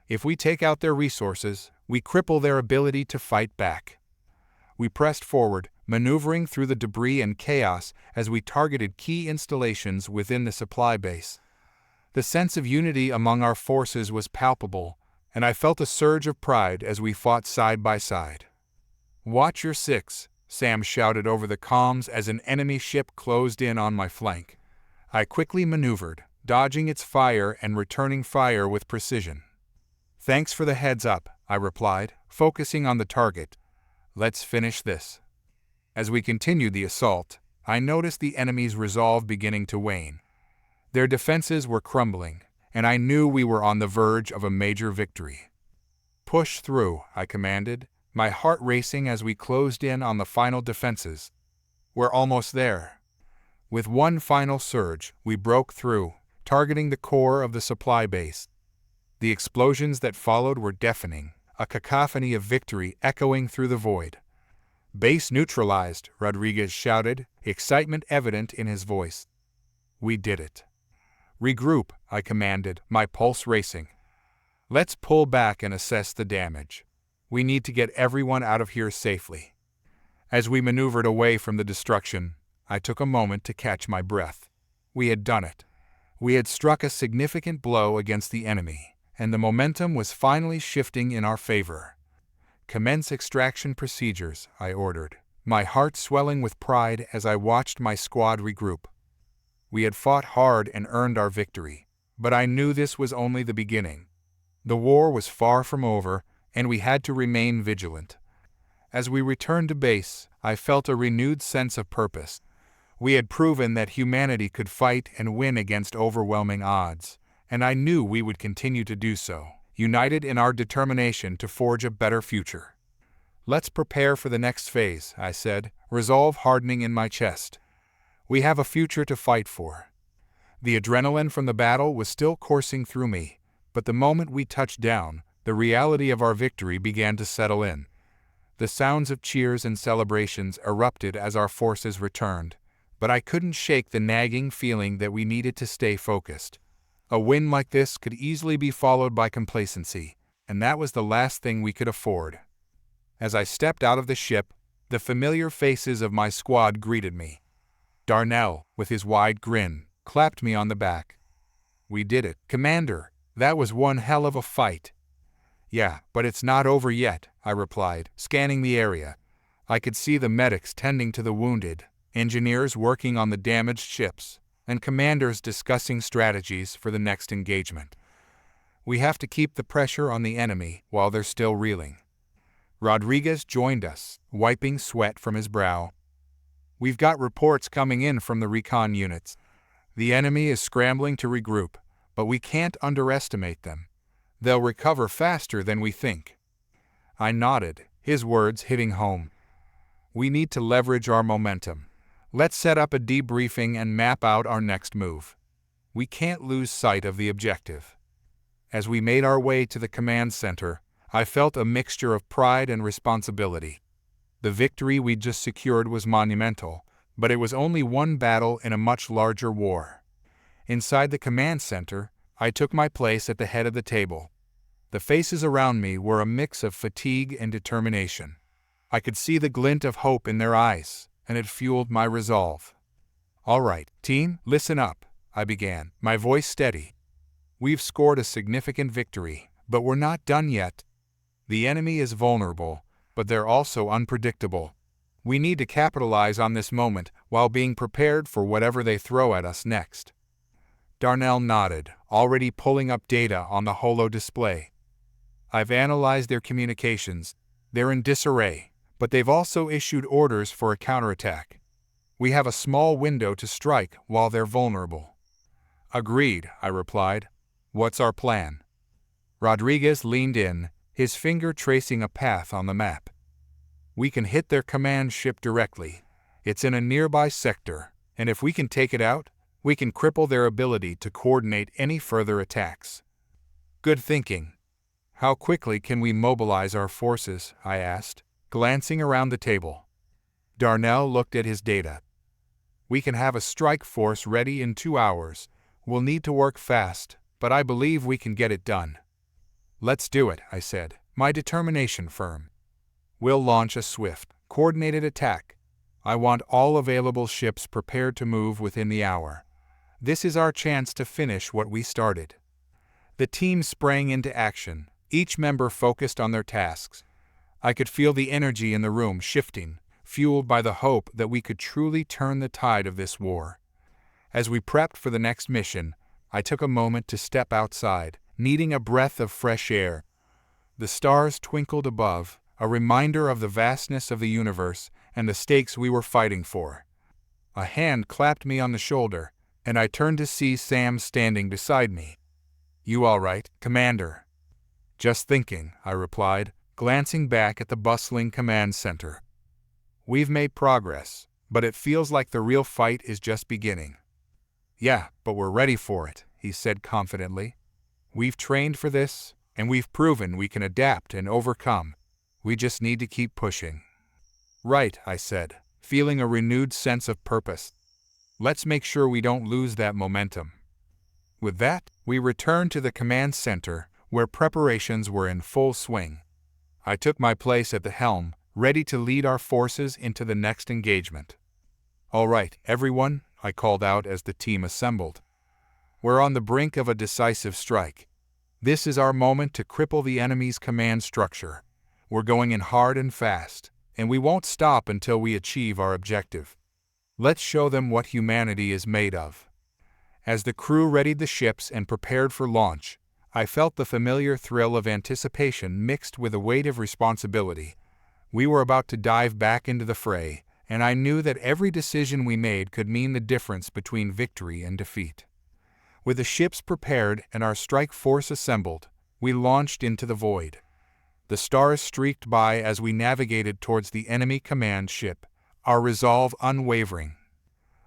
If we take out their resources, we cripple their ability to fight back. We pressed forward, maneuvering through the debris and chaos as we targeted key installations within the supply base. The sense of unity among our forces was palpable, and I felt a surge of pride as we fought side by side. Watch your 6, Sam shouted over the comms as an enemy ship closed in on my flank. I quickly maneuvered, dodging its fire and returning fire with precision. "Thanks for the heads up," I replied, focusing on the target. "Let's finish this." As we continued the assault, I noticed the enemy's resolve beginning to wane. Their defenses were crumbling, and I knew we were on the verge of a major victory. "Push through," I commanded, my heart racing as we closed in on the final defenses. "We're almost there." With one final surge, we broke through, targeting the core of the supply base. The explosions that followed were deafening, a cacophony of victory echoing through the void. "Base neutralized," Rodriguez shouted, excitement evident in his voice. We did it. "Regroup," I commanded, my pulse racing. "Let's pull back and assess the damage. We need to get everyone out of here safely." As we maneuvered away from the destruction, I took a moment to catch my breath. We had done it. We had struck a significant blow against the enemy, and the momentum was finally shifting in our favor. "Commence extraction procedures," I ordered, my heart swelling with pride as I watched my squad regroup. We had fought hard and earned our victory, but I knew this was only the beginning. The war was far from over, and we had to remain vigilant. As we returned to base, I felt a renewed sense of purpose. We had proven that humanity could fight and win against overwhelming odds, and I knew we would continue to do so, united in our determination to forge a better future. "Let's prepare for the next phase," I said, resolve hardening in my chest. "We have a future to fight for." The adrenaline from the battle was still coursing through me, but the moment we touched down, the reality of our victory began to settle in. The sounds of cheers and celebrations erupted as our forces returned, but I couldn't shake the nagging feeling that we needed to stay focused. A win like this could easily be followed by complacency, and that was the last thing we could afford. As I stepped out of the ship, the familiar faces of my squad greeted me. Darnell, with his wide grin, clapped me on the back. "We did it, Commander. That was one hell of a fight." "Yeah, but it's not over yet," I replied, scanning the area. I could see the medics tending to the wounded, engineers working on the damaged ships, and commanders discussing strategies for the next engagement. We have to keep the pressure on the enemy while they're still reeling. Rodriguez joined us, wiping sweat from his brow. "We've got reports coming in from the recon units. The enemy is scrambling to regroup, but we can't underestimate them. They'll recover faster than we think." I nodded, his words hitting home. "We need to leverage our momentum. Let's set up a debriefing and map out our next move. We can't lose sight of the objective." As we made our way to the command center, I felt a mixture of pride and responsibility. The victory we'd just secured was monumental, but it was only one battle in a much larger war. Inside the command center, I took my place at the head of the table. The faces around me were a mix of fatigue and determination. I could see the glint of hope in their eyes, and it fueled my resolve. "All right, team, listen up," I began, my voice steady. "We've scored a significant victory, but we're not done yet. The enemy is vulnerable, but they're also unpredictable. We need to capitalize on this moment while being prepared for whatever they throw at us next." Darnell nodded, already pulling up data on the holo display. "I've analyzed their communications. They're in disarray, but they've also issued orders for a counterattack. We have a small window to strike while they're vulnerable." "Agreed," I replied. "What's our plan?" Rodriguez leaned in, his finger tracing a path on the map. "We can hit their command ship directly. It's in a nearby sector, and if we can take it out, we can cripple their ability to coordinate any further attacks." "Good thinking. How quickly can we mobilize our forces?" I asked, glancing around the table. Darnell looked at his data. "We can have a strike force ready in 2 hours. We'll need to work fast, but I believe we can get it done." "Let's do it," I said, my determination firm. "We'll launch a swift, coordinated attack. I want all available ships prepared to move within the hour. This is our chance to finish what we started." The team sprang into action, each member focused on their tasks. I could feel the energy in the room shifting, fueled by the hope that we could truly turn the tide of this war. As we prepped for the next mission, I took a moment to step outside, needing a breath of fresh air. The stars twinkled above, a reminder of the vastness of the universe and the stakes we were fighting for. A hand clapped me on the shoulder, and I turned to see Sam standing beside me. "You all right, Commander?" "Just thinking," I replied, glancing back at the bustling command center. "We've made progress, but it feels like the real fight is just beginning." "Yeah, but we're ready for it," he said confidently. "We've trained for this, and we've proven we can adapt and overcome. We just need to keep pushing." "Right," I said, feeling a renewed sense of purpose. "Let's make sure we don't lose that momentum." With that, we returned to the command center, where preparations were in full swing. I took my place at the helm, ready to lead our forces into the next engagement. "All right, everyone," I called out as the team assembled. "We're on the brink of a decisive strike. This is our moment to cripple the enemy's command structure. We're going in hard and fast, and we won't stop until we achieve our objective. Let's show them what humanity is made of." As the crew readied the ships and prepared for launch, I felt the familiar thrill of anticipation mixed with a weight of responsibility. We were about to dive back into the fray, and I knew that every decision we made could mean the difference between victory and defeat. With the ships prepared and our strike force assembled, we launched into the void. The stars streaked by as we navigated towards the enemy command ship, our resolve unwavering.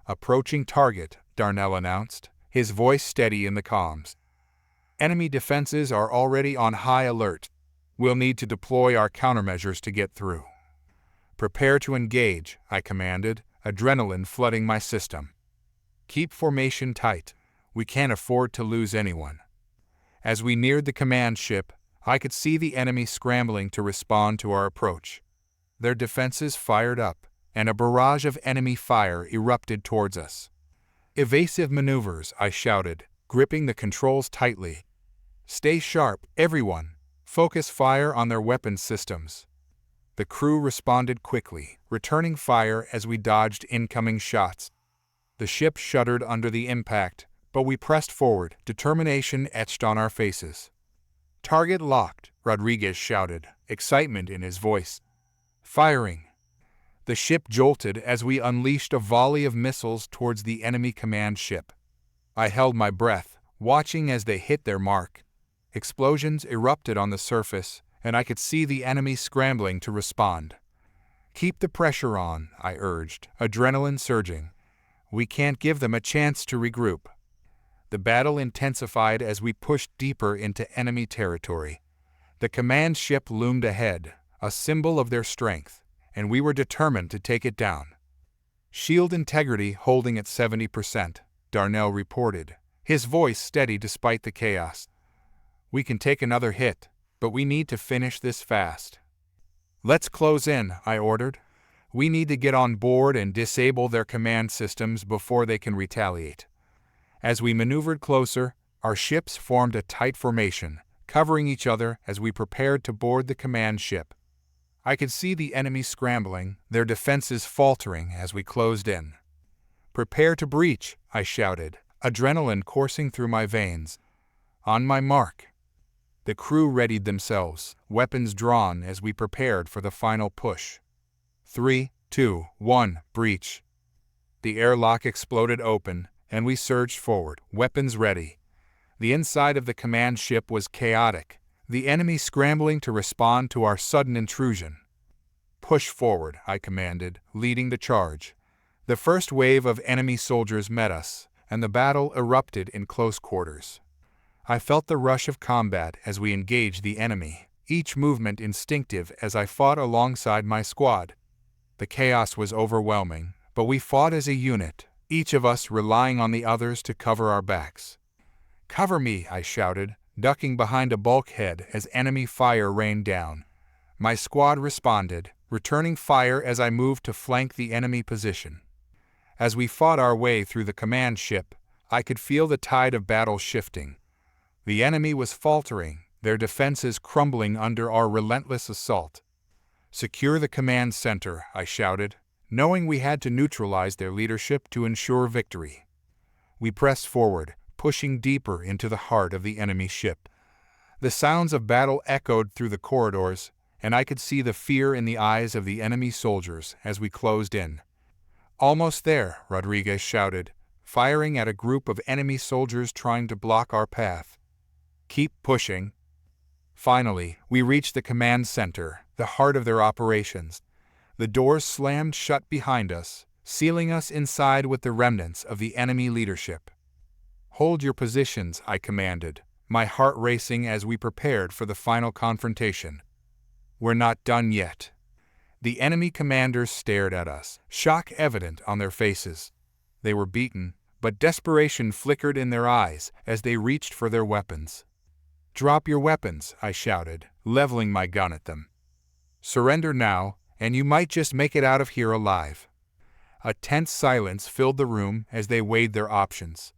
"Approaching target," Darnell announced, his voice steady in the comms. "Enemy defenses are already on high alert. We'll need to deploy our countermeasures to get through." "Prepare to engage," I commanded, adrenaline flooding my system. "Keep formation tight. We can't afford to lose anyone." As we neared the command ship, I could see the enemy scrambling to respond to our approach. Their defenses fired up, and a barrage of enemy fire erupted towards us. "Evasive maneuvers," I shouted, gripping the controls tightly. "Stay sharp, everyone. Focus fire on their weapons systems." The crew responded quickly, returning fire as we dodged incoming shots. The ship shuddered under the impact, but we pressed forward, determination etched on our faces. "Target locked," Rodriguez shouted, excitement in his voice. "Firing." The ship jolted as we unleashed a volley of missiles towards the enemy command ship. I held my breath, watching as they hit their mark. Explosions erupted on the surface, and I could see the enemy scrambling to respond. "Keep the pressure on," I urged, adrenaline surging. "We can't give them a chance to regroup." The battle intensified as we pushed deeper into enemy territory. The command ship loomed ahead, a symbol of their strength, and we were determined to take it down. "Shield integrity holding at 70%, Darnell reported, his voice steady despite the chaos. "We can take another hit, but we need to finish this fast." "Let's close in," I ordered. "We need to get on board and disable their command systems before they can retaliate." As we maneuvered closer, our ships formed a tight formation, covering each other as we prepared to board the command ship. I could see the enemy scrambling, their defenses faltering as we closed in. "Prepare to breach," I shouted, adrenaline coursing through my veins. "On my mark." The crew readied themselves, weapons drawn as we prepared for the final push. 3, 2, 1, breach. The airlock exploded open, and we surged forward, weapons ready. The inside of the command ship was chaotic, the enemy scrambling to respond to our sudden intrusion. "Push forward," I commanded, leading the charge. The first wave of enemy soldiers met us, and the battle erupted in close quarters. I felt the rush of combat as we engaged the enemy, each movement instinctive as I fought alongside my squad. The chaos was overwhelming, but we fought as a unit, each of us relying on the others to cover our backs. "Cover me," I shouted, ducking behind a bulkhead as enemy fire rained down. My squad responded, returning fire as I moved to flank the enemy position. As we fought our way through the command ship, I could feel the tide of battle shifting. The enemy was faltering, their defenses crumbling under our relentless assault. "Secure the command center," I shouted, knowing we had to neutralize their leadership to ensure victory. We pressed forward, pushing deeper into the heart of the enemy ship. The sounds of battle echoed through the corridors, and I could see the fear in the eyes of the enemy soldiers as we closed in. "Almost there," Rodriguez shouted, firing at a group of enemy soldiers trying to block our path. "Keep pushing." Finally, we reached the command center, the heart of their operations. The doors slammed shut behind us, sealing us inside with the remnants of the enemy leadership. "Hold your positions," I commanded, my heart racing as we prepared for the final confrontation. "We're not done yet." The enemy commanders stared at us, shock evident on their faces. They were beaten, but desperation flickered in their eyes as they reached for their weapons. "Drop your weapons," I shouted, leveling my gun at them. "Surrender now, and you might just make it out of here alive." A tense silence filled the room as they weighed their options.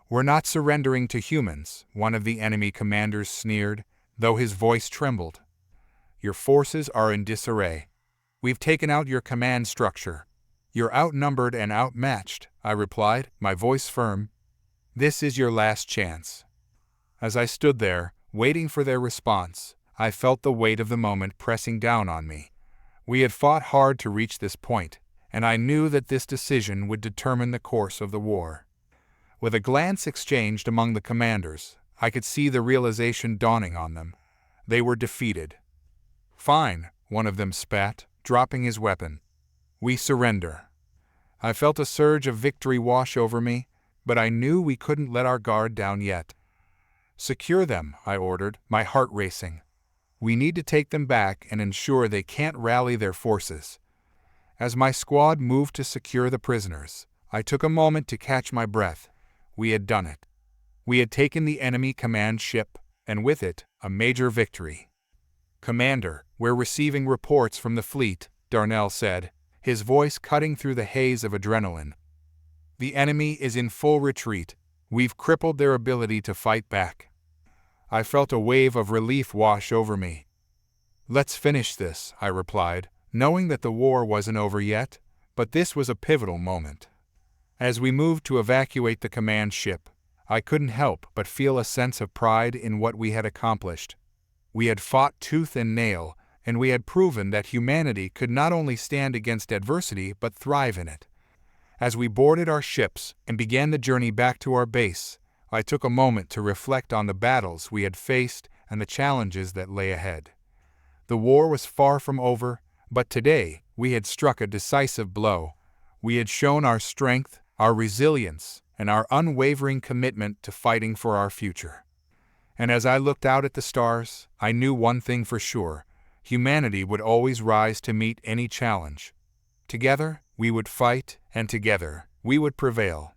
"We're not surrendering to humans," one of the enemy commanders sneered, though his voice trembled. "Your forces are in disarray. We've taken out your command structure. You're outnumbered and outmatched," I replied, my voice firm. "This is your last chance." As I stood there, waiting for their response, I felt the weight of the moment pressing down on me. We had fought hard to reach this point, and I knew that this decision would determine the course of the war. With a glance exchanged among the commanders, I could see the realization dawning on them. They were defeated. "Fine," one of them spat, dropping his weapon. "We surrender." I felt a surge of victory wash over me, but I knew we couldn't let our guard down yet. "Secure them," I ordered, my heart racing. "We need to take them back and ensure they can't rally their forces." As my squad moved to secure the prisoners, I took a moment to catch my breath. We had done it. We had taken the enemy command ship, and with it, a major victory. "Commander, we're receiving reports from the fleet," Darnell said, his voice cutting through the haze of adrenaline. "The enemy is in full retreat. We've crippled their ability to fight back." I felt a wave of relief wash over me. "Let's finish this," I replied, knowing that the war wasn't over yet, but this was a pivotal moment. As we moved to evacuate the command ship, I couldn't help but feel a sense of pride in what we had accomplished. We had fought tooth and nail, and we had proven that humanity could not only stand against adversity but thrive in it. As we boarded our ships and began the journey back to our base, I took a moment to reflect on the battles we had faced and the challenges that lay ahead. The war was far from over, but today we had struck a decisive blow. We had shown our strength, our resilience, and our unwavering commitment to fighting for our future. And as I looked out at the stars, I knew one thing for sure: humanity would always rise to meet any challenge. Together, we would fight, and together, we would prevail.